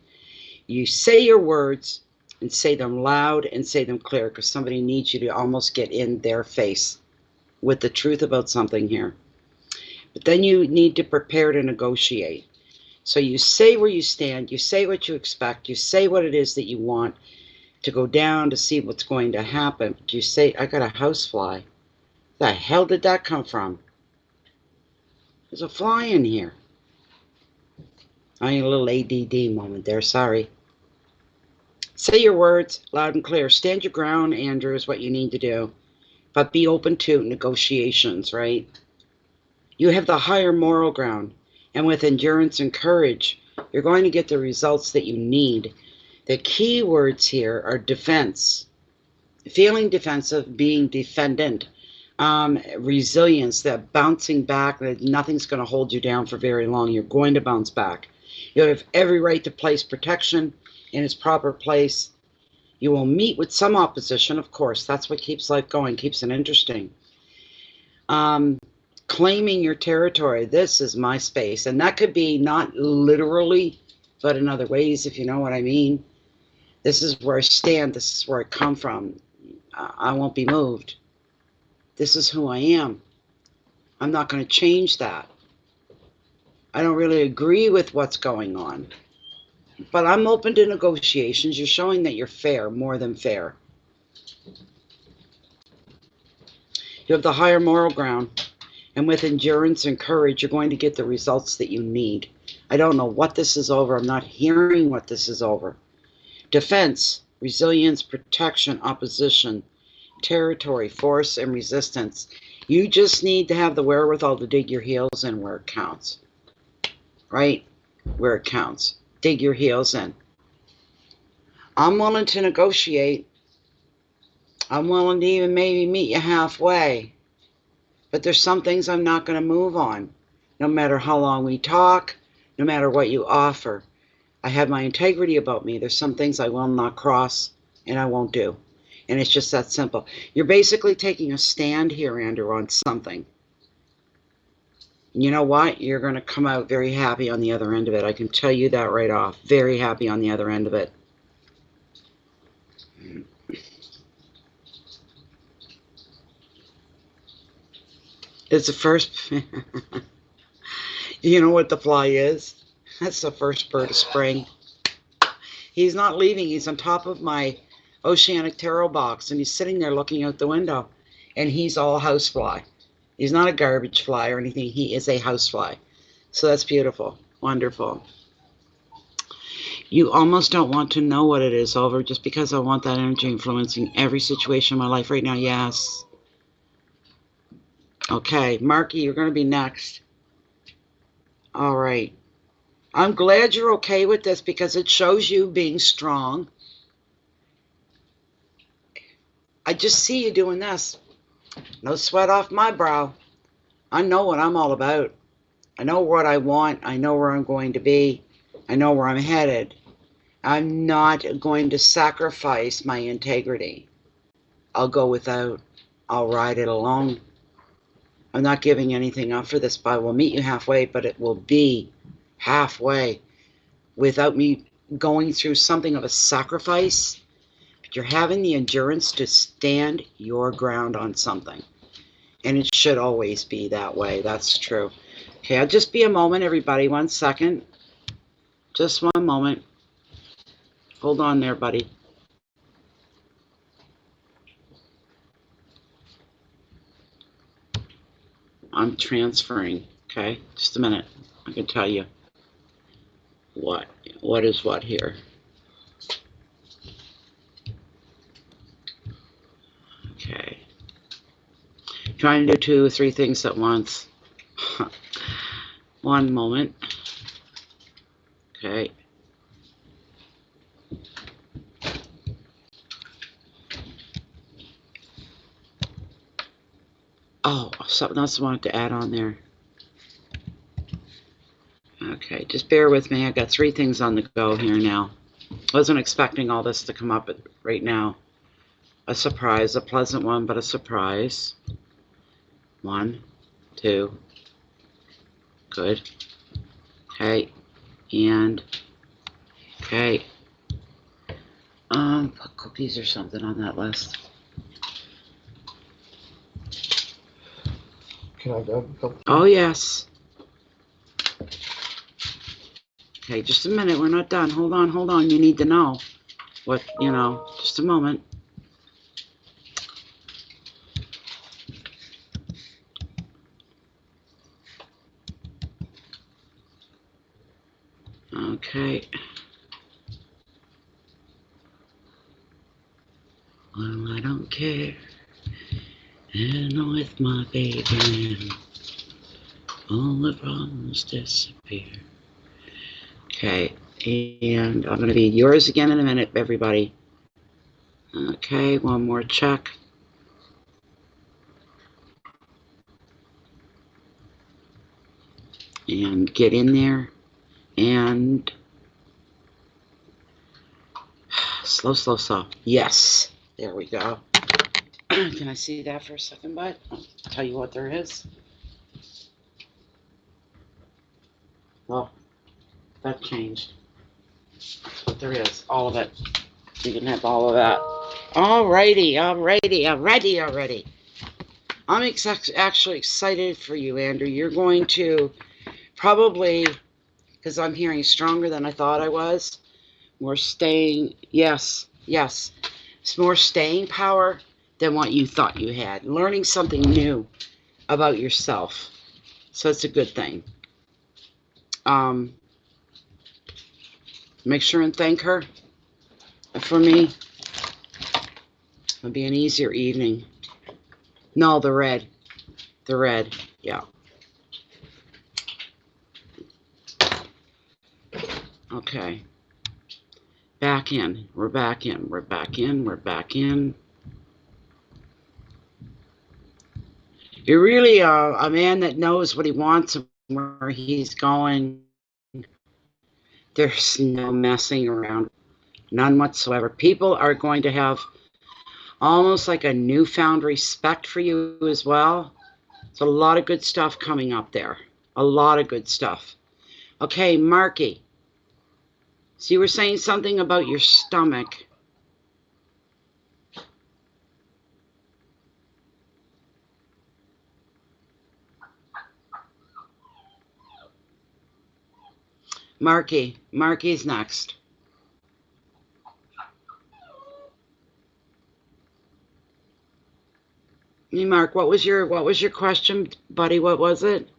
You say your words and say them loud and say them clear, because somebody needs you to almost get in their face with the truth about something here. But then you need to prepare to negotiate. So you say where you stand, you say what you expect, you say what it is that you want to go down to see what's going to happen. But you say, I got a housefly. The hell did that come from? There's a fly in here. I need a little ADD moment there, sorry. Say your words loud and clear. Stand your ground, Andrew, is what you need to do. But be open to negotiations, right? You have the higher moral ground. And with endurance and courage, you're going to get the results that you need. The key words here are defense. Feeling defensive, being defendant. Resilience, that bouncing back, that nothing's going to hold you down for very long. You're going to bounce back. You have every right to place protection in its proper place. You will meet with some opposition, of course. That's what keeps life going, keeps it interesting. Claiming your territory. This is my space. And that could be not literally, but in other ways, if you know what I mean. This is where I stand. This is where I come from. I won't be moved. This is who I am. I'm not going to change that. I don't really agree with what's going on. But I'm open to negotiations. You're showing that you're fair, more than fair. You have the higher moral ground. And with endurance and courage, you're going to get the results that you need. I don't know what this is over. I'm not hearing what this is over. Defense, resilience, protection, opposition, territory, force, and resistance. You just need to have the wherewithal to dig your heels in where it counts. Right? Where it counts. Dig your heels in. I'm willing to negotiate. I'm willing to even maybe meet you halfway. But there's some things I'm not going to move on. No matter how long we talk, no matter what you offer. I have my integrity about me. There's some things I will not cross and I won't do. And it's just that simple. You're basically taking a stand here, Andrew, on something. You know what? You're going to come out very happy on the other end of it. I can tell you that right off. Very happy on the other end of it. It's the first. You know what the fly is? That's the first bird of spring. He's not leaving. He's on top of my Oceanic Tarot box, and he's sitting there looking out the window. And he's all housefly. He's not a garbage fly or anything. He is a housefly. So that's beautiful. Wonderful. You almost don't want to know what it is over just because I want that energy influencing every situation in my life right now. Yes. Okay, Marky, you're going to be next. All right. I'm glad you're okay with this because it shows you being strong. I just see you doing this. No sweat off my brow. I know what I'm all about. I know what I want. I know where I'm going to be. I know where I'm headed. I'm not going to sacrifice my integrity. I'll go without. I'll ride it alone. I'm not giving anything up for this, but I will meet you halfway, but it will be halfway without me going through something of a sacrifice. But you're having the endurance to stand your ground on something. And it should always be that way. That's true. Okay, I'll just be a moment, everybody. 1 second. Just 1 moment. Hold on there, buddy. I'm transferring. Okay, just a minute. I can tell you what is what here. Okay. Trying to do 2 or 3 things at once. 1 moment. Okay. Oh, something else I wanted to add on there. Okay, just bear with me. I got 3 things on the go here now. I wasn't expecting all this to come up right now. A surprise, a pleasant one, but a surprise. 1, 2. Good. Okay. And okay. Put cookies or something on that list. Can I grab a couple? Oh, yes. Okay, just a minute. We're not done. Hold on, hold on. You need to know what, just a moment. Okay. Well, I don't care. And with my baby, all the problems disappear. Okay, and I'm going to be yours again in a minute, everybody. Okay, 1 more check. And get in there. And slow, slow, slow. Yes, there we go. Can I see that for a second, bud? I'll tell you what there is. Well, that changed. But there is, all of it. You can have all of that. Alrighty. I'm actually excited for you, Andrew. You're going to probably, because I'm hearing stronger than I thought I was, more staying, yes, it's more staying power than what you thought you had. Learning something new about yourself. So it's a good thing. Make sure and thank her for me. It'll be an easier evening. No, the red, yeah. Okay. Back in. We're back in. You're really a man that knows what he wants and where he's going. There's no messing around. None whatsoever. People are going to have almost like a newfound respect for you as well. There's a lot of good stuff coming up there. A lot of good stuff. Okay, Marky. So you were saying something about your stomach. Marky's next. Hey, Mark, what was your question, buddy? What was it?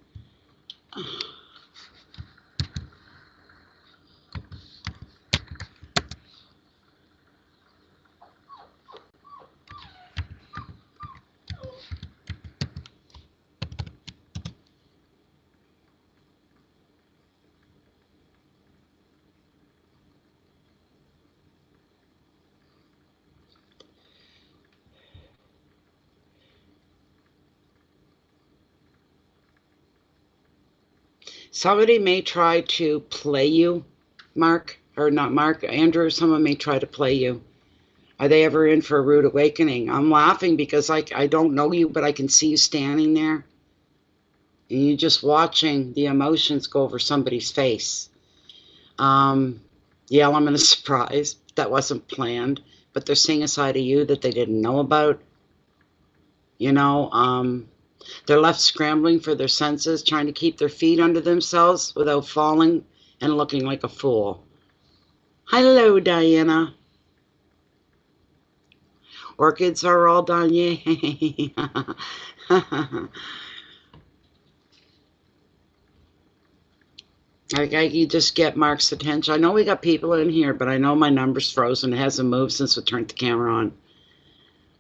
Somebody may try to play you, Mark, or not Mark, Andrew, someone may try to play you. Are they ever in for a rude awakening? I'm laughing because I don't know you, but I can see you standing there. And you're just watching the emotions go over somebody's face. The element of surprise, that wasn't planned, but they're seeing a side of you that they didn't know about. You know, they're left scrambling for their senses, trying to keep their feet under themselves without falling and looking like a fool. Hello, Diana. Orchids are all done, yay. You just get Mark's attention. I know we got people in here, but I know my number's frozen. It hasn't moved since we turned the camera on.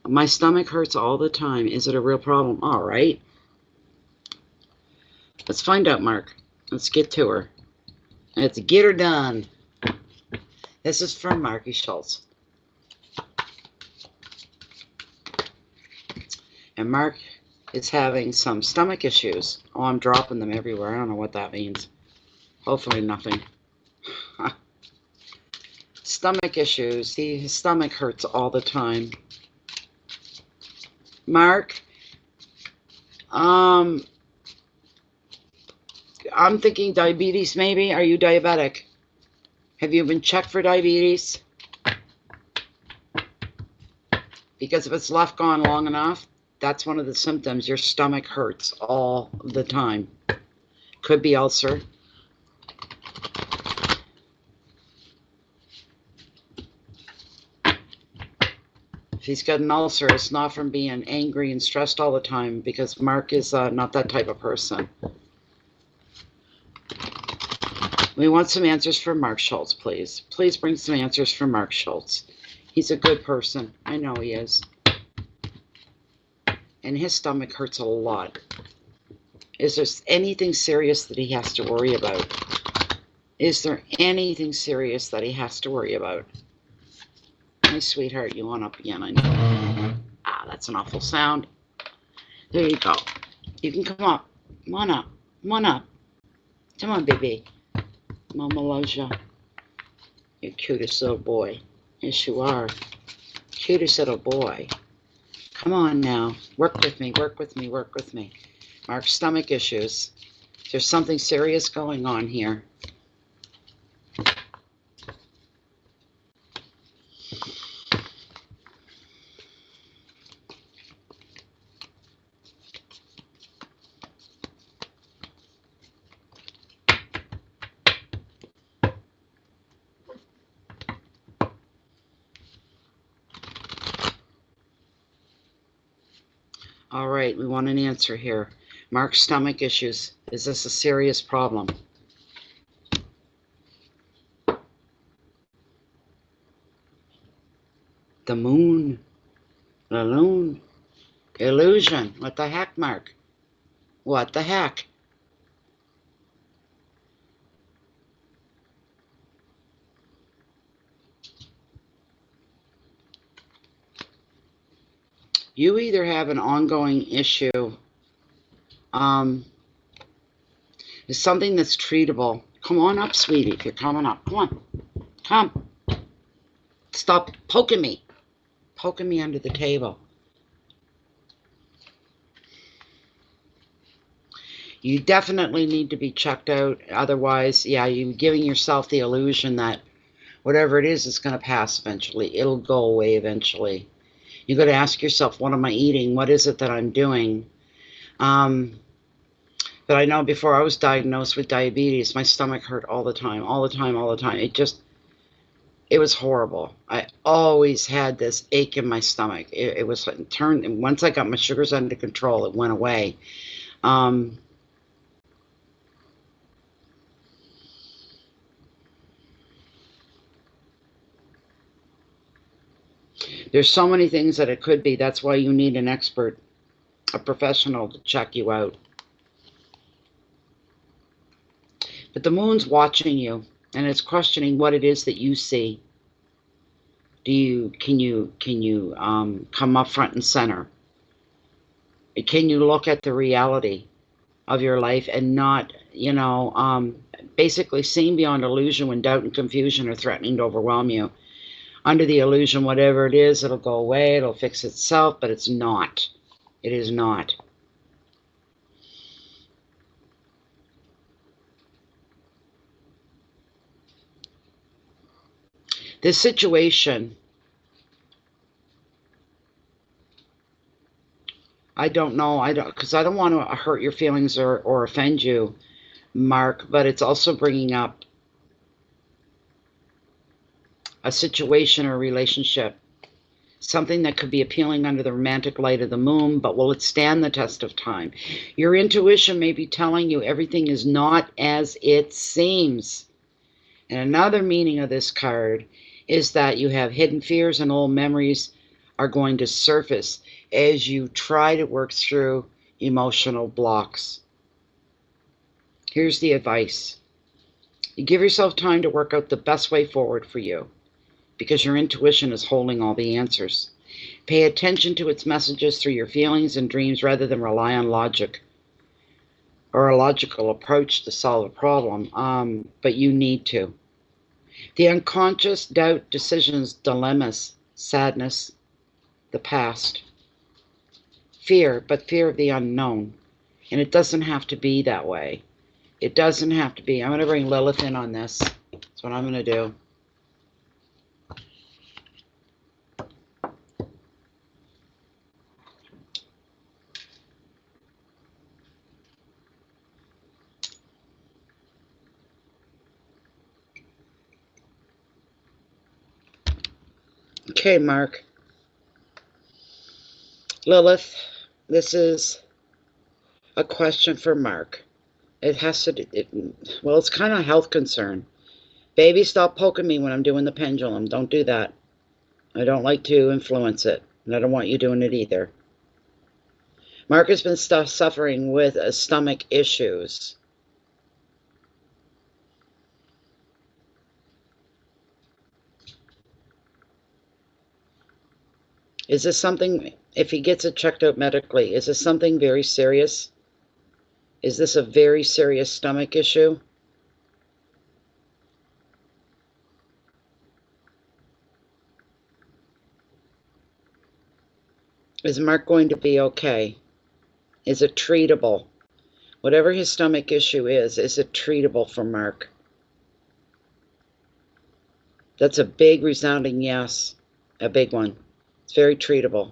My stomach hurts all the time. Is it a real problem? All right. Let's find out, Mark. Let's get to her. Let's get her done. This is from Marky Schultz. And Mark is having some stomach issues. Oh, I'm dropping them everywhere. I don't know what that means. Hopefully nothing. Stomach issues. See, his stomach hurts all the time. Mark, I'm thinking diabetes maybe. Are you diabetic? Have you been checked for diabetes? Because if it's left gone long enough, that's one of the symptoms. Your stomach hurts all the time. Could be ulcer. If he's got an ulcer, it's not from being angry and stressed all the time, because Mark is not that type of person. We want some answers for Mark Schultz, please. Please bring some answers for Mark Schultz. He's a good person. I know he is. And his stomach hurts a lot. Is there anything serious that he has to worry about? Is there anything serious that he has to worry about? My sweetheart, you want up again, I know. Ah, that's an awful sound. There you go. You can come up. Come on up. Come on up. Come on, baby. Mama loves you. You're cutest little boy. Yes, you are. Cutest little boy. Come on now. Work with me, work with me, work with me. Mark's stomach issues. There's something serious going on here. All right, we want an answer here. Mark's stomach issues. Is this a serious problem? The moon. The loon. Illusion. What the heck, Mark? What the heck? You either have an ongoing issue, it's something that's treatable. Come on up, sweetie, if you're coming up. Come on. Come. Stop poking me. Poking me under the table. You definitely need to be checked out. Otherwise, yeah, you're giving yourself the illusion that whatever it is going to pass eventually. It'll go away eventually. You got to ask yourself, what am I eating? What is it that I'm doing? But But I know before I was diagnosed with diabetes, my stomach hurt all the time, all the time, all the time. It was horrible. I always had this ache in my stomach. It was turned, and once I got my sugars under control, it went away. There's so many things that it could be. That's why you need an expert, a professional to check you out. But the moon's watching you, and it's questioning what it is that you see. Can you come up front and center? Can you look at the reality of your life and not, basically seeing beyond illusion when doubt and confusion are threatening to overwhelm you? Under the illusion, whatever it is, it'll go away, it'll fix itself, but it's not. It is not. This situation, I don't know, because I don't want to hurt your feelings or offend you, Mark, but it's also bringing up a situation or relationship, something that could be appealing under the romantic light of the moon, but will it stand the test of time? Your intuition may be telling you everything is not as it seems. And another meaning of this card is that you have hidden fears and old memories are going to surface as you try to work through emotional blocks. Here's the advice. You give yourself time to work out the best way forward for you, because your intuition is holding all the answers. Pay attention to its messages through your feelings and dreams rather than rely on logic or a logical approach to solve a problem, but you need to. The unconscious, doubt, decisions, dilemmas, sadness, the past. Fear, but fear of the unknown. And it doesn't have to be that way. It doesn't have to be. I'm going to bring Lilith in on this. That's what I'm going to do. Okay, Mark. Lilith, this is a question for Mark. It has to do, well, it's kind of a health concern. Baby, stop poking me when I'm doing the pendulum. Don't do that. I don't like to influence it, and I don't want you doing it either. Mark has been suffering with stomach issues. Is this something, if he gets it checked out medically, is this something very serious? Is this a very serious stomach issue? Is Mark going to be okay? Is it treatable? Whatever his stomach issue is it treatable for Mark? That's a big resounding yes, a big one. It's very treatable.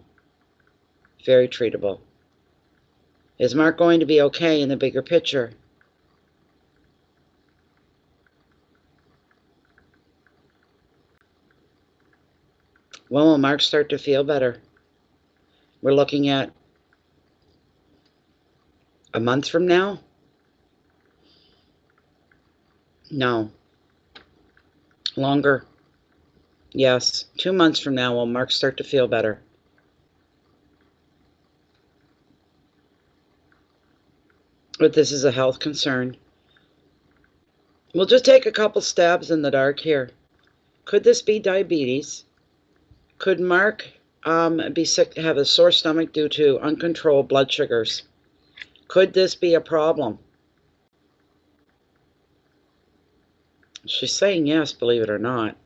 Very treatable. Is Mark going to be okay in the bigger picture? When will Mark start to feel better? We're looking at a month from now? No. Longer. Yes. 2 months from now will Mark start to feel better. But this is a health concern. We'll just take a couple stabs in the dark here. Could this be diabetes? Could Mark be sick, have a sore stomach due to uncontrolled blood sugars? Could this be a problem? She's saying yes, believe it or not.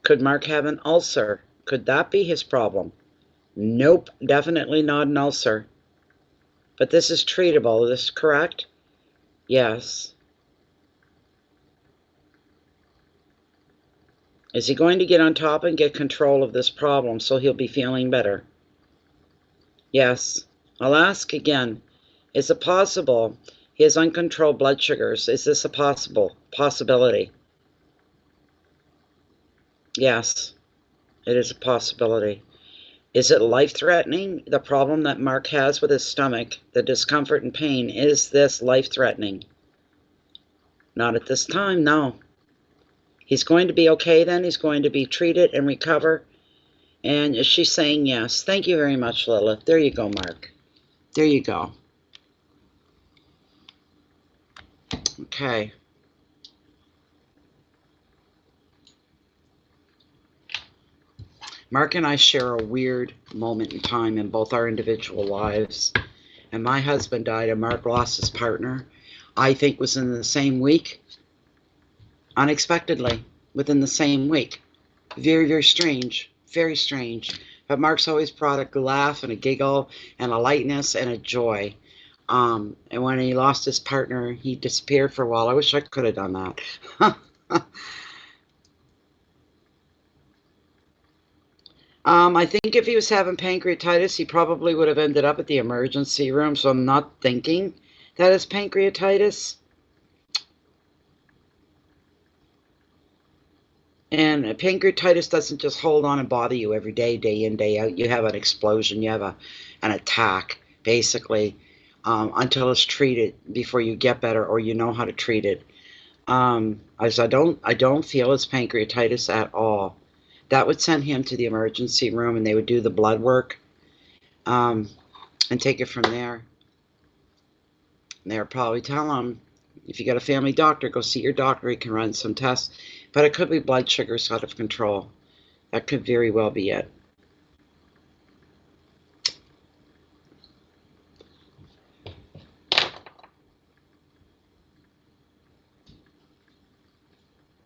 Could Mark have an ulcer? Could that be his problem? Nope, definitely not an ulcer. But this is treatable, is this correct? Yes. Is he going to get on top and get control of this problem so he'll be feeling better? Yes. I'll ask again. Is it possible he has uncontrolled blood sugars? Is this a possibility? Yes, it is a possibility. Is it life-threatening? The problem that Mark has with his stomach, the discomfort and pain, is this life-threatening? Not at this time, no. He's going to be okay then. He's going to be treated and recover. And she's saying yes. Thank you very much, Lilith. There you go, Mark. There you go. Okay. Mark and I share a weird moment in time in both our individual lives. And my husband died and Mark lost his partner. I think was in the same week. Unexpectedly, within the same week. Very, very strange. Very strange. But Mark's always brought a laugh and a giggle and a lightness and a joy. And when he lost his partner, he disappeared for a while. I wish I could have done that. I think if he was having pancreatitis, he probably would have ended up at the emergency room. So I'm not thinking that it's pancreatitis. And pancreatitis doesn't just hold on and bother you every day, day in, day out. You have an explosion. You have an attack, basically, until it's treated before you get better or you know how to treat it. As I don't feel it's pancreatitis at all. That would send him to the emergency room and they would do the blood work and take it from there. And they'll probably tell him, if you got a family doctor, go see your doctor. He can run some tests. But it could be blood sugars out of control. That could very well be it.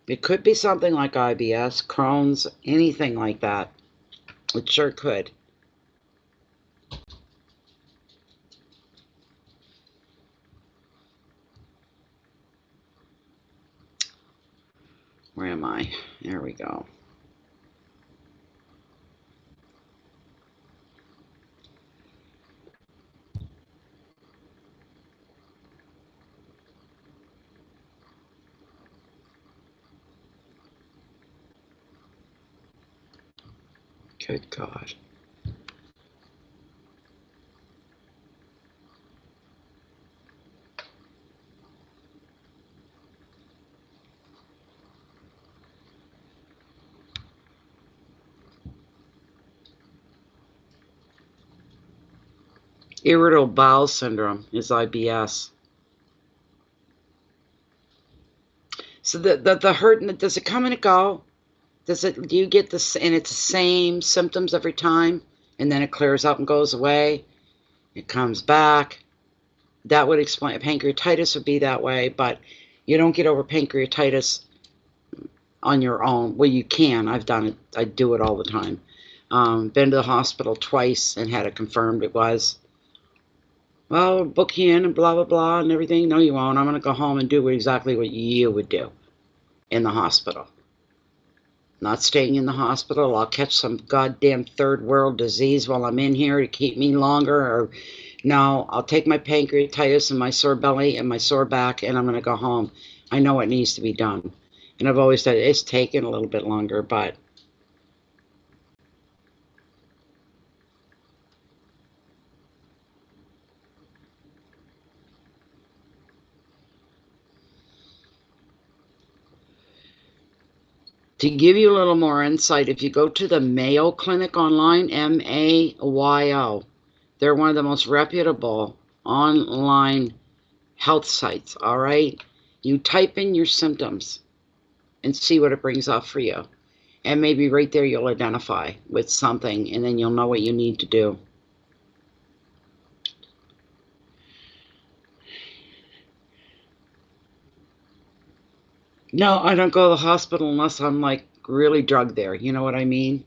It could be something like IBS, Crohn's, anything like that. It sure could. Where am I? There we go. Good God. Irritable bowel syndrome is IBS. So the hurt, does it come and go? Do you get this, and it's the same symptoms every time, and then it clears up and goes away? It comes back. That would explain. Pancreatitis would be that way, but you don't get over pancreatitis on your own. Well, you can. I've done it. I do it all the time. Been to the hospital twice and had it confirmed it was. Well, book you in and blah, blah, blah and everything. No, you won't. I'm going to go home and do exactly what you would do in the hospital. Not staying in the hospital. I'll catch some goddamn third world disease while I'm in here to keep me longer. Or no, I'll take my pancreatitis and my sore belly and my sore back and I'm going to go home. I know what needs to be done. And I've always said it's taken a little bit longer, but to give you a little more insight, if you go to the Mayo Clinic online, MAYO, they're one of the most reputable online health sites, all right? You type in your symptoms and see what it brings up for you. And maybe right there you'll identify with something and then you'll know what you need to do. No, I don't go to the hospital unless I'm like really drugged there. You know what I mean?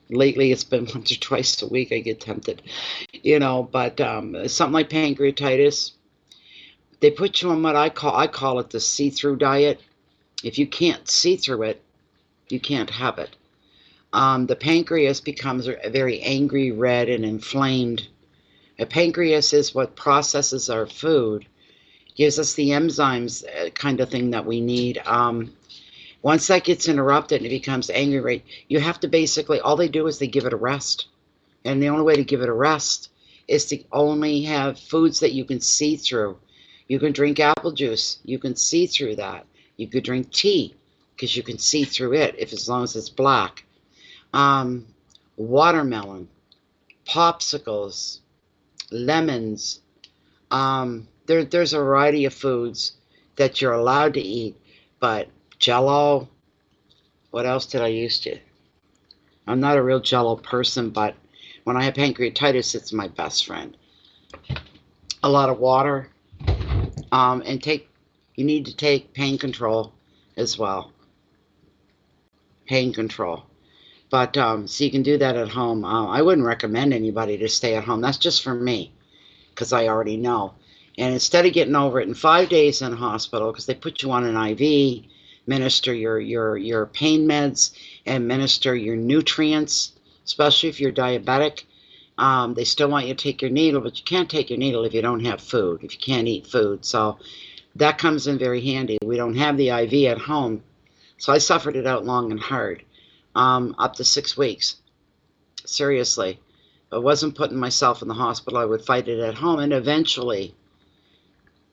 Lately it's been once or twice a week I get tempted, you know, but something like pancreatitis, they put you on what I call it the see-through diet. If you can't see through it, you can't have it. The pancreas becomes very angry, red, and inflamed A pancreas is what processes our food, gives us the enzymes kind of thing that we need. Once that gets interrupted and it becomes angry, right, you have to basically, all they do is they give it a rest. And the only way to give it a rest is to only have foods that you can see through. You can drink apple juice. You can see through that. You could drink tea because you can see through it if as long as it's black. Watermelon, popsicles, lemons. There's a variety of foods that you're allowed to eat, but Jell-O, what else did I used to? I'm not a real Jell-O person, but when I have pancreatitis, it's my best friend. A lot of water, and you need to take pain control as well. Pain control. But, so you can do that at home. I wouldn't recommend anybody to stay at home. That's just for me, because I already know. And instead of getting over it in 5 days in a hospital, because they put you on an IV, minister your pain meds, and minister your nutrients, especially if you're diabetic. They still want you to take your needle, but you can't take your needle if you don't have food, if you can't eat food. So that comes in very handy. We don't have the IV at home, so I suffered it out long and hard, up to 6 weeks. Seriously. If I wasn't putting myself in the hospital, I would fight it at home, and eventually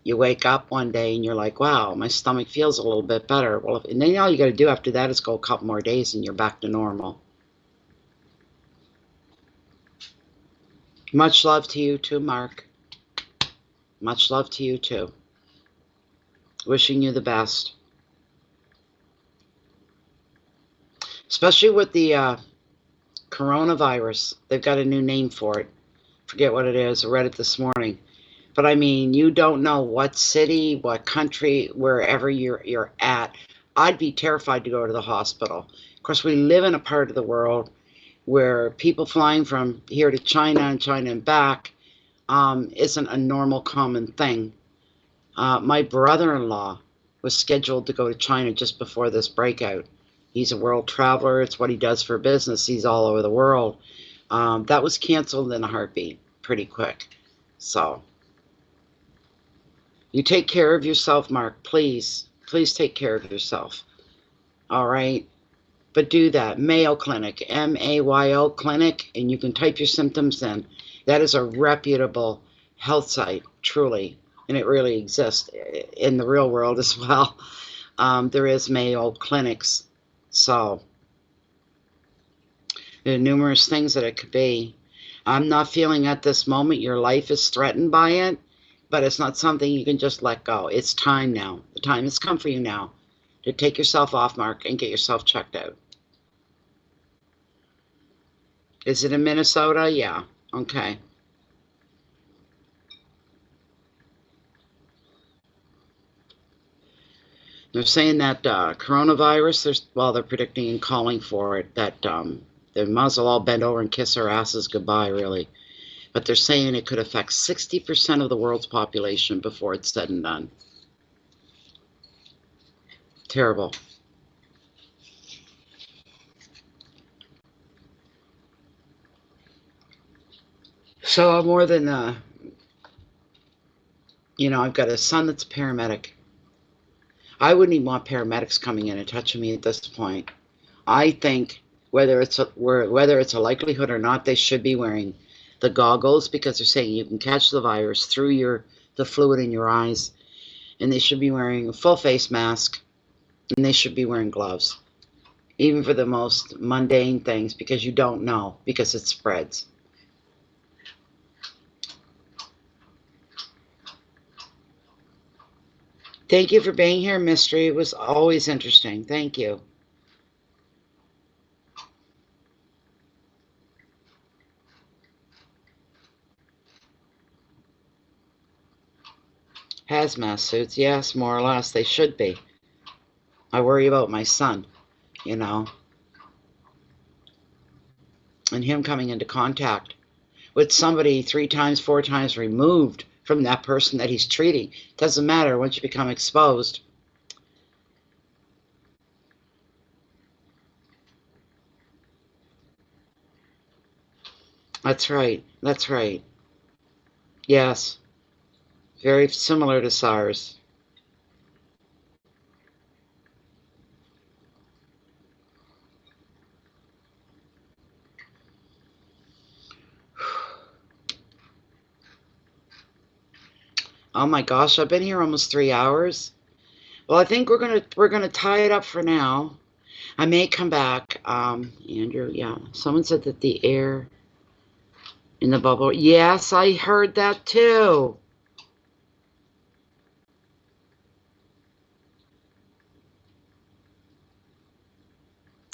you wake up one day and you're like, wow, my stomach feels a little bit better. Well, and then all you got to do after that is go a couple more days and you're back to normal. Much love to you too, Mark. Much love to you too. Wishing you the best. Especially with the coronavirus. They've got a new name for it. Forget what it is. I read it this morning. But I mean, you don't know what city, what country, wherever you're at. I'd be terrified to go to the hospital. Of course, we live in a part of the world where people flying from here to China and back isn't a normal, common thing. My brother-in-law was scheduled to go to China just before this breakout. He's a world traveler. It's what he does for business. He's all over the world. That was canceled in a heartbeat pretty quick. So you take care of yourself, Mark. Please. Please take care of yourself. All right? But do that. Mayo Clinic, MAYO Clinic, and you can type your symptoms in. That is a reputable health site, truly, and it really exists in the real world as well. There is Mayo Clinics, so there are numerous things that it could be. I'm not feeling at this moment your life is threatened by it, but it's not something you can just let go. It's time now. The time has come for you now to take yourself off, Mark, and get yourself checked out. Is it in Minnesota? Yeah. Okay. They're saying that coronavirus, they're predicting and calling for it, that they might as well all bend over and kiss our asses goodbye, really. But they're saying it could affect 60% of the world's population before it's said and done. Terrible. So more than, I've got a son that's a paramedic. I wouldn't even want paramedics coming in and touching me at this point. I think whether it's a likelihood or not, they should be wearing the goggles, because they're saying you can catch the virus through the fluid in your eyes, and they should be wearing a full face mask, and they should be wearing gloves, even for the most mundane things, because you don't know, because it spreads. Thank you for being here, Mystery. It was always interesting. Thank you. Hazmat suits, yes, more or less. They should be. I worry about my son, and him coming into contact with somebody 3 times, 4 times removed from that person that he's treating. Doesn't matter once you become exposed. That's right. That's right. Yes. Very similar to SARS. Oh my gosh, I've been here almost 3 hours. Well, I think we're gonna tie it up for now. I may come back. Andrew, yeah. Someone said that the air in the bubble. Yes, I heard that too.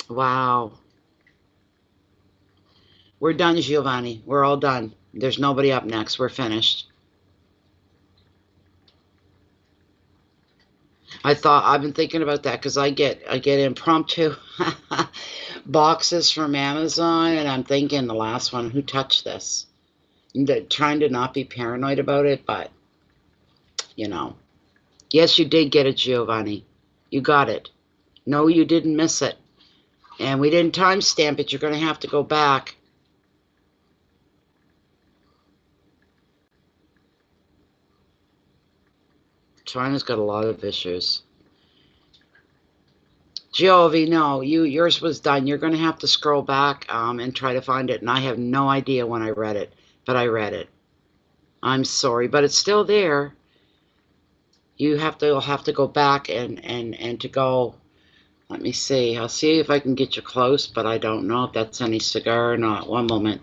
Wow. We're done, Giovanni. We're all done. There's nobody up next. We're finished. I've been thinking about that because I get impromptu boxes from Amazon, and I'm thinking the last one, who touched this? Trying to not be paranoid about it, but you know. Yes, you did get it, Giovanni. You got it. No, you didn't miss it. And we didn't timestamp it. You're going to have to go back. China's got a lot of issues. Giovanni, no, yours was done. You're going to have to scroll back and try to find it. And I have no idea when I read it, but I read it. I'm sorry, but it's still there. You'll have to go back and to go. Let me see. I'll see if I can get you close, but I don't know if that's any cigar or not. One moment.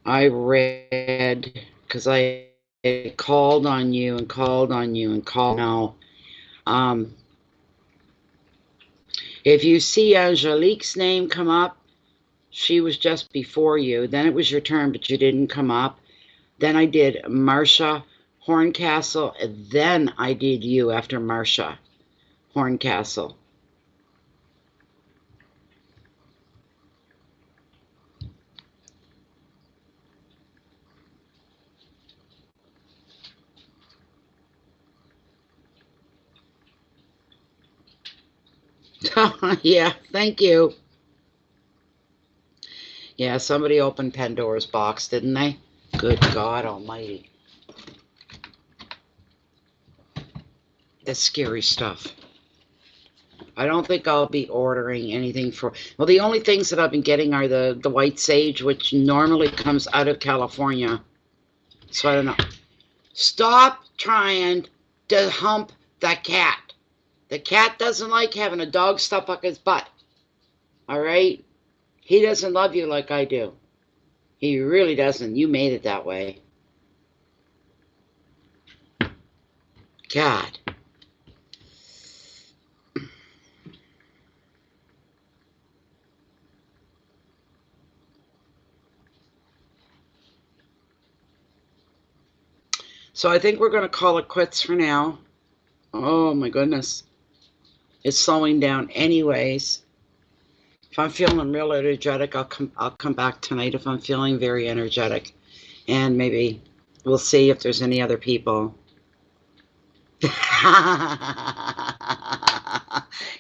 I read because I called on you and called on you and called now. If you see Angelique's name come up, she was just before you. Then it was your turn, but you didn't come up. Then I did Marcia Horncastle, and then I did you after Marcia Horncastle. Yeah, thank you. Yeah, somebody opened Pandora's box, didn't they? Good God Almighty. That's scary stuff. I don't think I'll be ordering anything for... Well, the only things that I've been getting are the white sage, which normally comes out of California. So I don't know. Stop trying to hump the cat. The cat doesn't like having a dog stuff up his butt. All right? He doesn't love you like I do. He really doesn't. You made it that way. God. So I think we're going to call it quits for now. Oh my goodness. It's slowing down anyways. If I'm feeling real energetic, I'll come back tonight if I'm feeling very energetic. And maybe we'll see if there's any other people.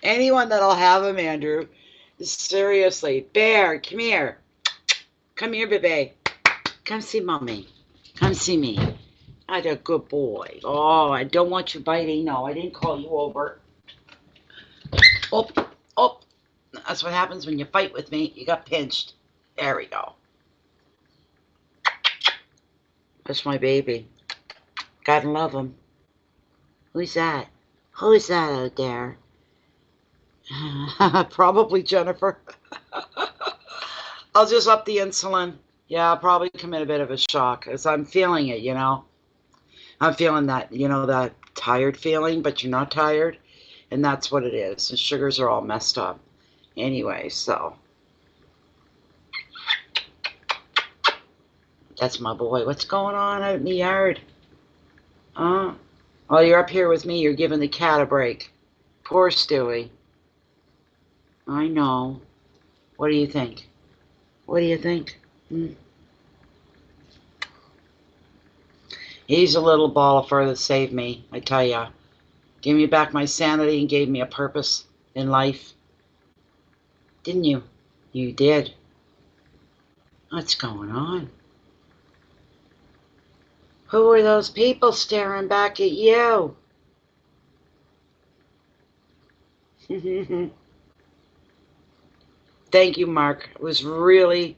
Anyone that'll have him, Andrew. Seriously. Bear, come here. Come here, baby. Come see mommy. Come see me. I'm a good boy. Oh, I don't want you biting. No, I didn't call you over. Oh, oh. That's what happens when you fight with me. You got pinched. There we go. That's my baby. Gotta love him. Who's that? Who's that out there? Probably Jennifer. I'll just up the insulin. Yeah, I'll probably commit a bit of a shock as I'm feeling it, you know. I'm feeling that, you know, that tired feeling, but you're not tired. And that's what it is. The sugars are all messed up. Anyway, so. That's my boy. What's going on out in the yard? Oh, you're up here with me. You're giving the cat a break. Poor Stewie. I know. What do you think? What do you think? He's a little ball of fur that saved me, I tell ya. Gave me back my sanity and gave me a purpose in life. Didn't you? You did. What's going on? Who are those people staring back at you? Thank you, Mark. It was really,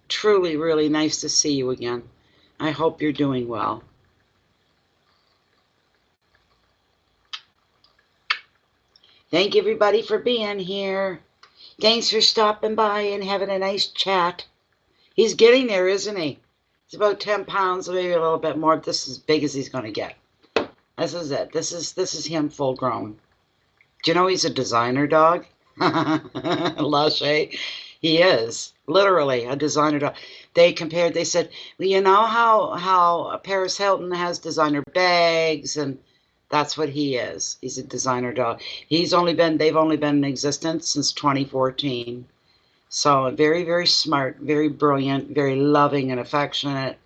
truly, really nice to see you again. I hope you're doing well. Thank everybody for being here. Thanks for stopping by and having a nice chat. He's getting there, isn't he? He's about 10 pounds, maybe a little bit more. This is as big as he's going to get. This is it. This is him full grown. Do you know he's a designer dog? Lachey. He is literally a designer dog. They said, well, you know how Paris Hilton has designer bags, and that's what he is. He's a designer dog. They've only been in existence since 2014. So very, very smart, very brilliant, very loving and affectionate.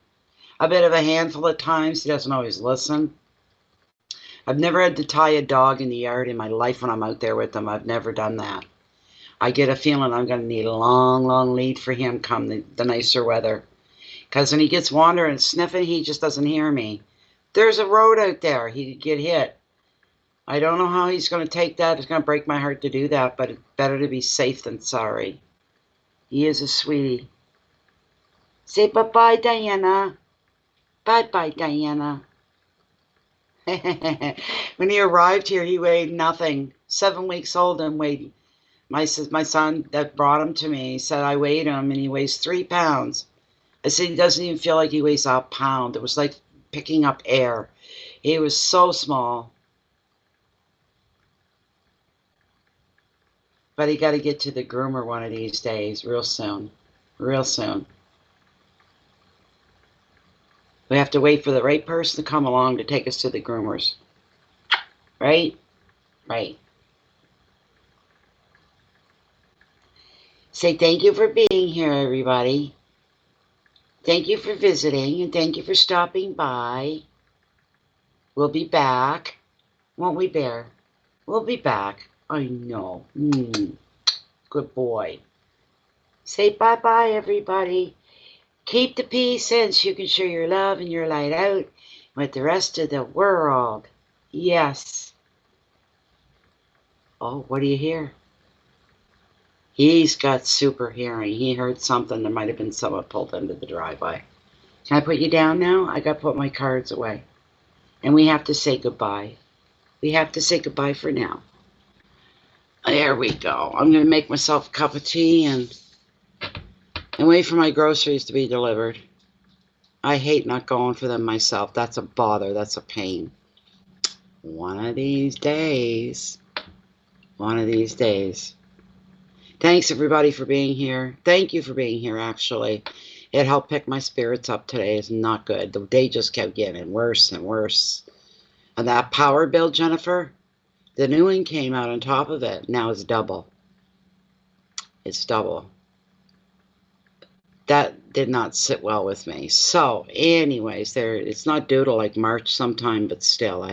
A bit of a handful at times. He doesn't always listen. I've never had to tie a dog in the yard in my life when I'm out there with them. I've never done that. I get a feeling I'm going to need a long, long lead for him come the nicer weather. Because when he gets wandering and sniffing, he just doesn't hear me. There's a road out there. He could get hit. I don't know how he's going to take that. It's going to break my heart to do that, but it's better to be safe than sorry. He is a sweetie. Say bye-bye, Diana. Bye-bye, Diana. When he arrived here, he weighed nothing. 7 weeks old and weighed. My son that brought him to me said I weighed him and he weighs 3 pounds. I said he doesn't even feel like he weighs a pound. It was like picking up air. He was so small. But he got to get to the groomer one of these days, real soon. Real soon. We have to wait for the right person to come along to take us to the groomers. Right? Right. Say thank you for being here, everybody. Thank you for visiting, and thank you for stopping by. We'll be back. Won't we, Bear? We'll be back. I know. Good boy. Say bye-bye, everybody. Keep the peace in so you can share your love and your light out with the rest of the world. Yes. Oh, what do you hear? He's got super hearing. He heard something. There might have been someone pulled into the driveway. Can I put you down now? I got to put my cards away. And we have to say goodbye. We have to say goodbye for now. There we go. I'm going to make myself a cup of tea and wait for my groceries to be delivered. I hate not going for them myself. That's a bother. That's a pain. One of these days. One of these days. Thanks, everybody, for being here. Thank you for being here, actually. It helped pick my spirits up today. It's not good. The day just kept getting worse and worse. And that power bill, Jennifer, the new one came out on top of it. Now it's double. It's double. That did not sit well with me. So, anyways, it's not due to like March sometime, but still,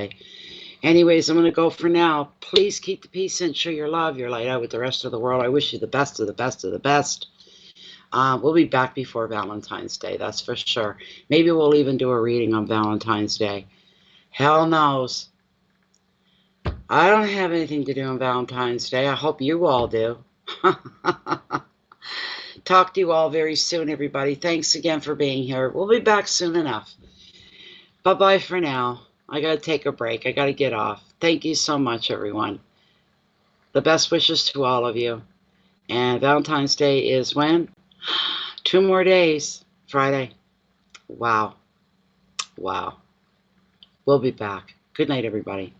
Anyways, I'm going to go for now. Please keep the peace and show your love, your light out with the rest of the world. I wish you the best of the best of the best. We'll be back before Valentine's Day, that's for sure. Maybe we'll even do a reading on Valentine's Day. Hell knows. I don't have anything to do on Valentine's Day. I hope you all do. Talk to you all very soon, everybody. Thanks again for being here. We'll be back soon enough. Bye-bye for now. I got to take a break. I got to get off. Thank you so much, everyone. The best wishes to all of you. And Valentine's Day is when? 2 more days. Friday. Wow. Wow. We'll be back. Good night, everybody.